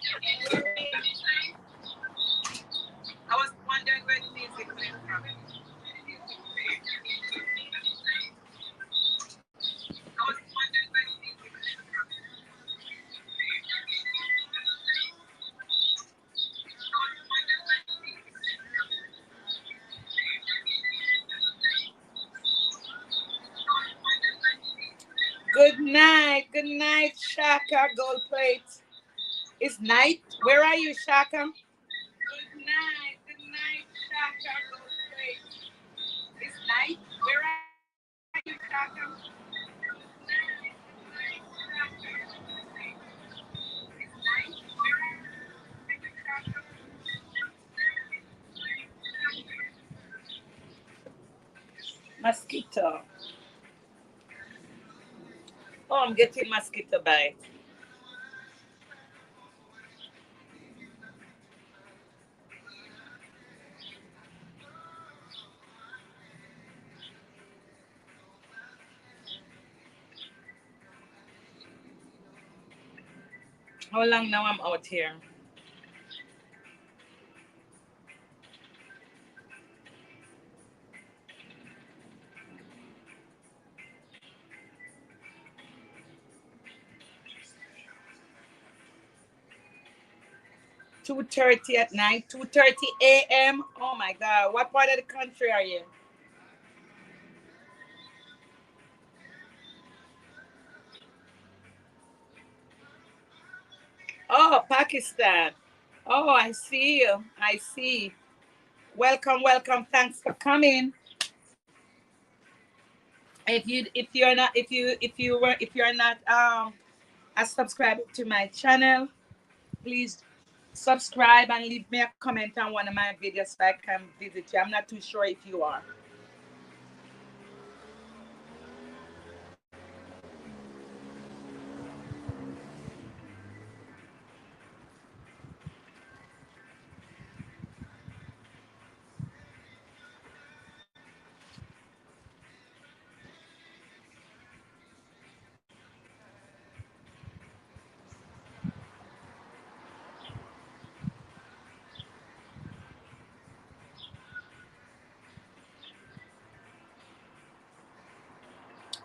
I was wondering where the music playing from. Good night, Shaka Gold Plate. It's night. Where are you, Shaka? Good night, Shaka Gold Plate. It's night. Where are you, Shaka? Mosquito. Oh, I'm getting mosquito bite. How long now I'm out here? Two thirty at night, 2:30 a.m. Oh my God. What part of the country are you? Oh, Pakistan. Oh, I see you. I see. Welcome, welcome. Thanks for coming. If you're not a subscriber to my channel, please subscribe and leave me a comment on one of my videos so I can visit you. I'm not too sure if you are.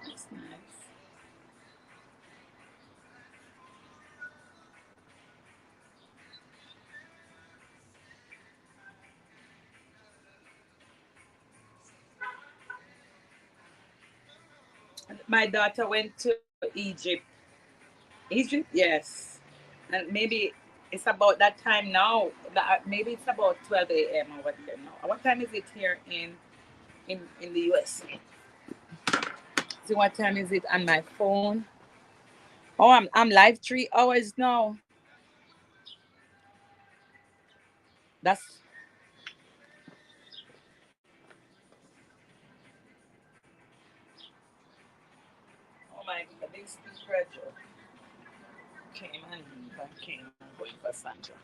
That's nice. My daughter went to Egypt. Egypt, yes. And maybe it's about that time now. Maybe it's about 12 a.m. over there now. What time is it here in the US? See what time is it on my phone? Oh, I'm live 3 hours now. That's oh my God. This pressure came and came and going for Sandra.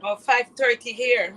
Oh, 5:30 here.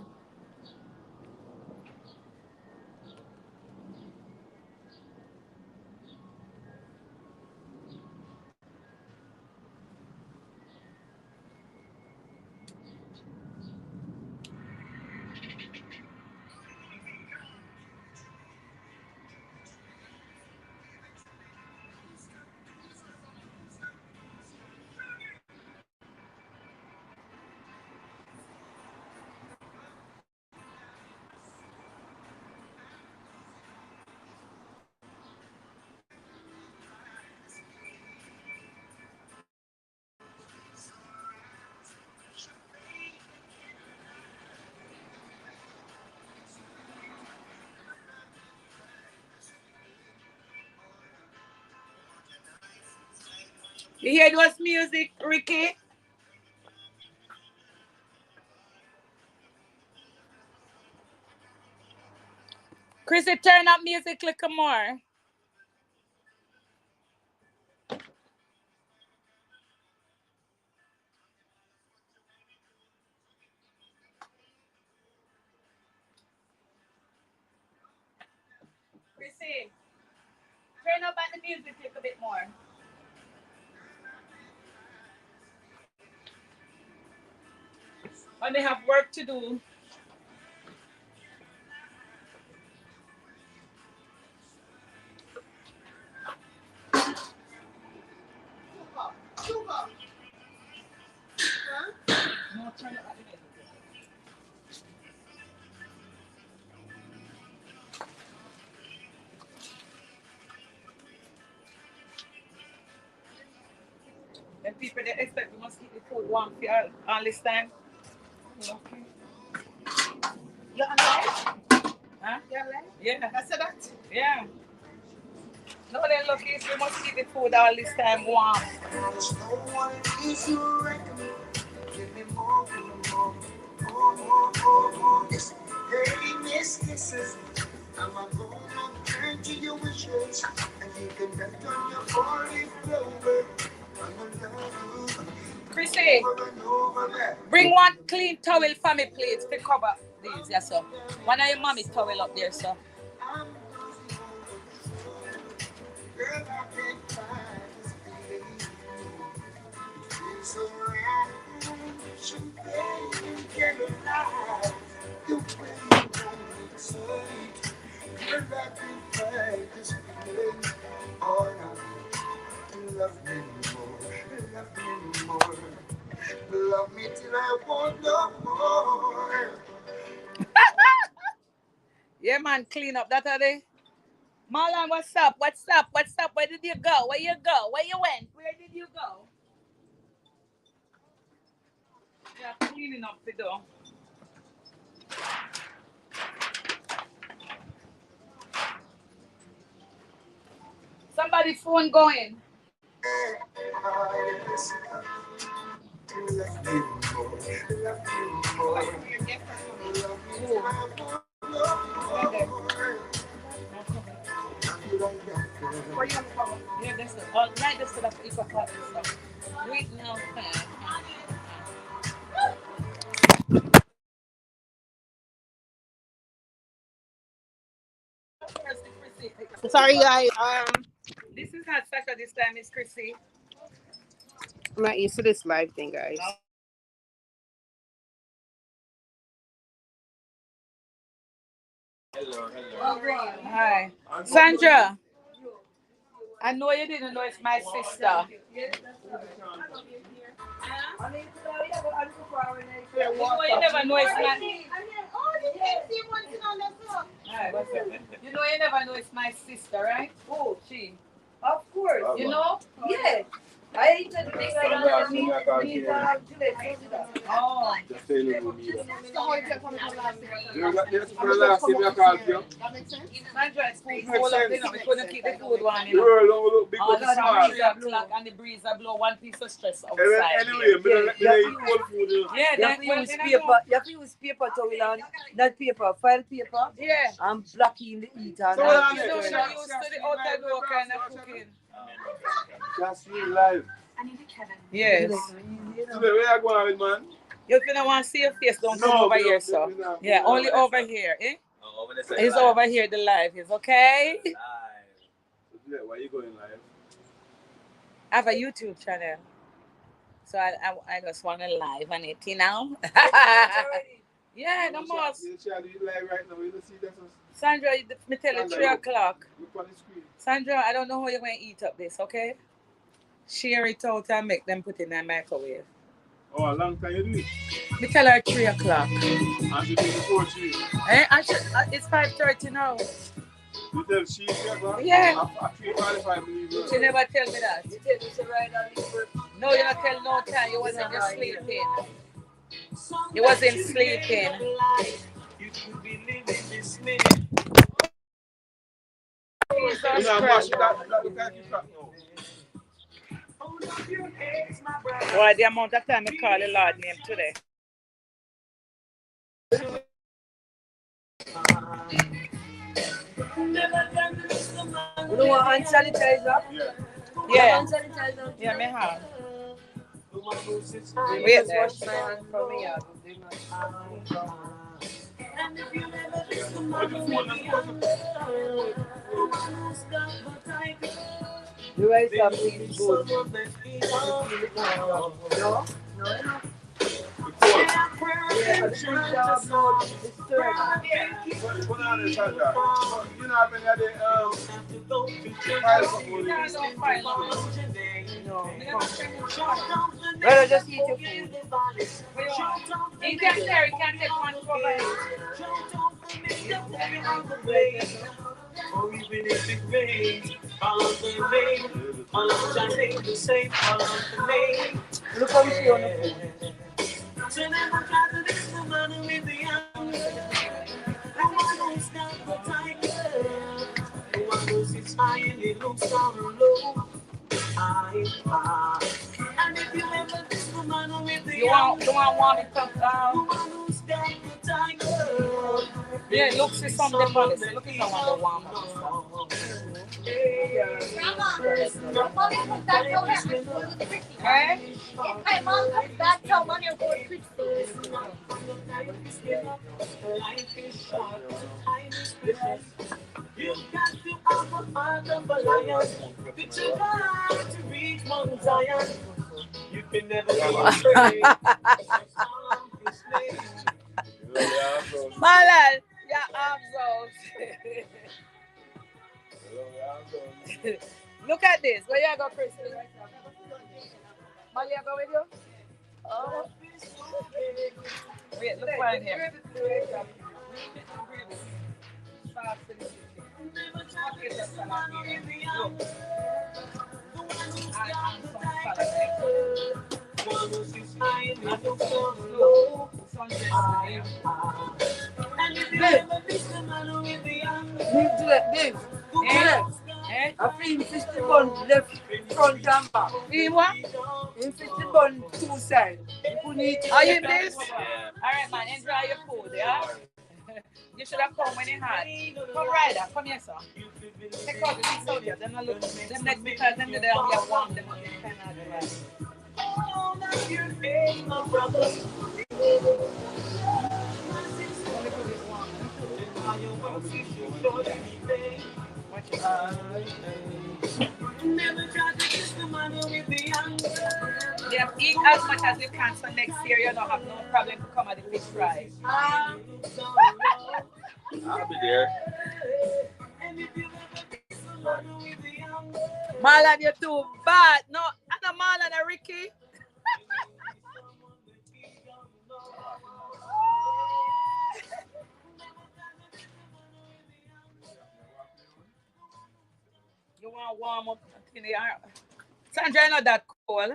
You hear those music, Ricky? Chrissy, turn up music a little more. Chrissy, turn up on the music a little bit more. And they have work to do. No, turn up on the music. Then people they expect we must keep the food warm for all this time. Okay. You're alive? Huh? You're alive? Yeah. I said that. Yeah. No, then look, if we must keep the food all this time warm. There's no one is you recommend. Give me more, give me more, more, more, more, more. Yes. Hey, miss, kisses. I'm a gonna turn to your wishes, and you can bet on your 40 clover. I'm gonna love you. Chrissy, bring one clean towel for me, please, to cover these. Yes, sir. One of your mommy's towel up there, sir. Love me more. Love me till I want no more. Yeah, man, clean up that are they. Marlon, what's up? What's up? What's up? Where did you go? Where you go? Where you went? Where did you go? Yeah, cleaning up the door. Somebody's phone going. Yeah, that's it. All right, that's it. It's a cut and stuff. Wait now, Sorry, guys. This is not Sasha this time, it's Chrissy. I'm not used to this live thing, guys. Hi. Sandra, I know you didn't know it's my sister. You never know it's my You know you never know it's my sister, right? Oh, she. Of course. You know? Yes. I eat the thing Oh. Just say no to me. That's for the last time I called you. Sandra, it's full up, you know, we couldn't keep the food one, The you know. world don't look big Oh, but that's small. 3 o'clock and the breeze I blow one piece of stress outside. Anyway, I eat cold food. Yeah, you that's have to use paper. You have to use paper towel and not paper, file paper. Yeah. And blocking the heat and So You what don't on used it? to the outside door kind of cooking. Just real live. Yes. Today, where you going with, man? You don't want to see your face, don't come No, over we here, don't- so. we don't- Yeah, only over here, eh? It's over here, the live is, okay? Today, why you going live? I have a YouTube channel. So I just want to live on it, you know? Yeah, no more. You shall do it live right now. You don't see that? Sandra, me tell you 3 o'clock. Look on the screen. Sandra, I don't know how you're going to eat up this, okay? Share it out and make them put it in the microwave. Oh, a long time you do it. Me tell her 3 o'clock. And she do it before 3. Eh? It's 5:30 now. You tell she, Yeah. At 3:45, believe you. She never tell me that. you tell me to ride and leave work. No, you don't tell no time. You wasn't just sleeping. You wasn't sleeping. Jesus Christ. Why the amount of time I call the Lord name today? You know what hand sanitizer? Yeah. Hand sanitizer. Yeah, me have. Wait Wait there. there. Wash my hand from here. The rice and beans good. No? No? Yeah, the shrimp are about the stir. What on the Sandra? You know, I've been at the file No. Well, just eat your food. You can share, you can take one for me. Or even if it rains, follow the rain, follow the name, the same, follow the name. Look how we see on the food. So never try to this woman with the young. The one who's not the tiger. The one who sits high and it looks down low. And if you ever this woman with the young. You want me to come down? The one who's got the tiger. Yeah, look, see some of the policy. Look at the one that want me. Grandma, mommy comes back, tell her I'm going with Christy. Eh? If my mom comes back, tell mommy I'm going with Christy. Life is short, time is precious. You got to have a heart of a lion. Did you got to reach Mount Zion? You can never be afraid. Marlon, your arms out. Look at this. Where you go, Christy? Molly, I go with you? Oh. Wait, look behind him. This. I feel 50 bun left front and back. See what? In 50 bun two sides. You could eat it. Are you in this? Alright, man, enjoy your food, yeah? You should have come when you had. Come right up, come here, sir. Take out the things out here. Them not look, them next because them they don't get warm, them not get kind of dry. Yeah, eat as much as you can so next year you don't have no problem to come at the fish fry. I'll be there. Marlon, you're too bad. No, I'm not Marlon and Ricky. You want to warm up in the air? Sandra, you're not that cold.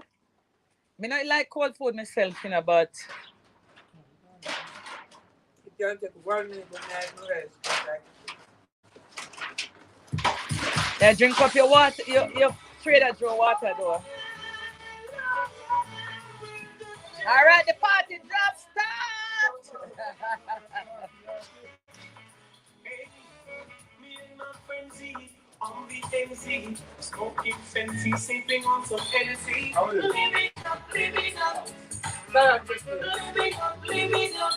Me not like cold food myself, you know, but You can't take 1 minute and rest. yeah, drink up your water, your Trader Joe water though. All right, the party drop start. Me and my friends eat on the NC, smoking fancy, sipping on some Hennessy. Living up, living up. Living up, living up.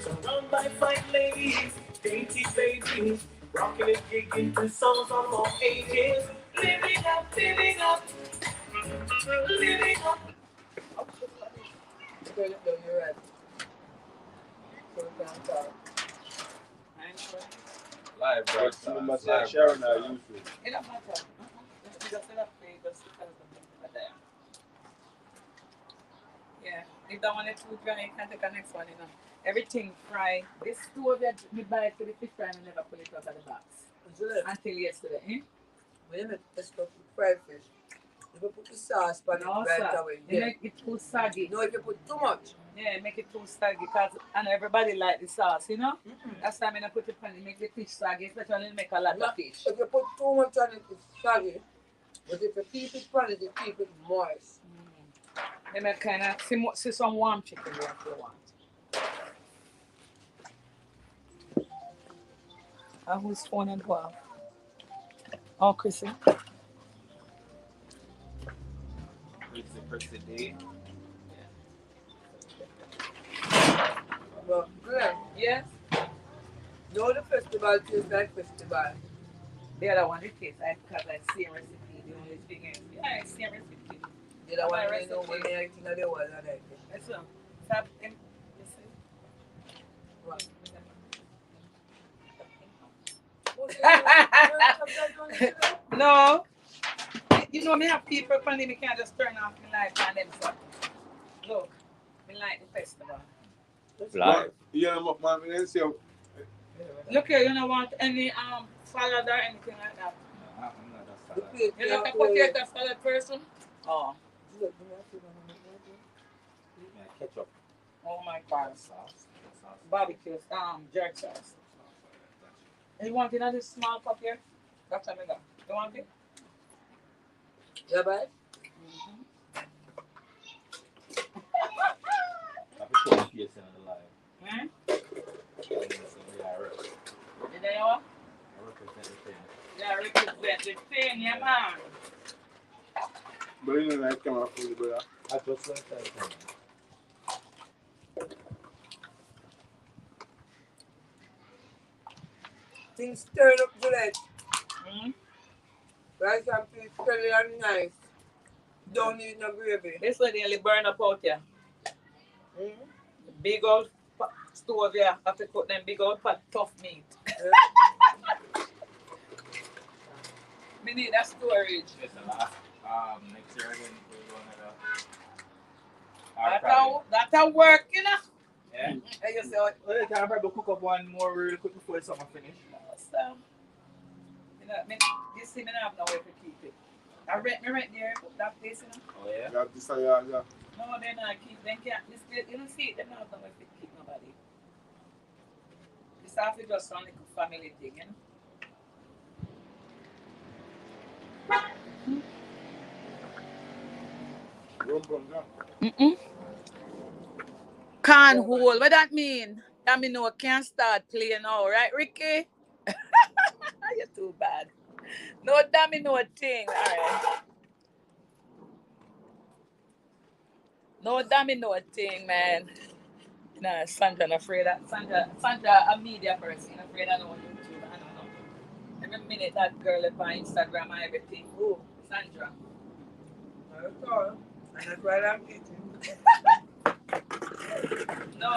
Surrounded by fine ladies, dainty babies, rocking and gigging to songs of all ages. Living up, living up. Living up. Turn it down, you're right. So we can't talk. Live broadcast. You must Live have Sharon or broadcast. YouTube. It don't matter. Just enough flavors because of the there. Yeah, if that one is too dry, you can take the next one, you know. Everything fried. This two of you, we buy it for the fish fry and never pull it out of the box. Until yesterday, eh? When you make this stuff with fried fish, if you put the sauce on it No, right sir. away. You make it too saggy. No, if you put too much. Yeah, make it too saggy because and everybody like the sauce, you know? Mm-mm. That's why I'm gonna put it on it, make the fish saggy, especially when you make a lot of fish. If you put too much on it, it's soggy. But if you keep it on it, you keep it moist. Then I kind of see some warm chicken there if you want. Whose phone and what? Oh, Chrissy. It's the day. But, Glenn, Yes? no, the festival tastes like festival. The other one, it tastes like because I see a recipe. The only thing is, yeah, I see a recipe. The other one, My you know, when recipe. I think of the one, I like it. That's one. Stop him. You see? What? No. You know, me have people funny, me can't just turn off my life and them stuff. Look, me like the festival. Live. You know, man, let's see. Look here, you don't want any salad or anything like that. I'm not a The salad. plate, You're not a potato salad person? Oh. Yeah, ketchup. Oh my God. Sauce. Barbecue, jerk sauce. You want it in this small cup here? That's what I got. You want it? Yeah, bye. I'm sure it's in the live. Hmm? Yeah, I You there, you are? represent the thing. You I represent the thing, yeah, man. But you know, like, come up with it, brother. I just like that. Things turn up Juliet. Mm. Rice and peas curly and nice. Don't need no gravy. This one nearly burn up out here. Mm. Big old stove here. Have to cook them big old pot tough meat. We need that storage. Yes, a lot. Next year again, we're going to That's how work, you know. Yeah. And you say, oh, Well, you can probably cook up one more really quick before the summer finish. so, you know, you see me now have nowhere to keep it. I rent there, that place, you know. Oh, yeah? You have this and yeah. No, they're not keep, they can't, this, you don't see it, they don't have nowhere to keep nobody. This have to just sound like a family thing, you know. Mm-mm. Can't hold. What that mean? That mean no can't start playing now, right, Ricky? You're too bad. No, that mean no thing. All right. No, that mean no thing, man. Nah, Sandra, not afraid that Sandra, a media person, afraid I know YouTube. I don't know. Every minute that girl up on Instagram and everything. Who? Sandra. That's all. And that's why I'm eating. No,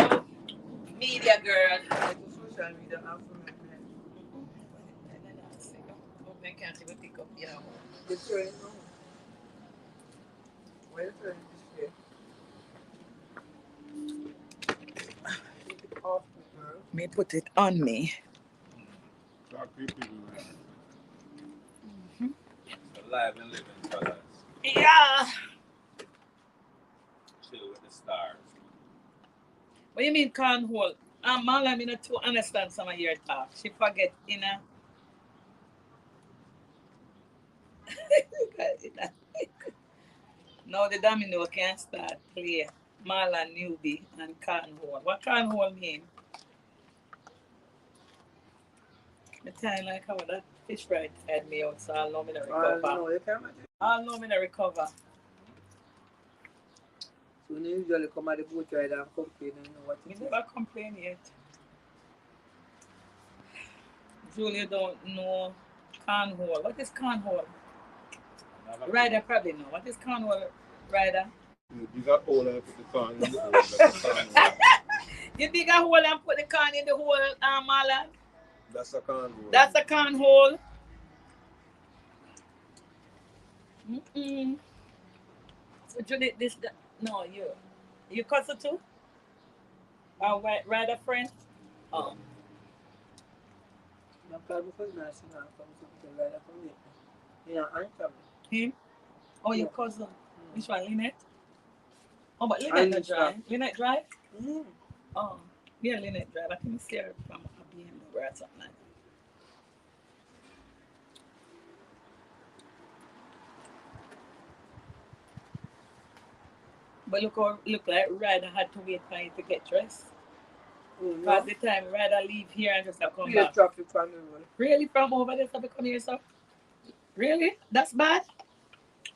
media girl. It's a social media app for me. I can't even pick up the hour. The train, no. Where the train is here? Keep it off me, girl. Me put it on me. Alive and living, fellas. Yeah. Chill with the stars. What do you mean can't hold? Mala, me not to understand some of your talk. She forget, you know. No, the domino can't start play. Mala newbie and can't hold. What can't hold mean? The time like how that fish fry had me out, so I'll know me to recover. No, you can't imagine. I'll know me to recover. So you usually come at the boat ride and complain and know what We it is. never complain yet. Julia don't know cornhole. What is cornhole? Ryder probably know. What is cornhole, Ryder? You got all and put the corn in the hole. You dig a hole and put the corn in the hole, Marlon? That's a corn hole. That's a cornhole. Mm-mm. So Julie, no, you cousin too? Ryder friend? Oh. I'm probably because now she now comes to the rider from me. Yeah, I'm coming. Him? Oh, your Yeah. cousin. Which one, Lynette? Oh, but Lynette not drive. Lynette drive? Mm. Oh, yeah, Lynette drive. I can see her from a BMW or something like that. But look like Ryder had to wait for you to get dressed. Because the time Ryder leave here and just come back. Traffic from the road. Really? From over there to come here, sir? Really? That's bad?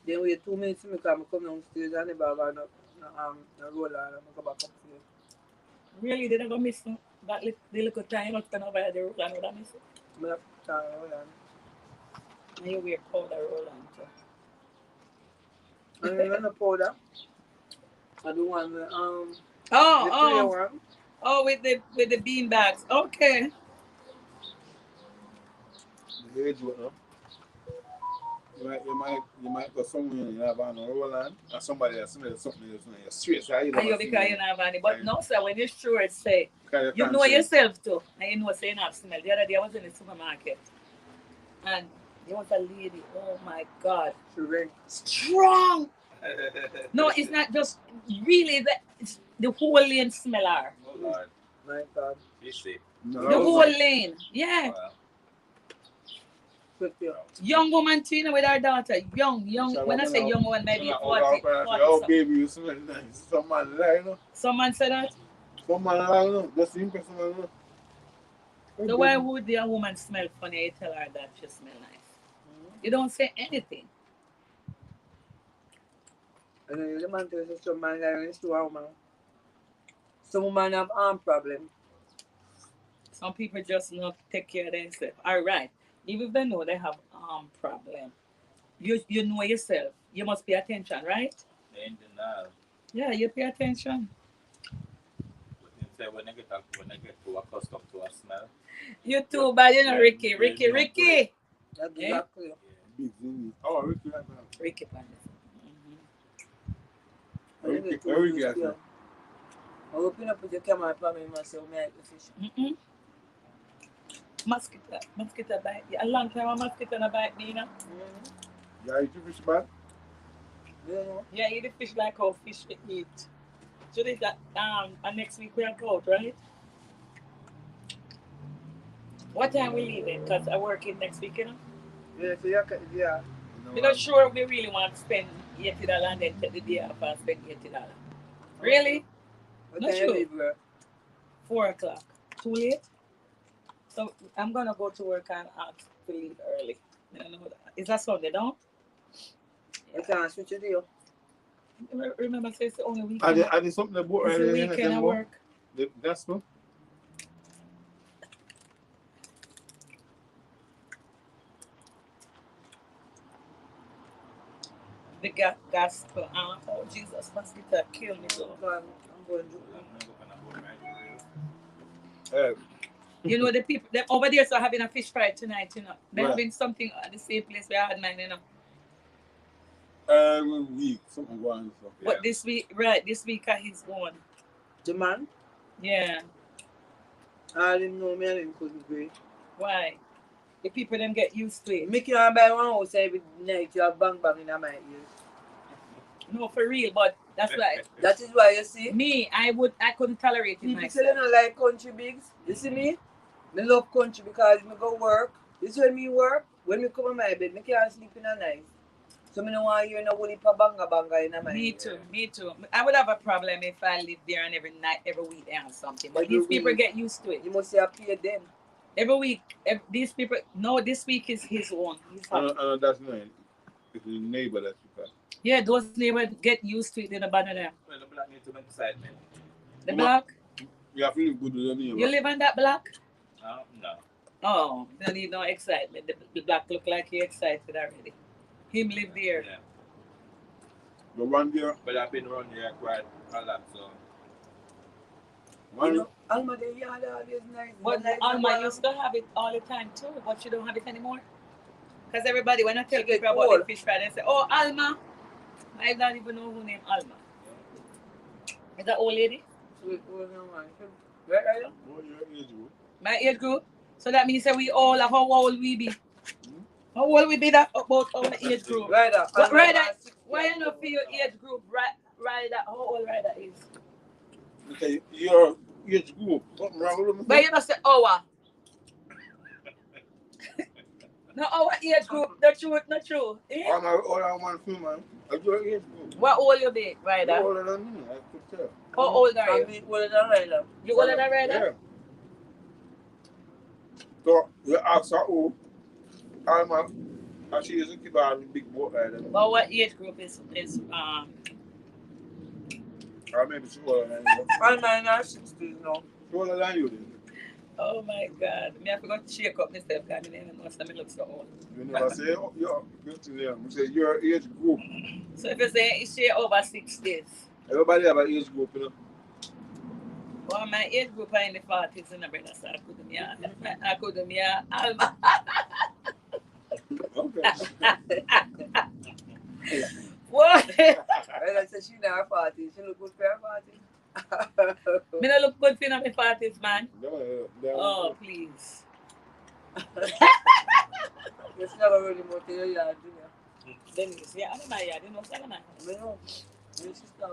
Then wait 2 minutes to me come downstairs and never have no roller and I go back upstairs. Really? They never miss that the little time not turn over the roll and would have missed it? I have to turn around. And you wear powder roll on too. And then the powder. I do one with the Oh, one. oh, with the bean bags. Okay. The age what now? You might go somewhere and you have on a roll on, and somebody else something else, you're straight. So And you because you don't have any. But no, sir, when you're sure, say, you know yourself too. And you know say you have smell. The other day I was in the supermarket and there was a lady, oh my God. Strong. No, it's not just really it's the whole lane smell her. Oh, Lord. My God. You see. The whole lane. Yeah. Young woman Tina with her daughter. Young. When I say young one, maybe 40. Oh, baby, you smell nice. Someone lie, no? Someone said that? Someone lie, no? Just impress someone, no? So why would the woman smell funny? You tell her that she smell nice. You don't say anything. And then the man tells us some man that is to a woman. Some woman have arm problem. Some people just not take care of themselves. All right. Even if they know they have arm problem, you know yourself. You must pay attention, right? In denial. Yeah, you pay attention. But you say when I get too accustomed to a smell. You too, but you know, Yeah, Ricky, there's Ricky, no Ricky. That's Eh? exactly. Big thing. Oh, Ricky like that. Ricky, pan. When you get too Ricky used like to that. it. I open up with your camera and plan myself, me like the fish. Mm-mm. Mosquito bite. Yeah, a long time a mosquito not bite me, you know. Yeah, you fish bad? You know? Yeah, eat the fish like how fish we eat. So this that and next week we are out, right? What time we leaving? Cause I work in next week, you know. Yeah, so you can, yeah. We're not sure we really want to spend $80 and then take the day off and spend $80. Really? What Not time you sure. leave, bro? 4 o'clock. Too late? So I'm gonna go to work and ask to leave early. You know that. Is that Sunday, no? You can't switch it to you. Remember, so it's the only I weekend. did something about It's the weekend I work. That's one. The gospel. Oh, Jesus, mosquito kill me. So. I'm going to Hey, You know, the people them over there are having a fish fry tonight, you know. They're Right. having something at the same place where I had mine, you know. every week something going on. So. But this week, right, this week I his own. the man. Yeah. I didn't know me and him couldn't agree. Why? The people them get used to it. Me can't buy one house every night you have bang bang in my ears. No, for real, but that's why That is why you see. me, I couldn't tolerate it People say myself. they don't like country bigs. You see me? I love country because me go work. This when me work. When me come in my bed, me can't sleep in a night. So me don't want to hear no whole heap of banga banga in my Me ear. too, me too. I would have a problem if I lived there and every night, every week or something. But Every these people week. get used to it. You must say I pay them. Every week, these people. No, this week is his own. I know that's not. It's the neighbor that you got. Yeah, those neighbors get used to it in the bottom there. Well, the black need to make excitement. The Come on. block. You have to live good with your neighbor. You live on that block? No. Oh, you don't need no excitement. The block look like he excited already. Him live there. Yeah. The one there. But I've been around here quite a lot, so. You One, know, Alma the yard always nice. But Nice Alma and used to have it all the time too, but she don't have it anymore. Because everybody, when I tell She get people about old. the fish fry, they say, "Oh, Alma." I don't even know who named Alma. Is that old lady? Sweet old woman. Where are you? what your age group? My age group. So that means that we all are how old we be. How old we be that about our age group? Rider. But Alma Rider, about 60 why you and not for your age group? Rider, how old Rider is? Because your age group. Something wrong with them? But you not say our. No, our age group. Not true, not true. Eh? All I want to see, man. At your age group. What old you be, You're Rider? older than me, I could tell. How old are I'm you? the older than Rider. You older than Rider? Yeah. So you ask her who, Alma, and she used to keep on big boat rider. But what age group is Or maybe she older than you. Alma in her 60s now. She older than you then. Oh my God. Me I forgot to shake up myself because I didn't know something look so old. You never say, oh, you're to them. You say your age group. So if you say it's she over 60s, Everybody have an age group, you know. well my age group are in the 40s and brother, so I could do me Alma. Okay. What? Rider said she in her 40s. She look good for her 40s. Me not look good for my 40s, man. No. Oh, please. You still have a really more to your yard, do you? Denise, yeah, I don't know, yeah, I didn't know something. I know. Your sister.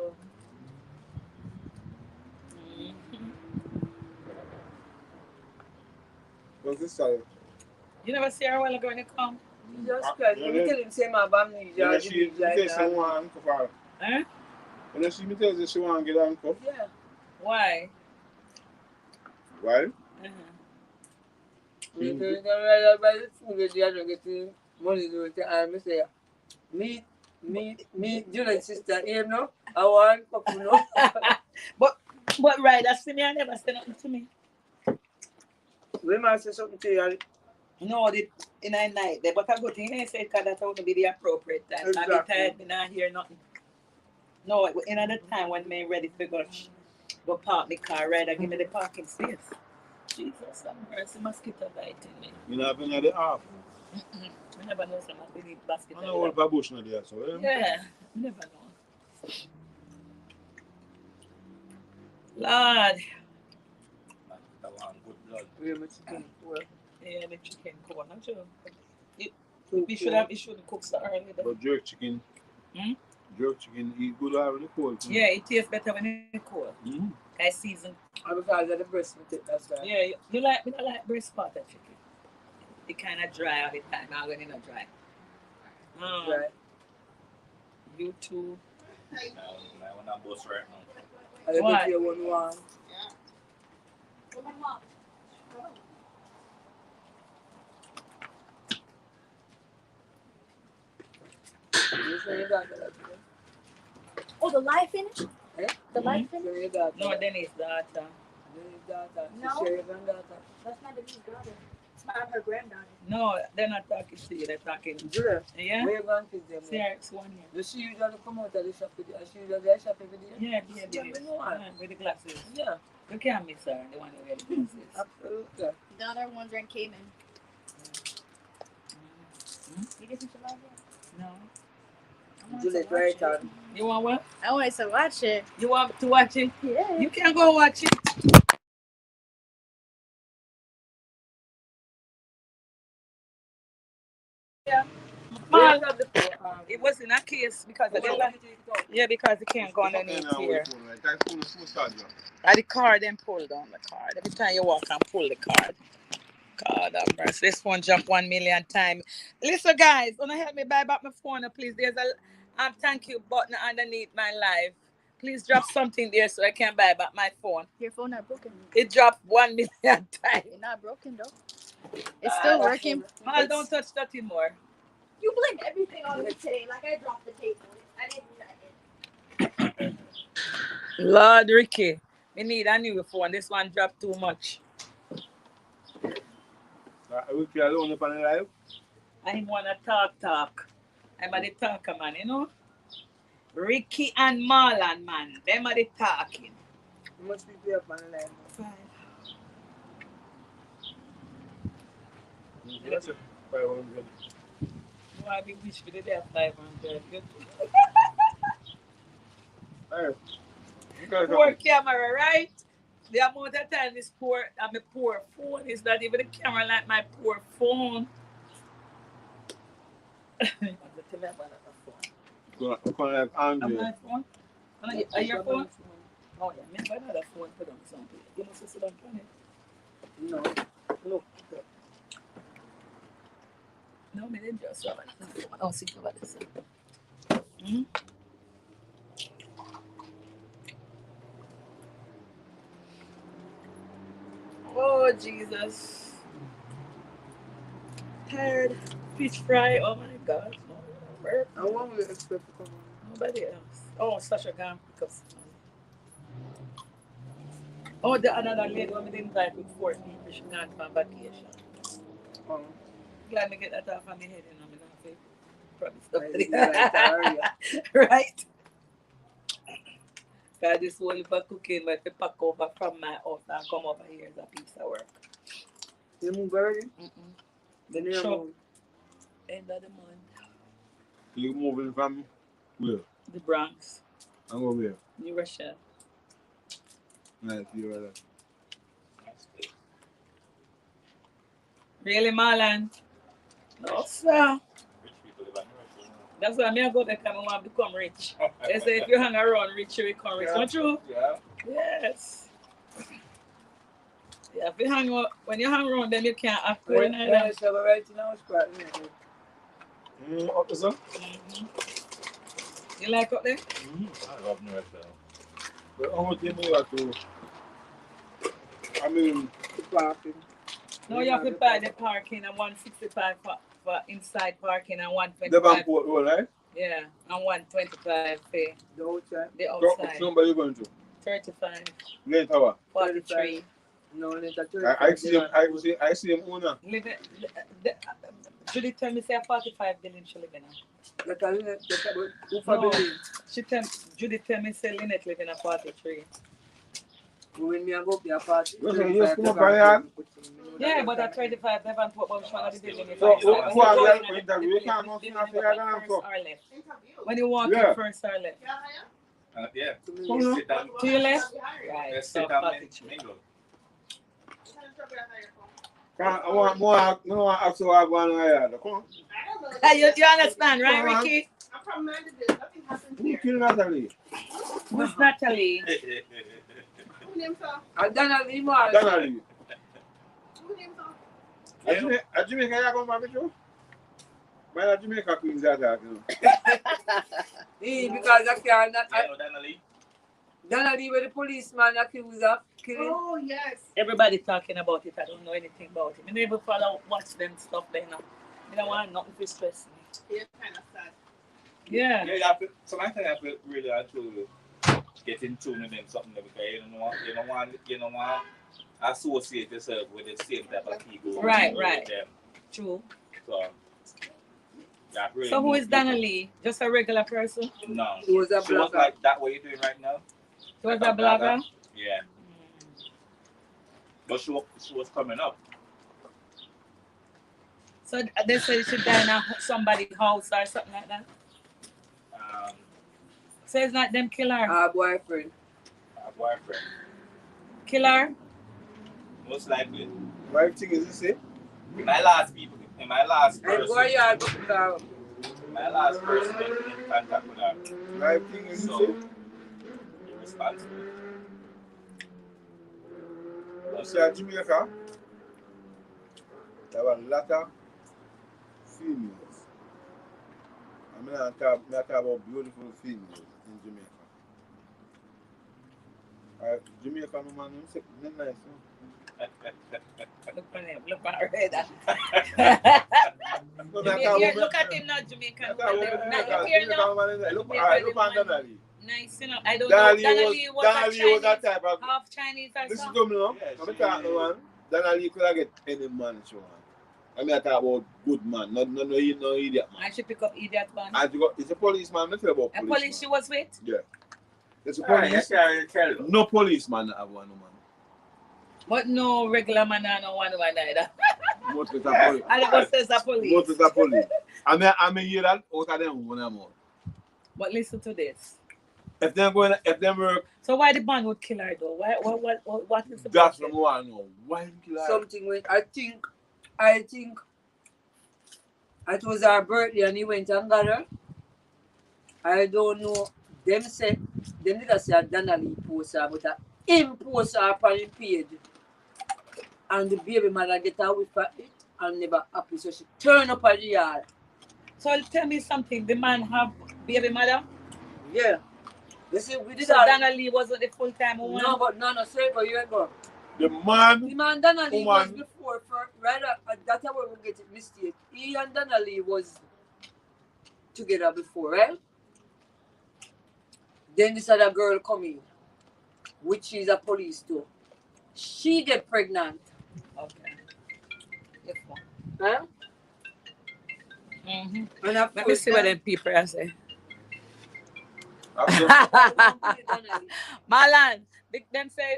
What's this side? You never see her while ago when you come? Jesus Christ. Let me tell him, say my amnesia. You know, she says she want to for her. Huh? You know, she tells you she want to get handcuffed. Yeah. Why? Right? Uh-huh. You tell him, Rider, buy the food that they are not getting. Money do it and me say, me, Julian's sister, you know, I want couple no. But right, that's me. I never say nothing to me. We must say something to you. No, in a night there, but I go to you say that would be the appropriate time. Exactly. I be tired, me not hear nothing. No, in another time when me ready to go park the car, rather give me the parking space. Jesus, have mercy, mosquito biting me. You know, I've been at the half. I never know some of the basket. I know what about bush now there, so. Yeah, never know. Lord. That one good blood. We have chicken. Yeah, the chicken cold, not sure. We should cook so early. But jerk chicken. Jerk chicken eat good out in the cold. Yeah, it tastes better when it's cold. I season. And because of the breast meat, that's right. Yeah, you like me? I like breast part of chicken. It kind of dry all the time. Now when it's not dry. Dry. You too. I want to boss right now. I Why? put you one. You say you got that. Oh, the live finished? Eh? The live finished? So you got No, that. then it's that. Dennis daughter. No. She share your granddaughter. That's not Denise' daughter. It's not her granddaughter. No, they're not talking to you. They're talking. Julia, Yeah? where you going to them? It's 1 year. Does she usually come out of the shop with you? She usually shop every day? Yeah, with the glasses. Yeah. You can't miss her, the one who wear the glasses. Absolutely. The other ones are in Cayman. You didn't love it? No. Juliet, right on. You want what? I wanted to watch it. You want to watch it? Yeah. You can go watch it. Yeah. Man, it was in a case because of the yeah, because it can't go underneath here. And the card then pull down the card. Every time you walk and pull the card. God have mercy. This phone jump 1 million times. Listen, guys, wanna help me buy back my phone, please? There's a thank you button underneath my live. Please drop something there so I can buy back my phone. Your phone not broken. It dropped 1 million times. It's not broken though. It's still working. Mal, don't touch that anymore. You blame everything on me today, like I dropped the table. I didn't do that. Lord Ricky, we need a new phone. This one dropped too much. Ricky alone up on the live? I wanna talk. I'm a the talker man, you know? Ricky and Marlon, man. Them are the talking. You must be there up on the line. 5. That's it. 500. Why we wish we did have 500? Hey. Poor camera, right? The amount of time this poor, my poor phone is not even the camera like my poor phone. Gonna have Andre. My phone? Are your phone? Oh yeah, me have another phone put on something. You must sit on it. No. Look. No, me didn't just rub it. I'll see about this. Oh Jesus. Tired. Fish fry. Oh my God. And when we expect to come on? Nobody else. Oh, Sasha gone pick up some. Oh, the another lady when we didn't invite with 4 people. She gone on vacation. Oh. Glad me get that off of my head, you know. Me not Right. right? Because this whole heap of cooking, but to pack over from my house and come over here is a piece of work. You move already? Then you Sure. move. End of the month. You moving from where? The Bronx. I'm over here. New Rochelle. Nice, you're right. Really, Marlon? No, sir. Rich people live on the rich. That's why I go back and I want to become rich. They say if you hang around rich, you become rich. Not true? Yeah. Yes. Yeah, if you hang out, when you hang around them, you can't afford Yeah, it. so we're right now, squat. Up there, sir? You like up there? I love New York. But how much do you have to? I mean, Parking. No, you have to buy the parking at 165 for inside parking and The 125. Vanport Road, right? Yeah, and 125 for The outside. the So, which outside. number you going to? 35, Lane Tower. 43. No, later I see him. I see him owner. Living, Judy tell me say 45 billion she live in. No, Judy tell me say Lynette live in a 43. When me go up there party, Listen, you come up here. Yeah, but at 35, they haven't put which one of the building is. So, When who are you you go for in interview? You can't go building, after you that. go So, first or left. When you walk Yeah. in first or left. Yeah. no. Sit down. To your left? Right. Let's So sit down 43. mingle. I want more. I want ask you how go on here. Come on. You understand, right, Come on. Ricky? I'm from Mandeville. Nothing happened Who here. killed Natalie? Who's Natalie? Who named her? I done a remark. Natalie. Who named her? A Jamaica, you come back with you? Why a Jamaica queens are talking? Because I can't. You know Donnelly? Donnelly with the policeman accused of killing. Oh, yes. Everybody talking about it. I don't know anything about it. I never follow watch them stuff there now. I don't want nothing to stress me. Yeah, kind of sad. Yeah. Yeah, you have to, sometimes you have to really have to get in tune with them something because you don't want to associate yourself with the same type of people. Right, with right. Them. True. So, that really So who is people. Donnelly? Just a regular person? No. He was a She was blogger. like that what you're doing right now? She was Like a blogger? Yeah. But she was coming up. So they said she died in somebody's house or something like that? So it's not them kill her? Our boyfriend. Her boyfriend. Kill her? Most likely. Right thing is this, eh? My last And boy, you are looking down. my last person in contact with her. Right thing is this, So, eh? irresponsible. You see a Jamaica, there were a lot of females. I mean, I talk about beautiful females in Jamaica. Jamaica, no man, them nice, no? Look at him. Look at her head. No, me talk about- Look at him now, Jamaican. I talk about Look here Jamaica now. woman, look on Donnelly. Nice, you know. I don't know. Donnelly was Donnelly that type of. half Chinese or Listen something. to me now. Yeah, I'm talking to man. Donnelly could get any man she want. I mean, I talk about good man, no idiot man. And she pick up idiot man. And you got, it's a policeman. Let's talk about A police. police she was with? Yeah. It's a Alright, police. I can't tell you. No policeman that have one man. But no regular man and no one either. Most is a police. And it was says a police. Most is a police. I mean hear that out of them one more. But listen to this. If them work, So why the man would kill her though? What is the that's problem? what I want to know. Why you kill her? Something when I think it was her birthday and he went and got her. I don't know. Them didn't say Donnelly post her, but him post her upon his page. And the baby mother get her with her it and never happy. So she turn up at the yard. So tell me something. The man have baby mother? Yeah. You see, we did So that. Donnelly wasn't the full-time woman? No, but no, say but you ain't go. The man, The man Donnelly was woman. before, rather, that's how we get it mistake. He and Donnelly was together before, right? Then this other girl come in, which is a police too. She get pregnant. Okay. Yes, ma'am. Huh? Mm-hmm. And of Let me course, see what them people are saying. Donnelly. Marlon, them say,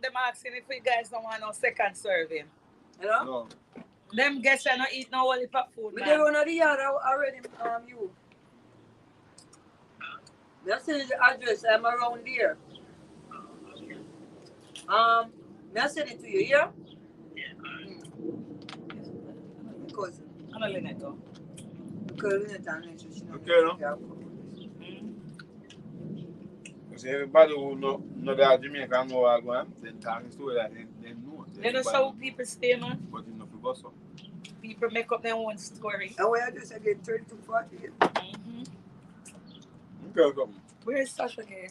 them asking if you guys don't want no second serving. You know? no. Them guests are not eat no holy pop food, But man. they run out of the yard already, you. That's the address. I'm around there. May I send it to you here? Because I'm not letting it go. Lynette and Lynette, she know. Okay, no? Because everybody who know that Jamaica know what going on, then talking story that they know. They don't show people stay, man. But you know, people so. People make up their own story. And where I just get 30 to 40. Mm-hmm. Okay, come. Where is Sasha again?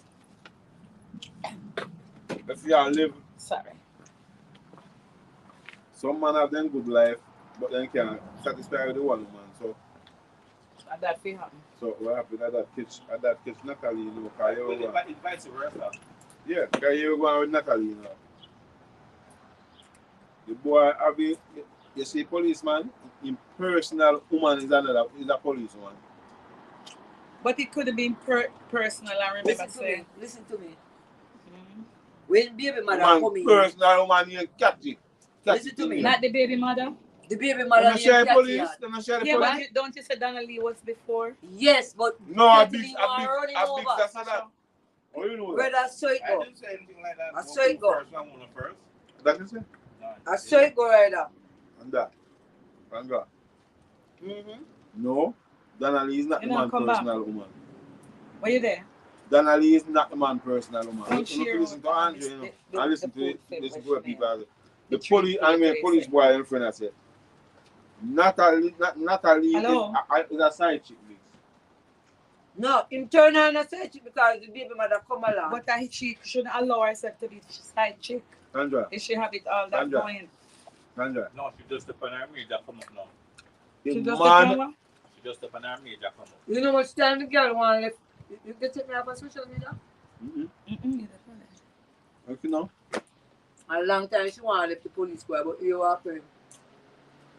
Let's see how live. Sorry. Some man have them good life, but then can't satisfy with the one woman. So And that feel happen. so what happened at that catch Natalie, you know, cause you But it's vice versa. yeah, cause you going with Natalie, you know. The boy having you see policeman, impersonal woman is a policeman. But it could have been personal, I remember Listen to saying. me. Listen to me. Mhm. When baby mother Woman come in, personal woman named Cathy. Listen to me. Not the baby mother. the baby Them mother not named share Cathy. police, them not share the Yeah, but police. don't you say Donna Lee was before? Yes, but No, a Cathy big didn't want running over. that's not that. Oh, you know Where that. that so it I go? didn't say anything like that. I saw it go. First, I want to first. That is it. No, I saw it go right now. And that. And that. Mm-hmm. No, Donnelly is not You the know, man come back. personal woman. Were you there? Donnelly is not the man personal woman. Don't Look, share listen to on Andrew, this- you know. the- And listen the to food fit listen to with what people Chanel. are. The The police, treat I mean, Tracy. police boy in front of said. Natalie Hello? is a side chick, please. No, him turn on and say it because the baby mother come along. But she shouldn't allow herself to be side chick. Sandra, If she have it all that Sandra. going. Sandra. no, she just up on her major come up now. The She just man, the She just up on her major come up. You know much time the girl want left. You can take me off of social media. okay, no. A long time she want left the police boy, but you are friend.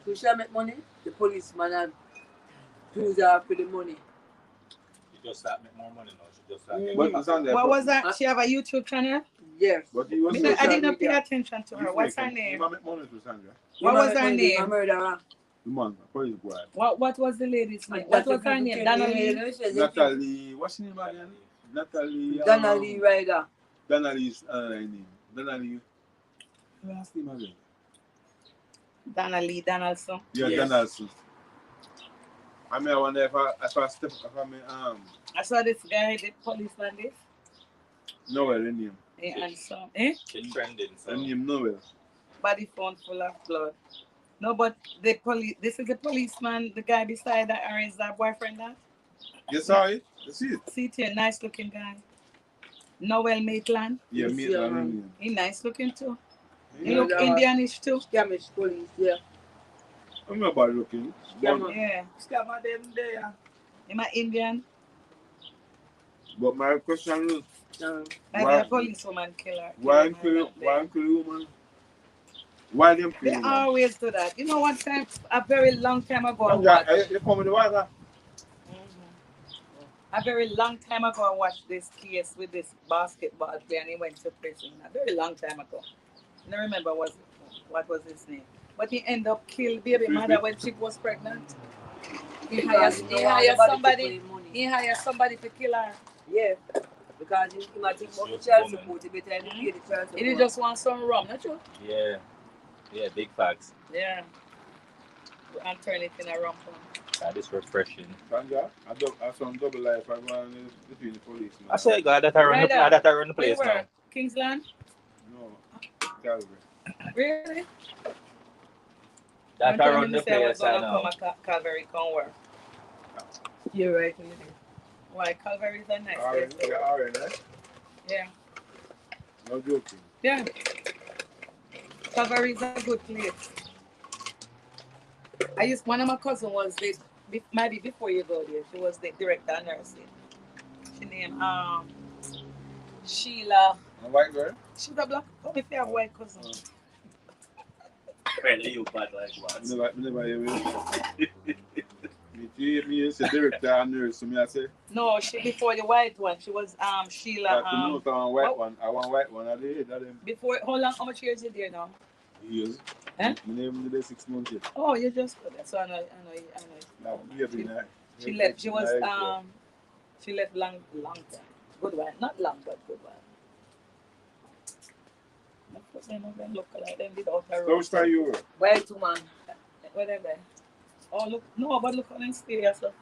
So she make money, the policeman and choose her for the money. She just start make more money now. She just start. But Sandra, What was that? She have a YouTube channel? Yes. But he was I didn't pay attention to her. What's her name? He make money to Sandra. What was her A name? murderer. The man, police boy. What was the lady's name? What was her name? Donna Lee? Natalie, what's her name again? Natalie. Donnelly Ryder. Donnelly's name. Donnelly. Last name again. Donna Lee Donaldson. Yeah, Yes. Donaldson. I mean, I wonder if I step, I saw this guy, the policeman, this. Noel, the name. And so, eh? It's trending. So. The name Noel. Body found full of blood. No, but the police. This is the policeman. The guy beside that, or is that boyfriend? That You saw it? You see it? see it, nice looking guy. Noel Maitland. Yeah, Yes, me yeah, and man. him. He nice looking too. He Yeah. look Indianish too. Scamish police, yeah. I'm not bad looking. But, Yeah. Scammer them there. He my Indian. but my question is, Like Why- a policewoman killer. why kill woman? Why them They kill woman? always do that. You know, one time, a very long time ago, I Sandra, watched. you come with the water? A very long time ago, I watched this case with this basketball player, and he went to prison. A very long time ago. I don't remember what was his name. But he ended up killed baby mother when she was pregnant. He hired somebody. He hired somebody to kill her. Yeah. Because he might think about the child support, he better than pay the child support. He just want some rum, not true? Yeah. Yeah, big facts. Yeah. And turn it in a rum. That is refreshing. Sandra, I some double life I go on between the police. I say, God, that I run the Where you place now. were? Kingsland? No, Calgary. Really? That I Don't run the tell me place say I I was know. gonna come to Calvary, come work. You're right. Why? Calvary is a nice All place. right, yeah, all right, right? Yeah. No joking. Yeah. Calvary is a good place. One of my cousins was maybe before you go there, she was the director of nursing. She named Sheila. A white girl? She's a black, oh, if you have white cousin. Well, you bad like what? Never hear me. Me say director and nurse, so me I say. No, she before the white one. She was Sheila. I know one white one. I want white one. I did that them Before, how much years you there now? years. Eh? My name is 6 months yet. Oh, you just so I know. Now, every night. She left. She was she left long time. Good while, not long, but good while. Look like them without her. So which time you were? White woman. Whatever. Oh look, no, but look on Insta. So,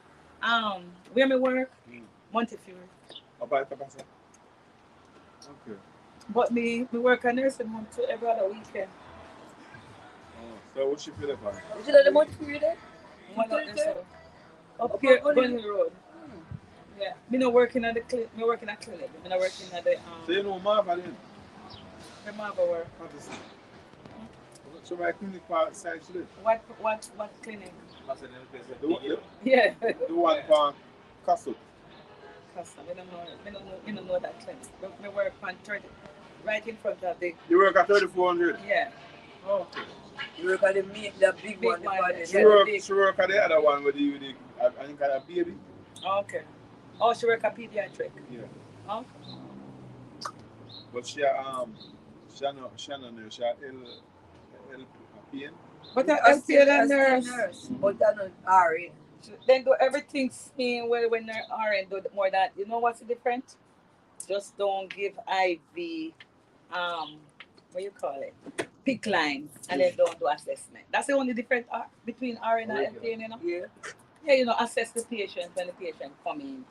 where me work, Montefiore. Up at the pastor. Okay. But me work a nursing home too every other weekend. Oh, so what she feel about? Is it the Montefiore there? One up there, so. Up here, Bunny Road. Yeah. Me not working at the clinic. Me working at clinic. Me not working at the So you know Marva then? Remember work. What is it? So my clinic for side street. What clinic? Must have never been The one, the, Yeah. the one for Castle. Custom. We don't know that clinic. We work on 30, right in front of the. You work at 3400. Yeah. Oh, okay. You work at the big Big one, the one, one, yeah. She work at the other one with the I think I had a baby. Okay. Oh, she work at pediatric. Yeah. Okay. But she not nurse, she a LPN. But I I still still a a nurse. nurse, but I'm not RN. Then do everything same well when they're RN. Do more that. You know what's the difference? Just don't give IV. What you call it? Pick lines, and then don't do assessment. That's the only difference between RN and LPN. You know. Yeah. Yeah, assess the patient when the patient come in,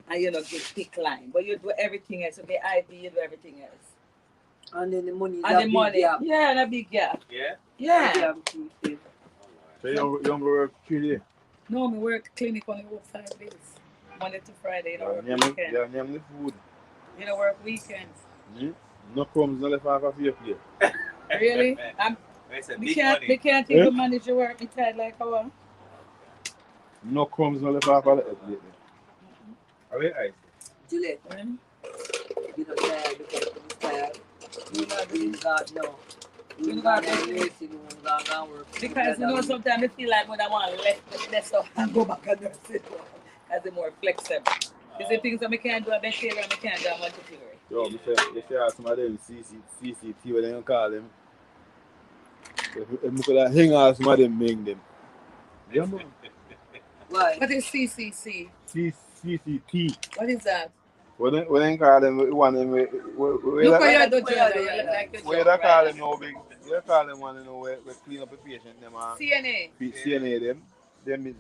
and give pick line. But you do everything else. So the IV, you do everything else. And then the money is And a the big money, gap. yeah, and a big gap. Yeah? Yeah. Yeah, between them. So you don't work 3 days. No, me work clinic only work 5 days. Monday to Friday, you don't work Yeah, weekend. name the food. You don't work weekends. No crumbs, no left half of your plate. Really? It's a We big can't money. even manage your work. Me tired like our. No crumbs, no left half of the plate. Are we ice? Juliet, you know, tired because you're tired. You not doing God now. You got to nursing home, go work. Because sometimes I feel like when I want to let that stuff and go back and nursing home, as a more flexible. There's the things that I can't do at best and I can't do at multi-theory. Yo, we say some of them CCT, what they call them. If we could hang out some of them, make them. Yeah, man. Why? What is CCC? CCT. What is that? What they call them, one of them, Look at your journal. Like what you call them now, big? You call them one, we clean up a patient, them CNA. CNA, them is,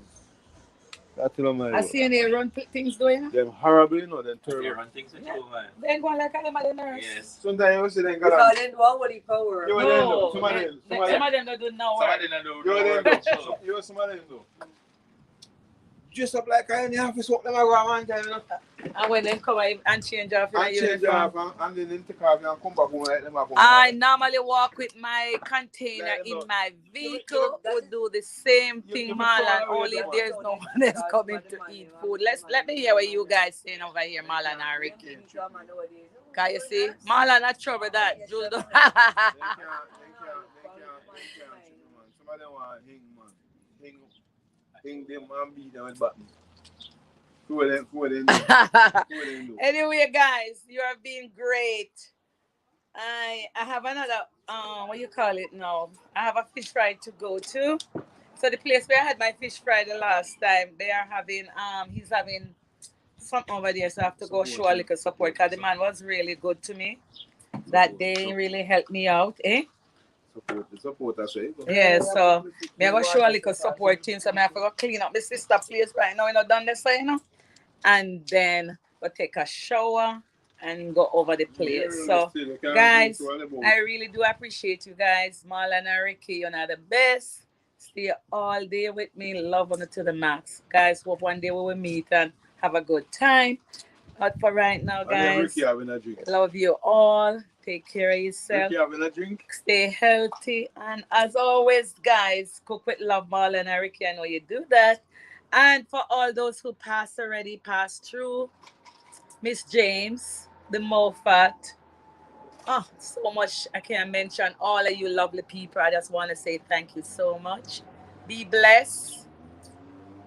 that's the man. A CNA run things doing? Them horrible, them They terrible. run things with you, man. Then go like them at the nurse. Yes. Sometimes you see them go Because down. they don't want the power. You No, some of them don't do no Some work. of them do You the work. So. You some of them do. Dress up like I in the office, walk them around one time, you know. And when they come and change off your And change uniform. off and then they take off and come back home like them back home. I normally walk with my container in my vehicle. Would do the same thing, Marlon. Only if there's no one else coming to eat food. Let me hear what you guys saying over here, Marlon and Ricky. Can you see? Marlon not trouble that. Jules don't. They can't. Some of them want hang, man. Hang them and beat them with button. Who are them do? Anyway, guys, you are being great. I have another what you call it now? I have a fish fry to go to. So the place where I had my fish fry the last time, they are having he's having something over there, so I have to go show a little support because the man was really good to me. That day really helped me out, eh? Support that's right. Yeah, so me I go show a little support team, so I have to go clean up my sister place right now, done this, and then go take a shower and go over the place. So guys, I really do appreciate you guys. Marlon and Ricky, you're the best. Stay all day with me, love on it to the max. Guys, hope one day we will meet and have a good time. But for right now, guys, love you all. Take care of yourself. Stay healthy. And as always, guys, cook with love, Marlon and Ricky. I know you do that. And for all those who passed through, Miss James, the Moffat. Oh, so much I can't mention. All of you lovely people. I just want to say thank you so much. Be blessed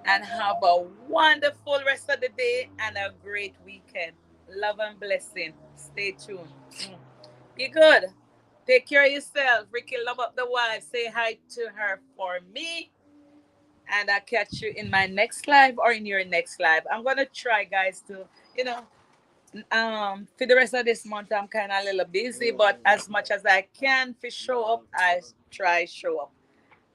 and have a wonderful rest of the day and a great weekend. Love and blessing. Stay tuned. Be good. Take care of yourself. Ricky, love up the wife. Say hi to her for me. And I'll catch you in my next live or in your next live. I'm gonna try, guys, to for the rest of this month I'm kind of a little busy, but as much as I can for show up, I try show up.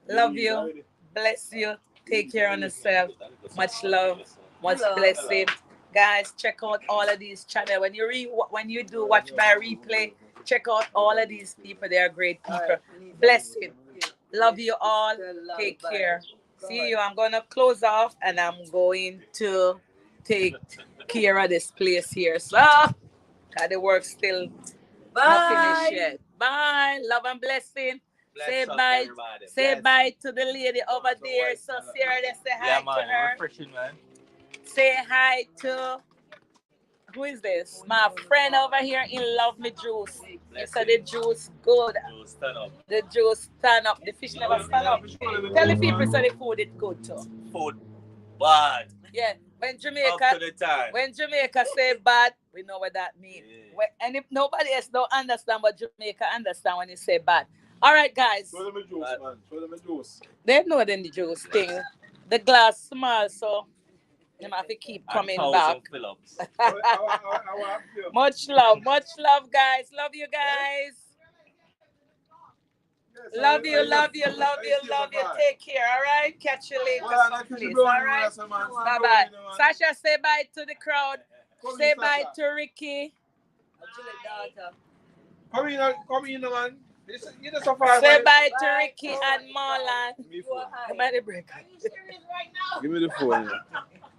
Love you. Bless you. Take care of yourself. Much love. Much blessing. Guys, check out all of these channels. When you do watch my replay, check out all of these people. They are great people. Blessing. Love you all. Take care. See you. I'm gonna close off and I'm going to take care of this place here. So, the work still not finished yet. Bye. Love and blessing. Say Bless up bye. everybody. Say Bless. bye to the lady over there. So Sarah, let's say hi Yeah, to man. her. Refreshing, man. Say hi to who is this? My friend over here in Love Me Juice. You said the juice good. Juice, stand up. The juice stand up. The fish never stand up. Tell the people so the food is good too. Food. Bad. Yeah. When Up Jamaica to the time. when Jamaica say bad, we know what that means. Yeah. And if nobody else don't understand, but Jamaica understand when they say bad. All right, guys. Show them a juice, man. Show them a juice. They know the juice thing. The glass small, so they have to keep coming back. Phillips. Much love, guys. Love you guys. Love you, love you, love you, love you. Take care, all right? Catch you later someplace, all right? Bye-bye. Sasha, say bye to the crowd. Say bye to Ricky. Come in, man. Say bye to Ricky and Marlon. Come on, the break. Give me the phone.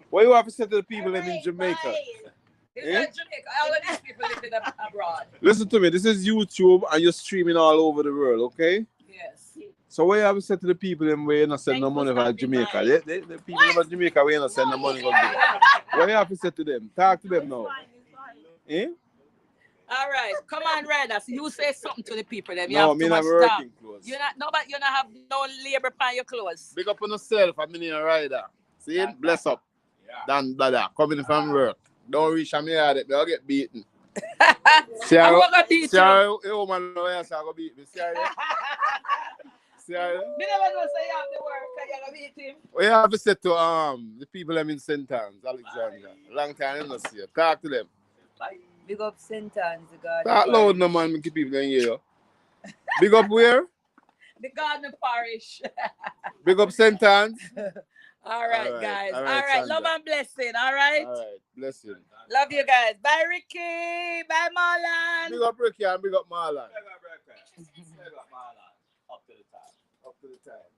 What you have to say to the people in Jamaica? Jamaica. All of these people living abroad. Listen to me. This is YouTube and you're streaming all over the world, okay? Yes. So what you have to say to the people them where you not send no money for Jamaica? The people about Jamaica where you not send no money for them. What you have to say to them? Talk to them now. Eh? All right, come on, Riders. You say something to the people. Them. You No, have me too not much working time. clothes. You're not. Nobody. You not have no labor on your clothes. Big up on yourself. I'm in a rider. See? Bless up. Dan brother, coming from work. Don't reach me yard. They'll get beaten. See I'm how gonna beat you. see how you woman know yes, I go beat me. See how see how Me never know say you have the work because you're gonna beat him. what you have to say to the people them in St. Anne's, Alexandria. Long time I don't see you. Talk to them. Big up St. Anne's, the God. Talk loud no man, make the people can hear you. Big up where? The Garden Parish. Big up St. Anne's. All right, guys. All right. Sandra. Love and blessing. All right. All right, blessing. Love you guys. Bye, Ricky. Bye, Marlon. Big up Ricky and big up Marlon. Up to the time. Up to the time.